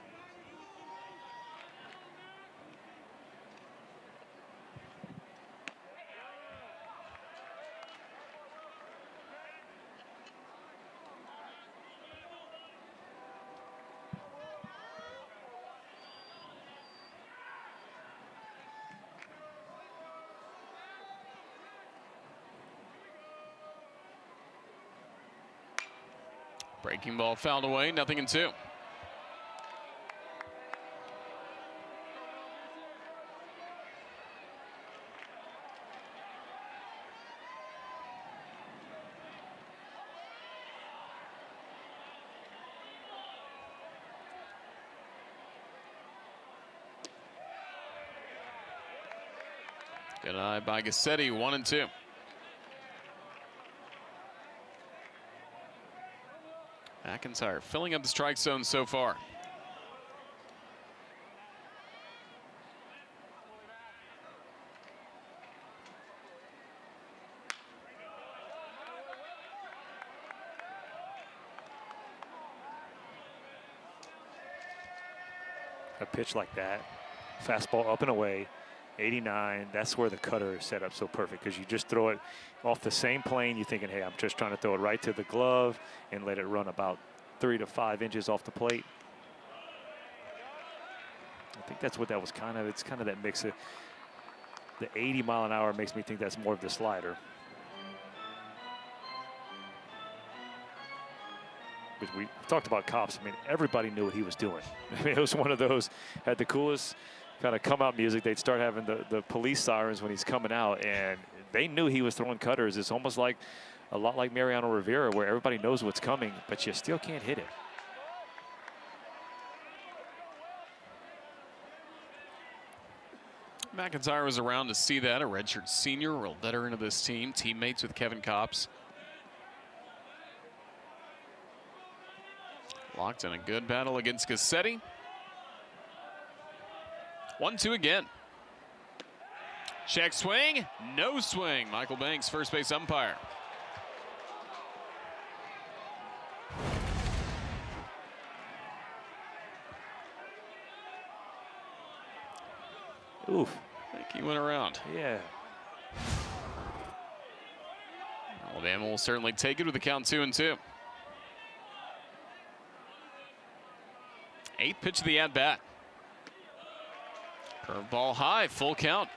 Breaking ball fouled away, 0-2. Good eye by Gassetti, 1-2. McIntyre filling up the strike zone so far. A pitch like that, fastball up and away, 89, that's where the cutter is set up so perfect, because you just throw it off the same plane. You're thinking, hey, I'm just trying to throw it right to the glove and let it run about 3 to 5 inches off the plate. I think that's what that was kind of. It's kind of that mix of the 80 mile an hour makes me think that's more of the slider. Because we talked about Cops. I mean, everybody knew what he was doing. I mean, it was one of those, had the coolest kind of come out music. They'd start having the police sirens when he's coming out, and they knew he was throwing cutters. It's almost like a lot like Mariano Rivera, where everybody knows what's coming, but you still can't hit it. McIntyre was around to see that, a redshirt senior, real veteran of this team, teammates with Kevin Kopps. Locked in a good battle against Gassetti. 1-2 again. Check swing, no swing. Michael Banks, first base umpire. Oof. I think he went around. Yeah. Alabama will certainly take it with the count 2-2. 8th pitch of the at-bat. Curveball high, full count.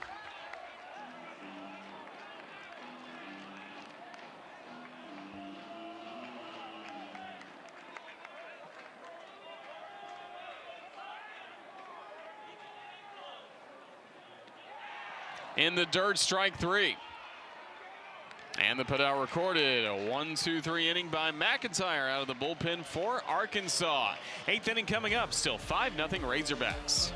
In the dirt, strike 3. And the putout recorded. A 1-2-3 inning by McIntyre out of the bullpen for Arkansas. 8th inning coming up, still 5-0 Razorbacks.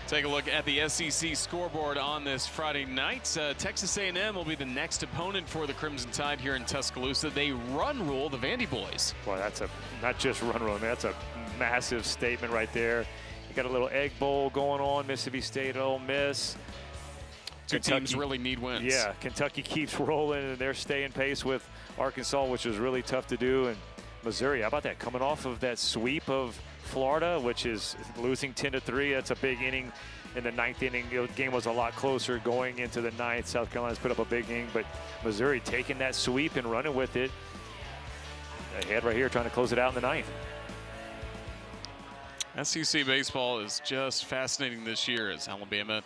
Take a look at the SEC scoreboard on this Friday night. Texas A&M will be the next opponent for the Crimson Tide here in Tuscaloosa. They run rule the Vandy boys. Boy, that's not just run rule. I mean, that's a massive statement right there. You got a little egg bowl going on. Mississippi State, Ole Miss. Two teams really need wins. Yeah, Kentucky keeps rolling, and they're staying pace with Arkansas, which is really tough to do. And Missouri, how about that? Coming off of that sweep of Florida, which is losing 10-3. That's a big inning in the 9th inning. The game was a lot closer going into the 9th. South Carolina's put up a big inning, but Missouri taking that sweep and running with it. Ahead right here, trying to close it out in the 9th. SEC baseball is just fascinating this year as Alabama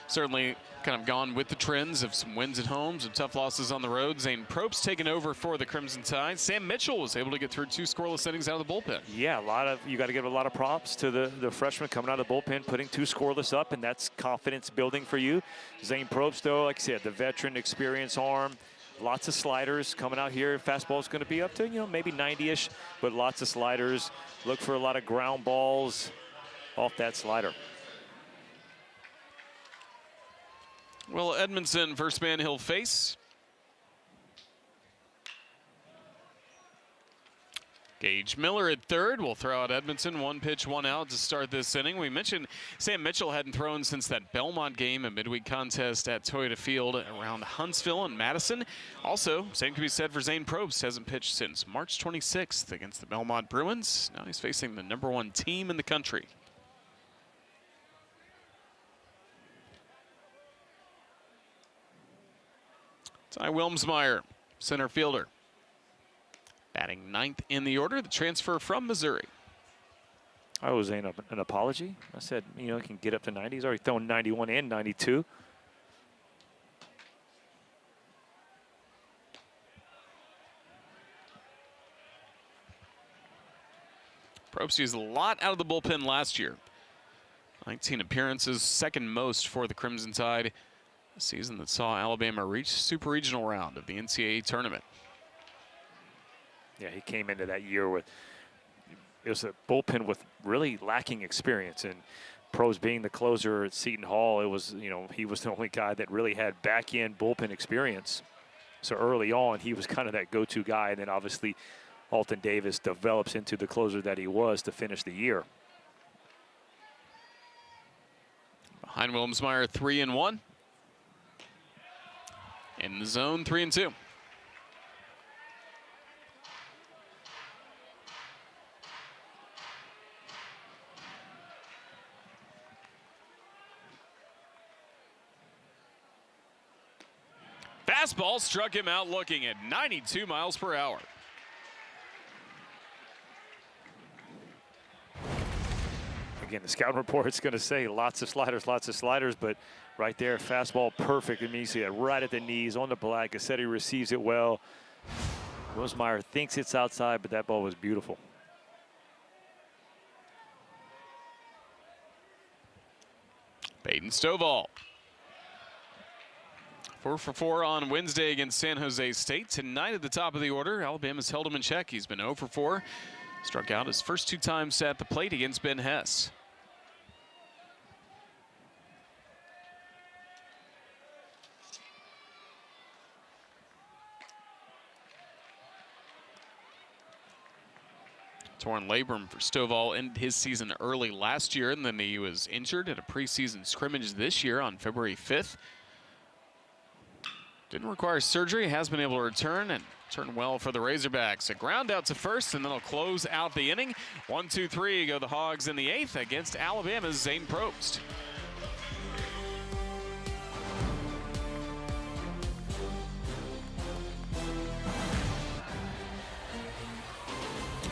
certainly kind of gone with the trends of some wins at home, some tough losses on the road. Zane Probst taking over for the Crimson Tide. Sam Mitchell was able to get through 2 scoreless innings out of the bullpen. Yeah, you got to give a lot of props to the freshman coming out of the bullpen, putting 2 scoreless up, and that's confidence building for you. Zane Probst, though, like I said, the veteran experience arm. lots of sliders coming out here. Fastball's going to be up to, you know, maybe 90-ish, but lots of sliders. Look for a lot of ground balls off that slider. Will Edmondson, first man he'll face. Gage Miller at third. Will throw out Edmondson. 1 pitch, 1 out to start this inning. We mentioned Sam Mitchell hadn't thrown since that Belmont game, a midweek contest at Toyota Field around Huntsville and Madison. Also, same can be said for Zane Probst. Hasn't pitched since March 26th against the Belmont Bruins. Now he's facing the #1 team in the country. Ty Wilmsmeyer, center fielder. Batting 9th in the order, the transfer from Missouri. I was saying an apology. I said, you know, he can get up to 90. He's already thrown 91 and 92. Probst used a lot out of the bullpen last year. 19 appearances, second most for the Crimson Tide. A season that saw Alabama reach Super Regional round of the NCAA tournament. Yeah, he came into that year with, it was a bullpen with really lacking experience. And Probst being the closer at Seton Hall, it was, you know, he was the only guy that really had back-end bullpen experience. So early on, he was kind of that go-to guy. And then obviously, Alton Davis develops into the closer that he was to finish the year. Behind Wilmsmeyer, 3-1. In the zone, 3-2. Fastball struck him out looking at 92 miles per hour. Again, the scout report's going to say lots of sliders, but right there, fastball perfect. It means he had right at the knees on the black. Gassetti receives it well. Wilmsmeyer thinks it's outside, but that ball was beautiful. Peyton Stovall. 4 for 4 on Wednesday against San Jose State. Tonight at the top of the order, Alabama's held him in check. He's been 0 for 4. Struck out his first 2 times at the plate against Ben Hess. Torn labrum for Stovall ended his season early last year, and then he was injured at a preseason scrimmage this year on February 5th. Didn't require surgery, has been able to return and turn well for the Razorbacks. A ground out to first, and then he'll close out the inning. 1-2-3 go the Hogs in the 8th against Alabama's Zane Probst.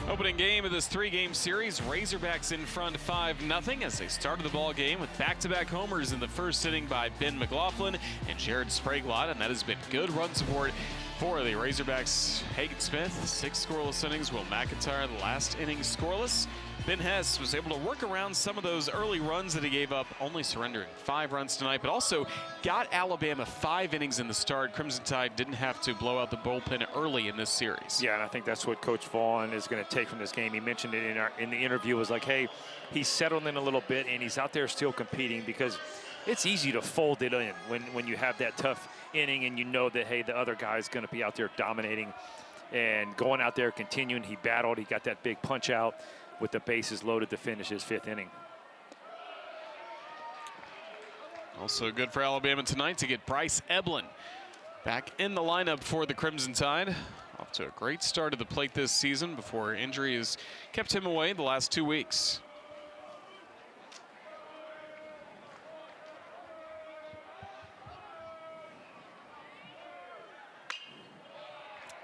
Opening game of this 3-game series, Razorbacks in front 5-0 as they started the ball game with back-to-back homers in the first inning by Ben McLaughlin and Jared Spraglott, and that has been good run support for the Razorbacks. Hagen Smith, 6 scoreless innings. Will McIntyre, the last inning scoreless. Ben Hess was able to work around some of those early runs that he gave up, only surrendering 5 runs tonight, but also got Alabama 5 innings in the start. Crimson Tide didn't have to blow out the bullpen early in this series. Yeah, and I think that's what Coach Vaughn is going to take from this game. He mentioned it in the interview, was like, hey, he's settled in a little bit and he's out there still competing, because it's easy to fold it in when you have that tough inning and you know that, hey, the other guy's going to be out there dominating and going out there continuing. He battled, he got that big punch out with the bases loaded to finish his 5th inning. Also good for Alabama tonight to get Bryce Eblin back in the lineup for the Crimson Tide. Off to a great start of the plate this season before injury has kept him away the last 2 weeks.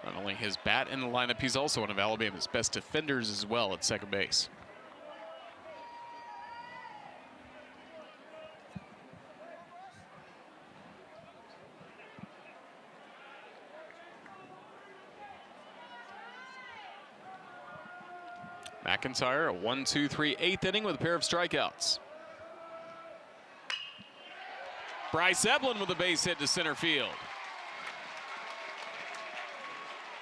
Not only his bat in the lineup, he's also one of Alabama's best defenders as well at second base. McIntyre, a 1-2-3 8th inning with a pair of strikeouts. Bryce Eblin with a base hit to center field.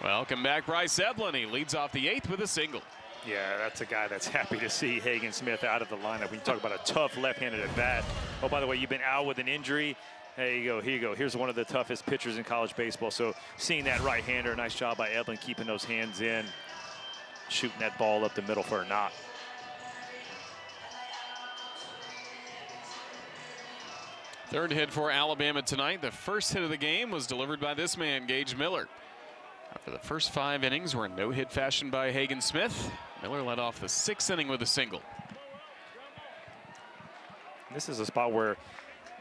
Welcome back, Bryce Eblin. He leads off the 8th with a single. Yeah, that's a guy that's happy to see Hagen Smith out of the lineup. When you talk about a tough left-handed at bat. Oh, by the way, you've been out with an injury. There you go. Here you go. Here's one of the toughest pitchers in college baseball. So seeing that right-hander, nice job by Eblin keeping those hands in, shooting that ball up the middle for a knock. Third hit for Alabama tonight. The first hit of the game was delivered by this man, Gage Miller. After the first 5 innings were in no-hit fashion by Hagen Smith. Miller led off the 6th inning with a single. This is a spot where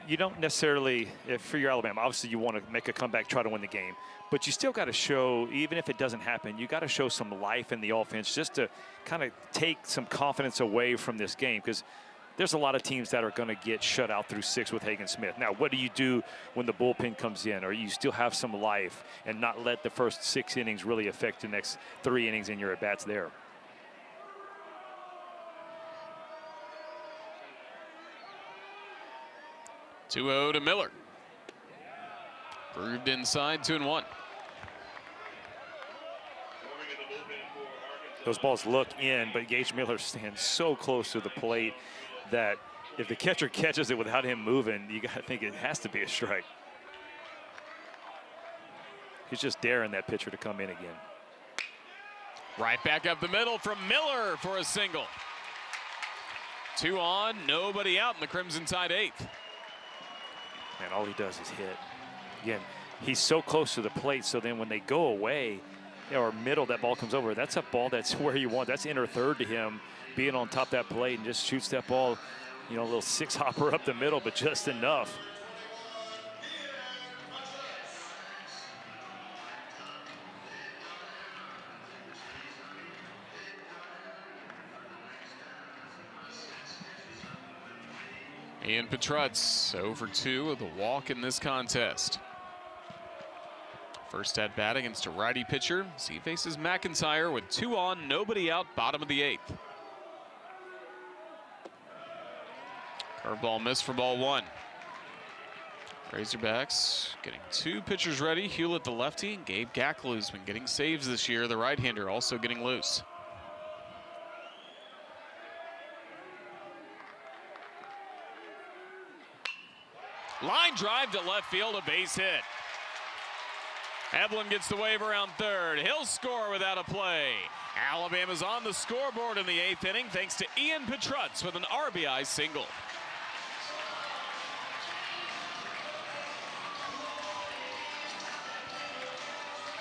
you don't necessarily, if for your Alabama, obviously you want to make a comeback, try to win the game. But you still got to show, even if it doesn't happen, you got to show some life in the offense just to kind of take some confidence away from this game. Because there's a lot of teams that are going to get shut out through 6 with Hagen Smith. Now, what do you do when the bullpen comes in, or you still have some life and not let the first 6 innings really affect the next 3 innings in your at-bats there? (2-0) to Miller. Grooved inside, 2-1. Those balls look in, but Gage Miller stands so close to the plate that if the catcher catches it without him moving, you got to think it has to be a strike. He's just daring that pitcher to come in again. Right back up the middle from Miller for a single. 2 on, nobody out in the Crimson Tide 8th. Man, all he does is hit. Again, he's so close to the plate, so then when they go away, or middle, that ball comes over. That's a ball that's where you want. That's inner third to him, being on top of that plate and just shoots that ball, you know, a little 6-hopper up the middle, but just enough. Ian Petrutz 0 for 2 with a walk in this contest. First at bat against a righty pitcher as he faces McIntyre with 2 on, nobody out, bottom of the 8th. Curveball missed for ball 1. Razorbacks getting 2 pitchers ready. Hewlett the lefty, and Gabe Gacklew's been getting saves this year. The right-hander also getting loose. Line drive to left field, a base hit. Eblin gets the wave around third. He'll score without a play. Alabama's on the scoreboard in the 8th inning thanks to Ian Petrutz with an RBI single.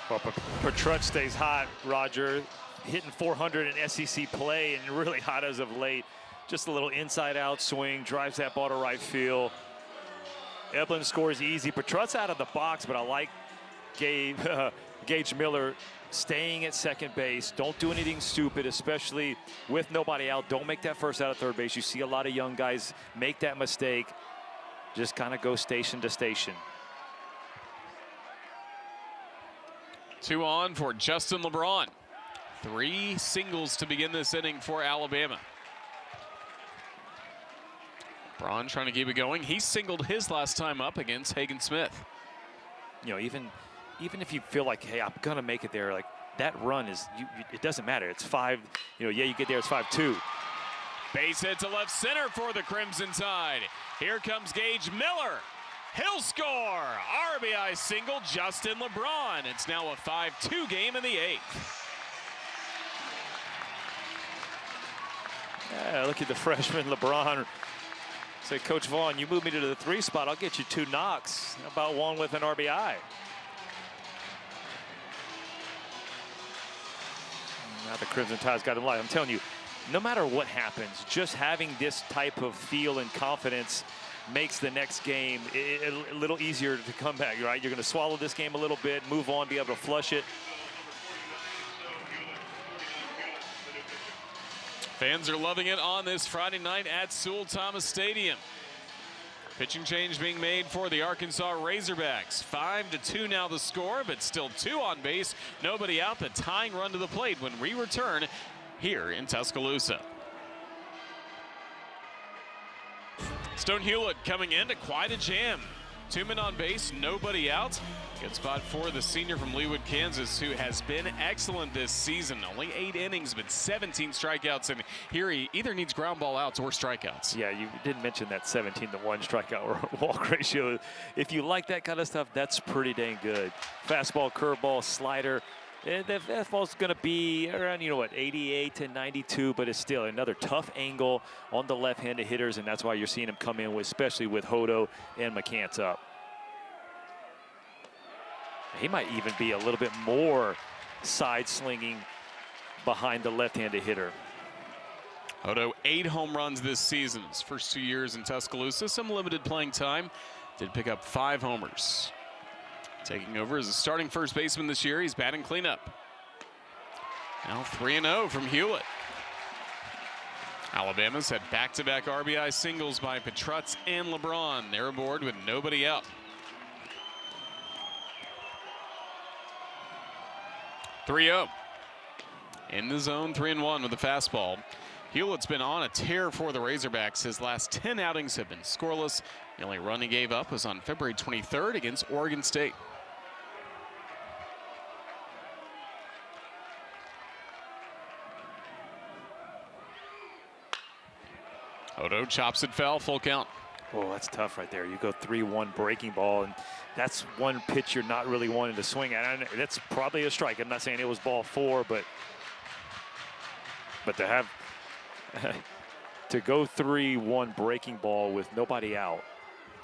Well, Petrutz stays hot, Roger. Hitting 400 in SEC play and really hot as of late. Just a little inside-out swing, drives that ball to right field. Eblin scores easy. Petrutz out of the box, but I like Gage Miller staying at second base. Don't do anything stupid, especially with nobody out. Don't make that first out at third base. You see a lot of young guys make that mistake. Just kind of go station to station. 2 on for Justin LeBron. 3 singles to begin this inning for Alabama. LeBron trying to keep it going. He singled his last time up against Hagen Smith. You know, even if you feel like, hey, I'm gonna make it there, like that run is, it doesn't matter. It's 5. You know, yeah, you get there. It's 5-2. Base hit to left center for the Crimson Tide. Here comes Gage Miller. He'll score. RBI single, Justin LeBron. It's now a 5-2 game in the 8th. Yeah, look at the freshman LeBron. Say, Coach Vaughn, you move me to the 3 spot, I'll get you 2 knocks. How about 1 with an RBI? Now the Crimson Tide's got him live. I'm telling you, no matter what happens, just having this type of feel and confidence makes the next game a little easier to come back, right? You're going to swallow this game a little bit, move on, be able to flush it. Fans are loving it on this Friday night at Sewell Thomas Stadium. Pitching change being made for the Arkansas Razorbacks. 5-2 now the score, but still 2 on base. Nobody out. The tying run to the plate when we return here in Tuscaloosa. Stone Hewlett coming in to quite a jam. 2 men on base, nobody out. Good spot for the senior from Leawood, Kansas, who has been excellent this season. Only 8 innings, but 17 strikeouts, and here he either needs ground ball outs or strikeouts. Yeah, you didn't mention that 17-1 strikeout walk ratio. If you like that kind of stuff, that's pretty dang good. Fastball, curveball, slider. And that fastball's going to be around, 88 to 92, but it's still another tough angle on the left-handed hitters, and that's why you're seeing him come in, especially with Hodo and McCants up. He might even be a little bit more side slinging behind the left-handed hitter. Hodo, 8 home runs this season. His first 2 years in Tuscaloosa, some limited playing time. Did pick up 5 homers. Taking over as a starting first baseman this year, he's batting cleanup. Now 3-0 from Hewlett. Alabama's had back-to-back RBI singles by Petrutz and LeBron. They're aboard with nobody out. 3-0. In the zone, 3-1 with a fastball. Hewlett's been on a tear for the Razorbacks. His last 10 outings have been scoreless. The only run he gave up was on February 23rd against Oregon State. Hodo chops it foul, full count. Oh, that's tough right there. You go 3-1 breaking ball, and that's one pitch you're not really wanting to swing at. And that's probably a strike. I'm not saying it was ball 4, but to have to go 3-1 breaking ball with nobody out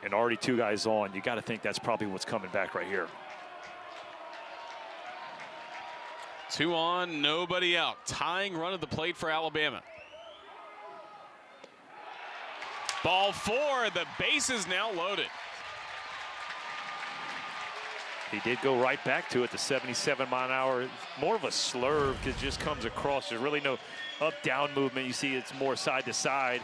and already 2 guys on, you got to think that's probably what's coming back right here. 2 on, nobody out. Tying run at the plate for Alabama. Ball 4, the base is now loaded. He did go right back to it, the 77-mile-an-hour. More of a slurve because it just comes across. There's really no up-down movement. You see it's more side to side.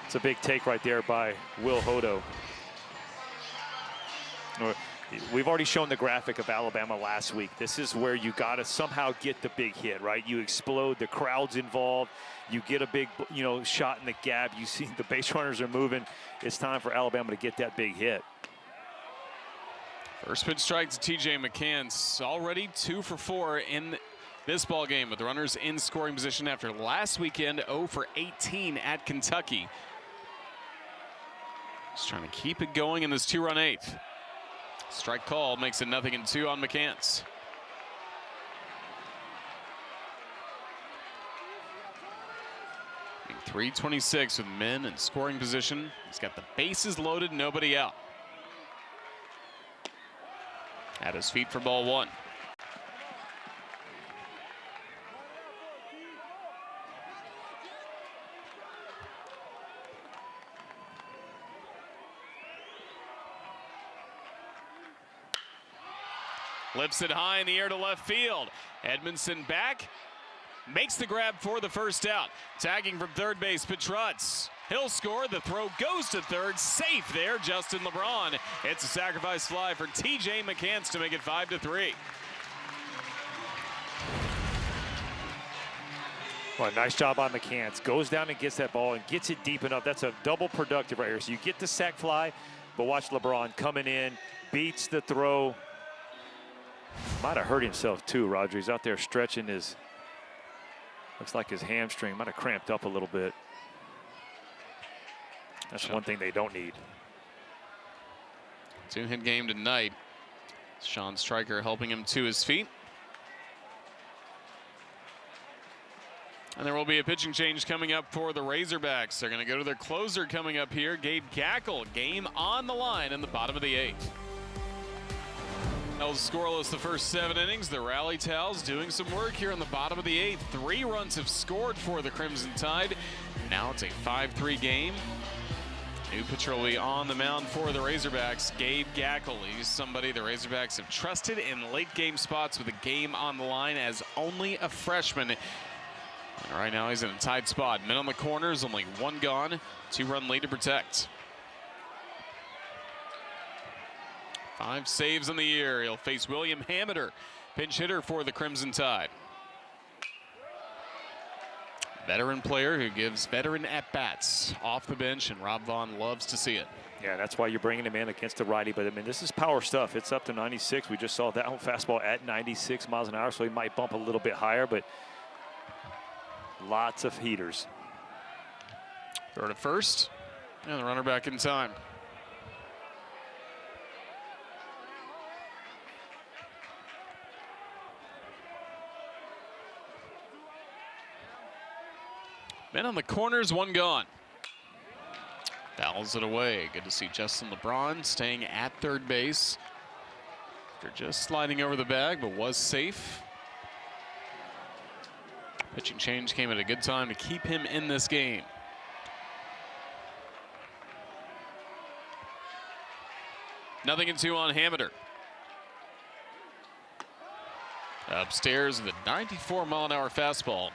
It's a big take right there by Will Hodo. We've already shown the graphic of Alabama last week. This is where you got to somehow get the big hit, right? You explode, the crowd's involved. You get a big, shot in the gap. You see the base runners are moving. It's time for Alabama to get that big hit. First pitch strike to T.J. McCants. Already 2 for 4 in this ball game with the runners in scoring position after last weekend 0 for 18 at Kentucky. Just trying to keep it going in this 2-run 8th. Strike call makes it 0-2 on McCants. .326 with men in scoring position. He's got the bases loaded, nobody out. At his feet for ball 1. Lifts it high in the air to left field. Edmondson back, makes the grab for the first out. Tagging from third base, Petrutz. He'll score, the throw goes to third, safe there, Justin LeBron. It's a sacrifice fly for T.J. McCants to make it 5-3. Well, nice job on McCants. Goes down and gets that ball and gets it deep enough. That's a double productive right here. So you get the sac fly, but watch LeBron coming in, beats the throw. Might have hurt himself too, Roger. He's out there stretching his, looks like his hamstring might have cramped up a little bit. That's one thing they don't need. 2-hit game tonight. Sean Stryker helping him to his feet. And there will be a pitching change coming up for the Razorbacks. They're going to go to their closer coming up here, Gabe Gackle. Game on the line in the bottom of the 8th. Held scoreless the first 7 innings. The Rally Towels doing some work here in the bottom of the 8th. 3 runs have scored for the Crimson Tide. Now it's a 5-3 game. New pitcher will be on the mound for the Razorbacks, Gabe Gackle. He's somebody the Razorbacks have trusted in late game spots with a game on the line as only a freshman. And right now he's in a tied spot. Men on the corners, only 1 gone, 2-run lead to protect. 5 saves in the year. He'll face William Hammiter, pinch hitter for the Crimson Tide. Veteran player who gives veteran at-bats off the bench, and Rob Vaughn loves to see it. Yeah, that's why you're bringing him in against the righty. But, I mean, this is power stuff. It's up to 96. We just saw that fastball at 96 miles an hour, so he might bump a little bit higher, but lots of heaters. Throw to first, and the runner back in time. Men on the corners, one gone. Fouls it away. Good to see Justin LeBron staying at third base. After just sliding over the bag, but was safe. Pitching change came at a good time to keep him in this game. Nothing in 2 on Hammiter. Upstairs with a 94-mile-an-hour fastball.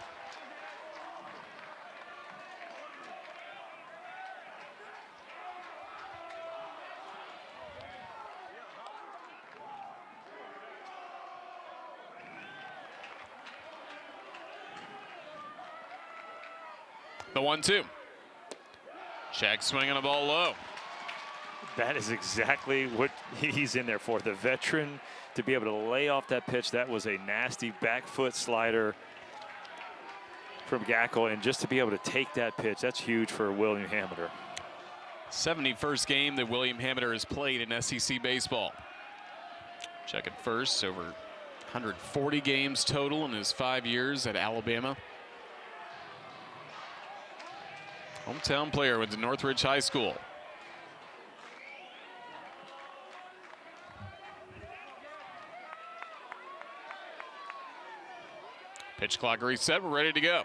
The 1-2. Check swing on a ball low. That is exactly what he's in there for. The veteran to be able to lay off that pitch. That was a nasty back foot slider from Gackel, and just to be able to take that pitch, that's huge for William Hammiter. 71st game that William Hammiter has played in SEC baseball. Check at first, over 140 games total in his 5 years at Alabama. Hometown player, went to Northridge High School. Pitch clock reset, we're ready to go.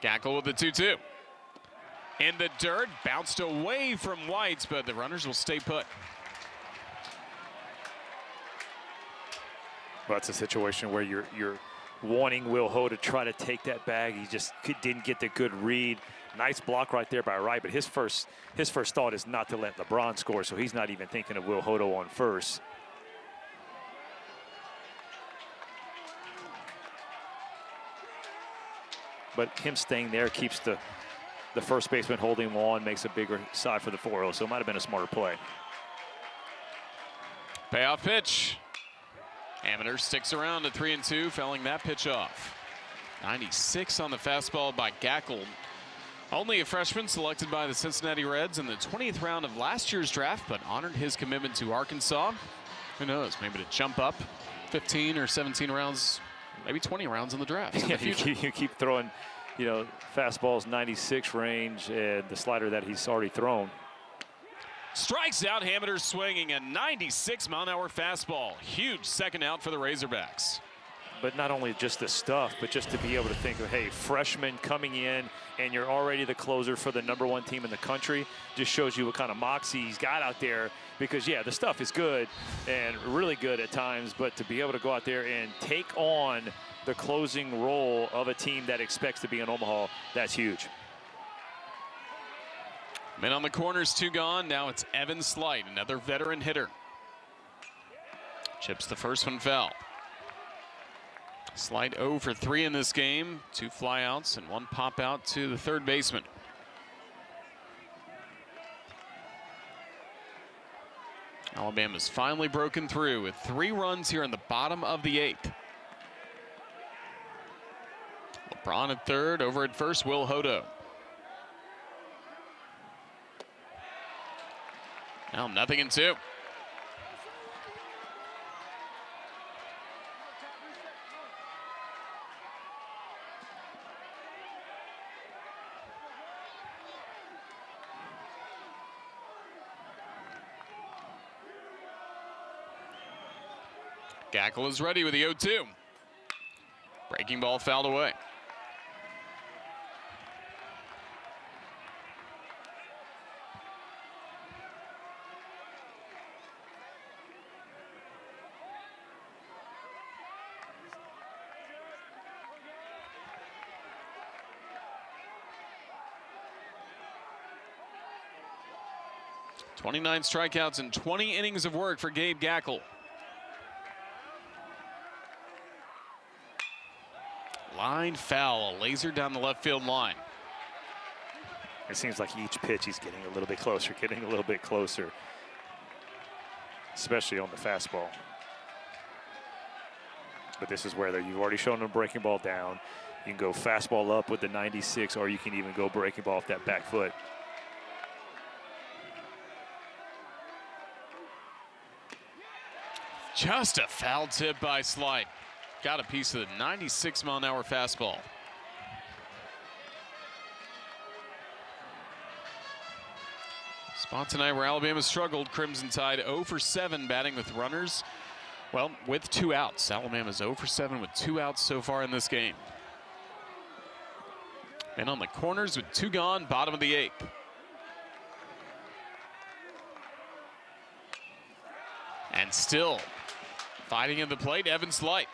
Gackel with the 2-2. In the dirt, bounced away from Whites, but the runners will stay put. Well, it's a situation where you're wanting Will Ho to try to take that bag. He just didn't get the good read. Nice block right there by Wright, but his first thought is not to let LeBron score, so he's not even thinking of Will Hodo on first. But him staying there keeps the first baseman holding him on, makes a bigger side for the 4-0, so it might have been a smarter play. Payoff pitch. Hammiter sticks around to 3-2, fouling that pitch off. 96 on the fastball by Gackel. Only a freshman selected by the Cincinnati Reds in the 20th round of last year's draft, but honored his commitment to Arkansas. Who knows, maybe to jump up 15 or 17 rounds, maybe 20 rounds in the draft. In the future. You keep throwing, fastballs 96 range and the slider that he's already thrown. Strikes out, Hammiter swinging a 96-mile-an-hour fastball. Huge second out for the Razorbacks. But not only just the stuff, but just to be able to think of, hey, freshman coming in and you're already the closer for the #1 team in the country, just shows you what kind of moxie he's got out there. Because, yeah, the stuff is good and really good at times, but to be able to go out there and take on the closing role of a team that expects to be in Omaha, that's huge. Men on the corners, 2 gone. Now it's Evan Slight, another veteran hitter. Chips the first one foul. Slight 0 for 3 in this game. 2 flyouts and 1 pop out to the third baseman. Alabama's finally broken through with 3 runs here in the bottom of the 8th. LeBron at third, over at first, Will Hodo. Now 0-2. Gackel is ready with the 0-2. Breaking ball fouled away. "29 strikeouts and 20 innings of work for Gabe Gackel." Line foul, a laser down the left field line. It seems like each pitch he's getting a little bit closer, especially on the fastball. But this is where you've already shown him breaking ball down. You can go fastball up with the 96, or you can even go breaking ball off that back foot. Just a foul tip by Slight. Got a piece of the 96-mile-an-hour fastball. Spot tonight where Alabama struggled. Crimson Tide 0 for 7 batting with runners. Well, with 2 outs. Alabama's 0 for 7 with 2 outs so far in this game. And on the corners with 2 gone, bottom of the 8th. And still fighting at the plate, Evan Slight.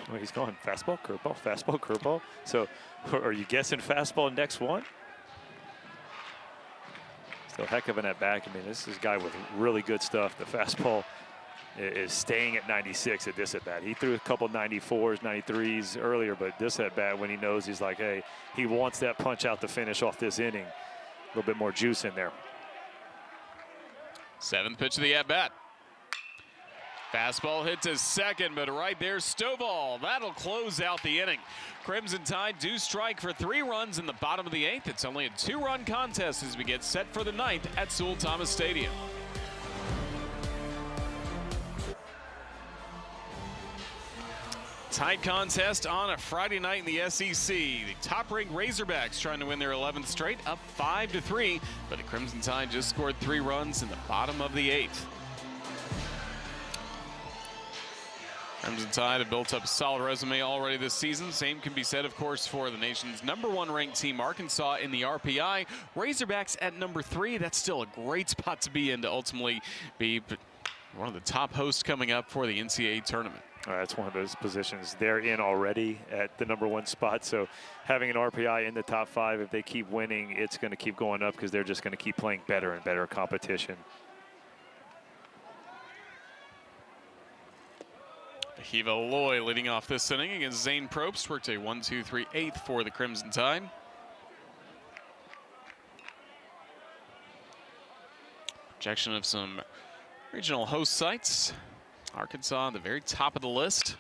Well, he's going fastball, curveball. So are you guessing fastball next one? Still a heck of an at-bat. I mean, this is a guy with really good stuff. The fastball is staying at 96 at this at-bat. He threw a couple 94s, 93s earlier, but this at-bat, when he knows he's like, hey, he wants that punch out to finish off this inning. A little bit more juice in there. 7th pitch of the at-bat. Fastball hit to second, but right there, Stovall. That'll close out the inning. Crimson Tide do strike for 3 runs in the bottom of the 8th. It's only a 2-run contest as we get set for the 9th at Sewell Thomas Stadium. Tight contest on a Friday night in the SEC. The top-ranked Razorbacks trying to win their 11th straight, up 5-3, but the Crimson Tide just scored 3 runs in the bottom of the 8th. Crimson Tide have built up a solid resume already this season. Same can be said, of course, for the nation's #1 ranked team, Arkansas, in the RPI. Razorbacks at number 3. That's still a great spot to be in to ultimately be one of the top hosts coming up for the NCAA tournament. That's one of those positions they're in already at the #1 spot. So having an RPI in the top 5, if they keep winning, it's going to keep going up because they're just going to keep playing better and better competition. Hiva Loy leading off this inning against Zane Probst. Worked a 1-2-3-8 for the Crimson Tide. Projection of some regional host sites. Arkansas at the very top of the list.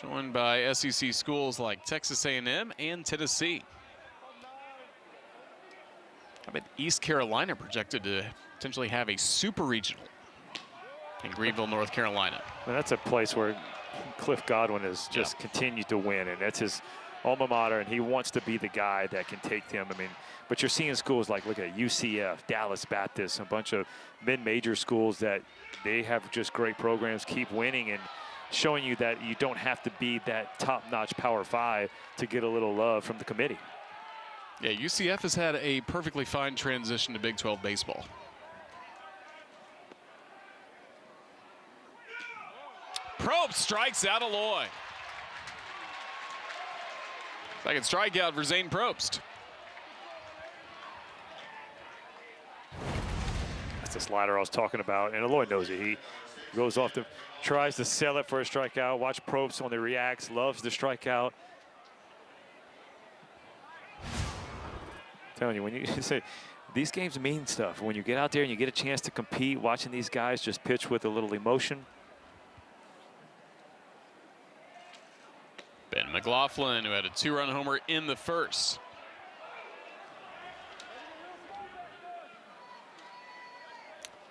Joined by SEC schools like Texas A&M and Tennessee. How about East Carolina projected to potentially have a super regional in Greenville, North Carolina? Well, that's a place where Cliff Godwin has just continued to win, and that's his alma mater, and he wants to be the guy that can take them. I mean, but you're seeing schools like, look at UCF, Dallas Baptist, a bunch of mid-major schools that they have just great programs, keep winning, and showing you that you don't have to be that top-notch Power 5 to get a little love from the committee. Yeah, UCF has had a perfectly fine transition to Big 12 baseball. Probst strikes out Aloy. Second strikeout for Zane Probst. That's the slider I was talking about, and Aloy knows it. He goes off tries to sell it for a strikeout. Watch Probst when he reacts, loves the strikeout. Telling you, when you say these games mean stuff, when you get out there and you get a chance to compete, watching these guys just pitch with a little emotion. Ben McLaughlin, who had a 2-run homer in the first.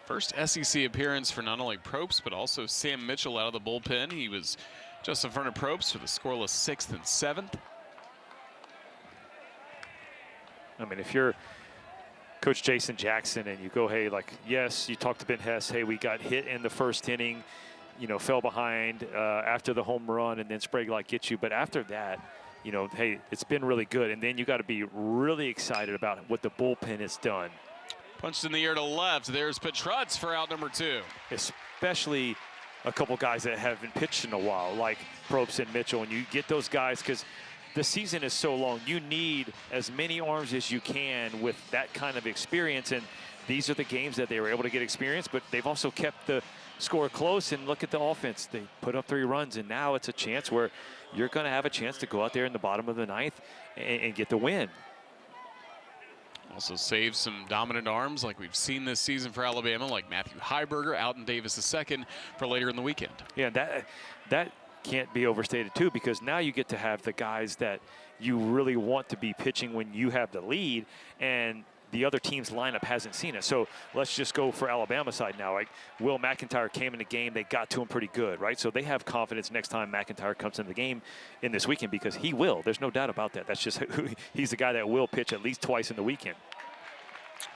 First SEC appearance for not only Probst, but also Sam Mitchell out of the bullpen. He was just in front of Probst for the scoreless 6th and 7th. I mean, if you're Coach Jason Jackson and you go, hey, like, yes, you talked to Ben Hess, hey, we got hit in the first inning, you know, fell behind after the home run, and then Sprague like gets you. But after that, you know, hey, it's been really good. And then you got to be really excited about what the bullpen has done. Punched in the air to left. There's Petrutz for out number 2. Especially a couple guys that haven't pitched in a while, like Probst and Mitchell. And you get those guys because the season is so long. You need as many arms as you can with that kind of experience. And these are the games that they were able to get experience, but they've also kept the score close. And look at the offense. They put up 3 runs, and now it's a chance where you're going to have a chance to go out there in the bottom of the 9th and get the win. Also save some dominant arms like we've seen this season for Alabama, like Matthew Heiberger, Alton Davis II for later in the weekend. Yeah, that can't be overstated too, because now you get to have the guys that you really want to be pitching when you have the lead, and the other team's lineup hasn't seen it. So let's just go for Alabama side now. Like Will McIntyre came in the game, they got to him pretty good, right? So they have confidence next time McIntyre comes into the game in this weekend, because he will. There's no doubt about that. That's just who he's the guy that will pitch at least twice in the weekend.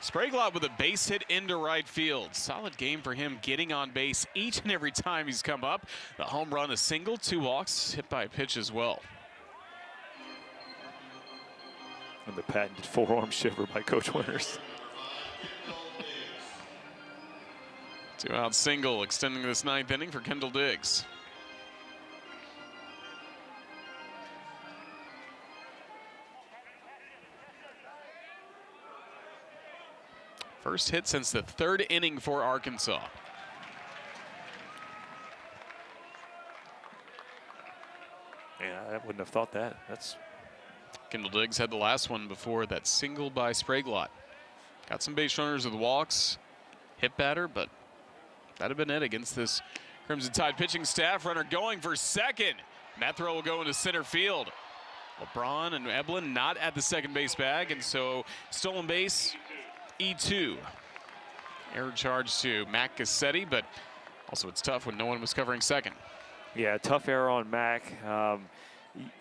Spraglott with a base hit into right field. Solid game for him, getting on base each and every time he's come up. The home run, a single, 2 walks, hit by a pitch as well. And the patented forearm shiver by Coach Winters. 2-out single, extending this 9th inning for Kendall Diggs. First hit since the 3rd inning for Arkansas. Yeah, I wouldn't have thought that. That's Kendall Diggs had the last one before that single by Spraglott. Got some base runners with walks, hit batter, but that'd have been it against this Crimson Tide pitching staff. Runner going for second. That throw will go into center field. LeBron and Eblin not at the second base bag, and so stolen base, E2. Error charge to Mac Cassetti, but also it's tough when no one was covering second. Yeah, tough error on Mac.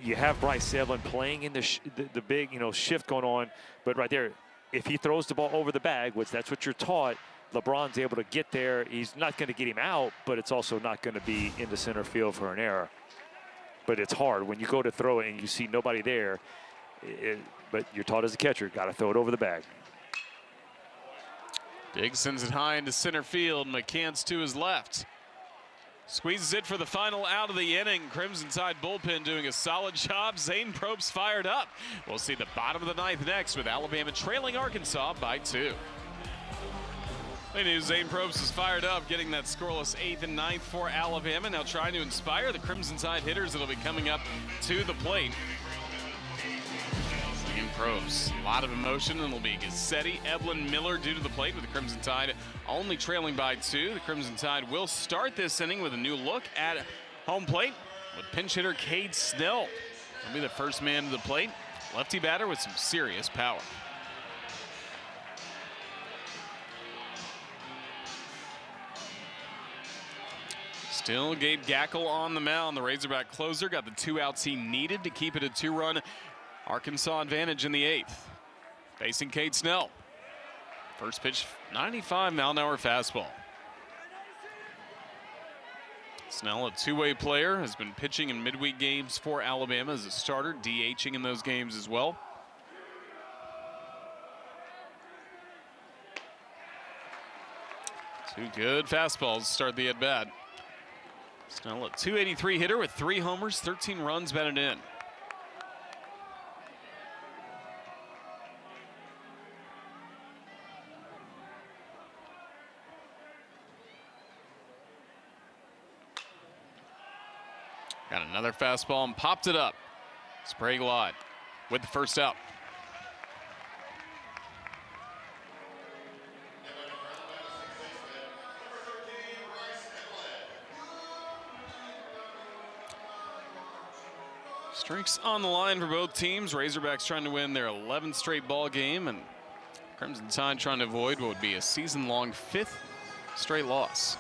You have Bryce Eblin playing in the big, shift going on, but right there, if he throws the ball over the bag, which that's what you're taught, LeBron's able to get there. He's not going to get him out, but it's also not going to be into center field for an error. But it's hard when you go to throw it and you see nobody there, but you're taught as a catcher, got to throw it over the bag. Diggs sends it high into center field. McCants to his left. Squeezes it for the final out of the inning. Crimson Tide bullpen doing a solid job. Zane Probst fired up. We'll see the bottom of the 9th next with Alabama trailing Arkansas by 2. They knew Zane Probst is fired up, getting that scoreless 8th and 9th for Alabama. Now trying to inspire the Crimson Tide hitters that'll be coming up to the plate. Zane Probst, a lot of emotion, and it'll be Gassetti, Eblin, Miller due to the plate with the Crimson Tide only trailing by 2. The Crimson Tide will start this inning with a new look at home plate with pinch hitter Cade Snell. He'll be the first man to the plate. Lefty batter with some serious power. Still Gabe Gackle on the mound. The Razorback closer got the 2 outs he needed to keep it a 2-run Arkansas advantage in the 8th. Facing Cade Snell. First pitch, 95-mile-an-hour fastball. Snell, a two-way player, has been pitching in midweek games for Alabama as a starter, DHing in those games as well. Two good fastballs to start the at-bat. Snell, a .283 hitter with 3 homers, 13 runs batted in. Got another fastball and popped it up. Spraglott with the first out. Streaks on the line for both teams. Razorbacks trying to win their 11th straight ball game, and Crimson Tide trying to avoid what would be a season-long 5th straight loss.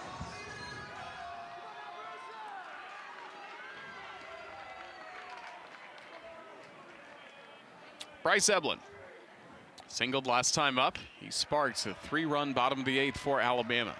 Bryce Eblin singled last time up. He sparks a 3-run bottom of the 8th for Alabama.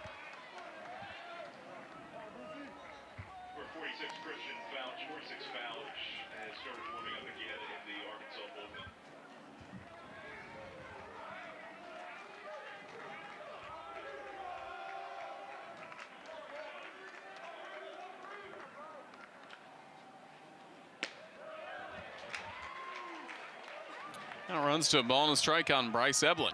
Now runs to a ball and a strike on Bryce Eblin.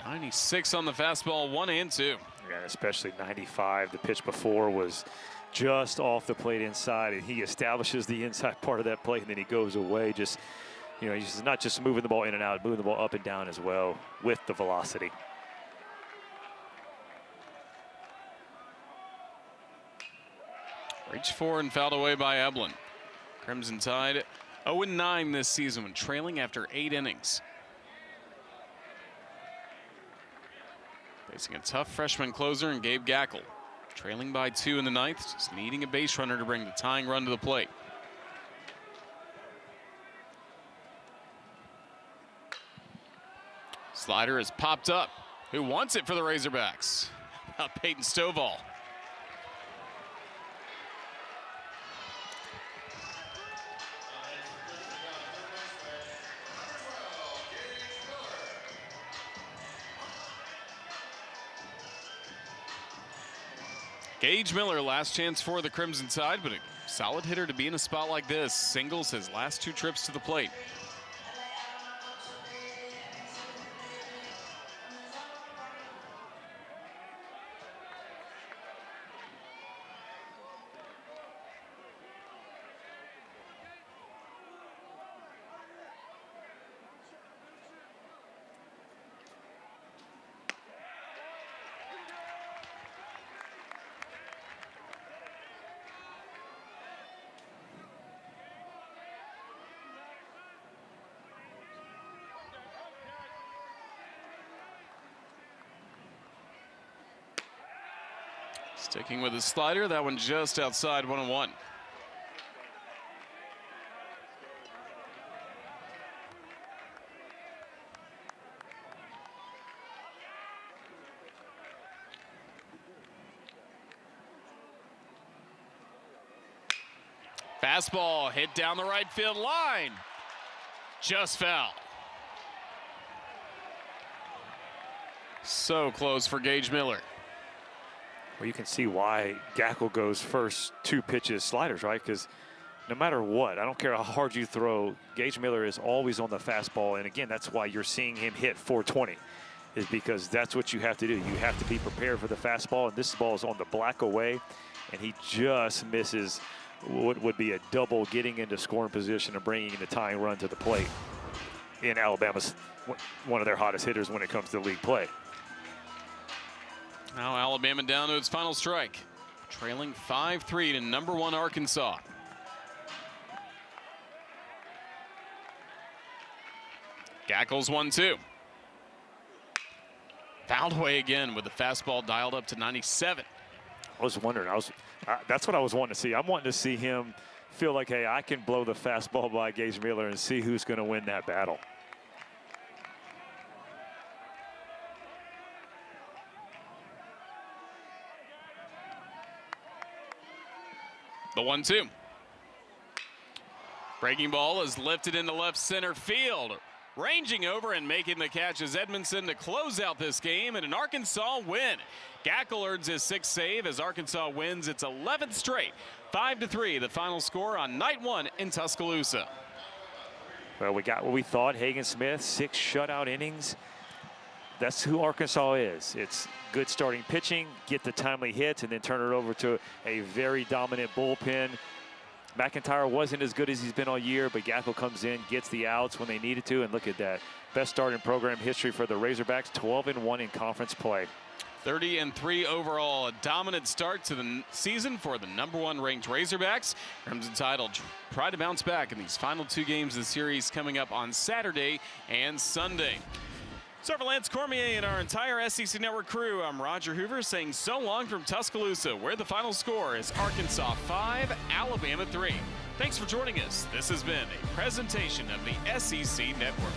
.96 on the fastball, 1-2. Yeah, especially 95. The pitch before was just off the plate inside, and he establishes the inside part of that plate, and then he goes away. Just, you know, he's not just moving the ball in and out, moving the ball up and down as well with the velocity. Reached for and fouled away by Eblin. Crimson Tide 0-9 this season when trailing after 8 innings. Facing a tough freshman closer in Gabe Gackel. Trailing by 2 in the 9th, just needing a base runner to bring the tying run to the plate. Slider is popped up. Who wants it for the Razorbacks? Peyton Stovall. Gage Miller, last chance for the Crimson Tide, but a solid hitter to be in a spot like this. Singles his last 2 trips to the plate. Sticking with his slider, that one just outside 1-1. Fastball hit down the right field line. Just foul. So close for Gage Miller. Well, you can see why Gackel goes first 2 pitches sliders, right? Because no matter what, I don't care how hard you throw, Gage Miller is always on the fastball. And again, that's why you're seeing him hit 420, is because that's what you have to do. You have to be prepared for the fastball. And this ball is on the black away, and he just misses what would be a double, getting into scoring position and bringing the tying run to the plate. In Alabama's one of their hottest hitters when it comes to league play. Now Alabama down to its final strike, trailing 5-3 to #1 Arkansas. Gackel's 1-2. Fouled away again with the fastball dialed up to 97. I was wondering, that's what I was wanting to see. I'm wanting to see him feel like, hey, I can blow the fastball by Gage Miller and see who's going to win that battle. The 1-2. Breaking ball is lifted into left center field. Ranging over and making the catch is Edmondson to close out this game and an Arkansas win. Gackel earns his 6th save as Arkansas wins its 11th straight. 5-3, the final score on night 1 in Tuscaloosa. Well, we got what we thought. Hagen Smith, 6 shutout innings. That's who Arkansas is. It's good starting pitching, get the timely hits, and then turn it over to a very dominant bullpen. McIntyre wasn't as good as he's been all year, but Gackel comes in, gets the outs when they needed to, and look at that. Best start in program history for the Razorbacks, 12-1 in conference play. 30-3 overall, a dominant start to the season for the #1 ranked Razorbacks. Crimson Tide will try to bounce back in these final 2 games of the series coming up on Saturday and Sunday. So for Lance Cormier and our entire SEC Network crew, I'm Roger Hoover saying so long from Tuscaloosa, where the final score is Arkansas 5, Alabama 3. Thanks for joining us. This has been a presentation of the SEC Network.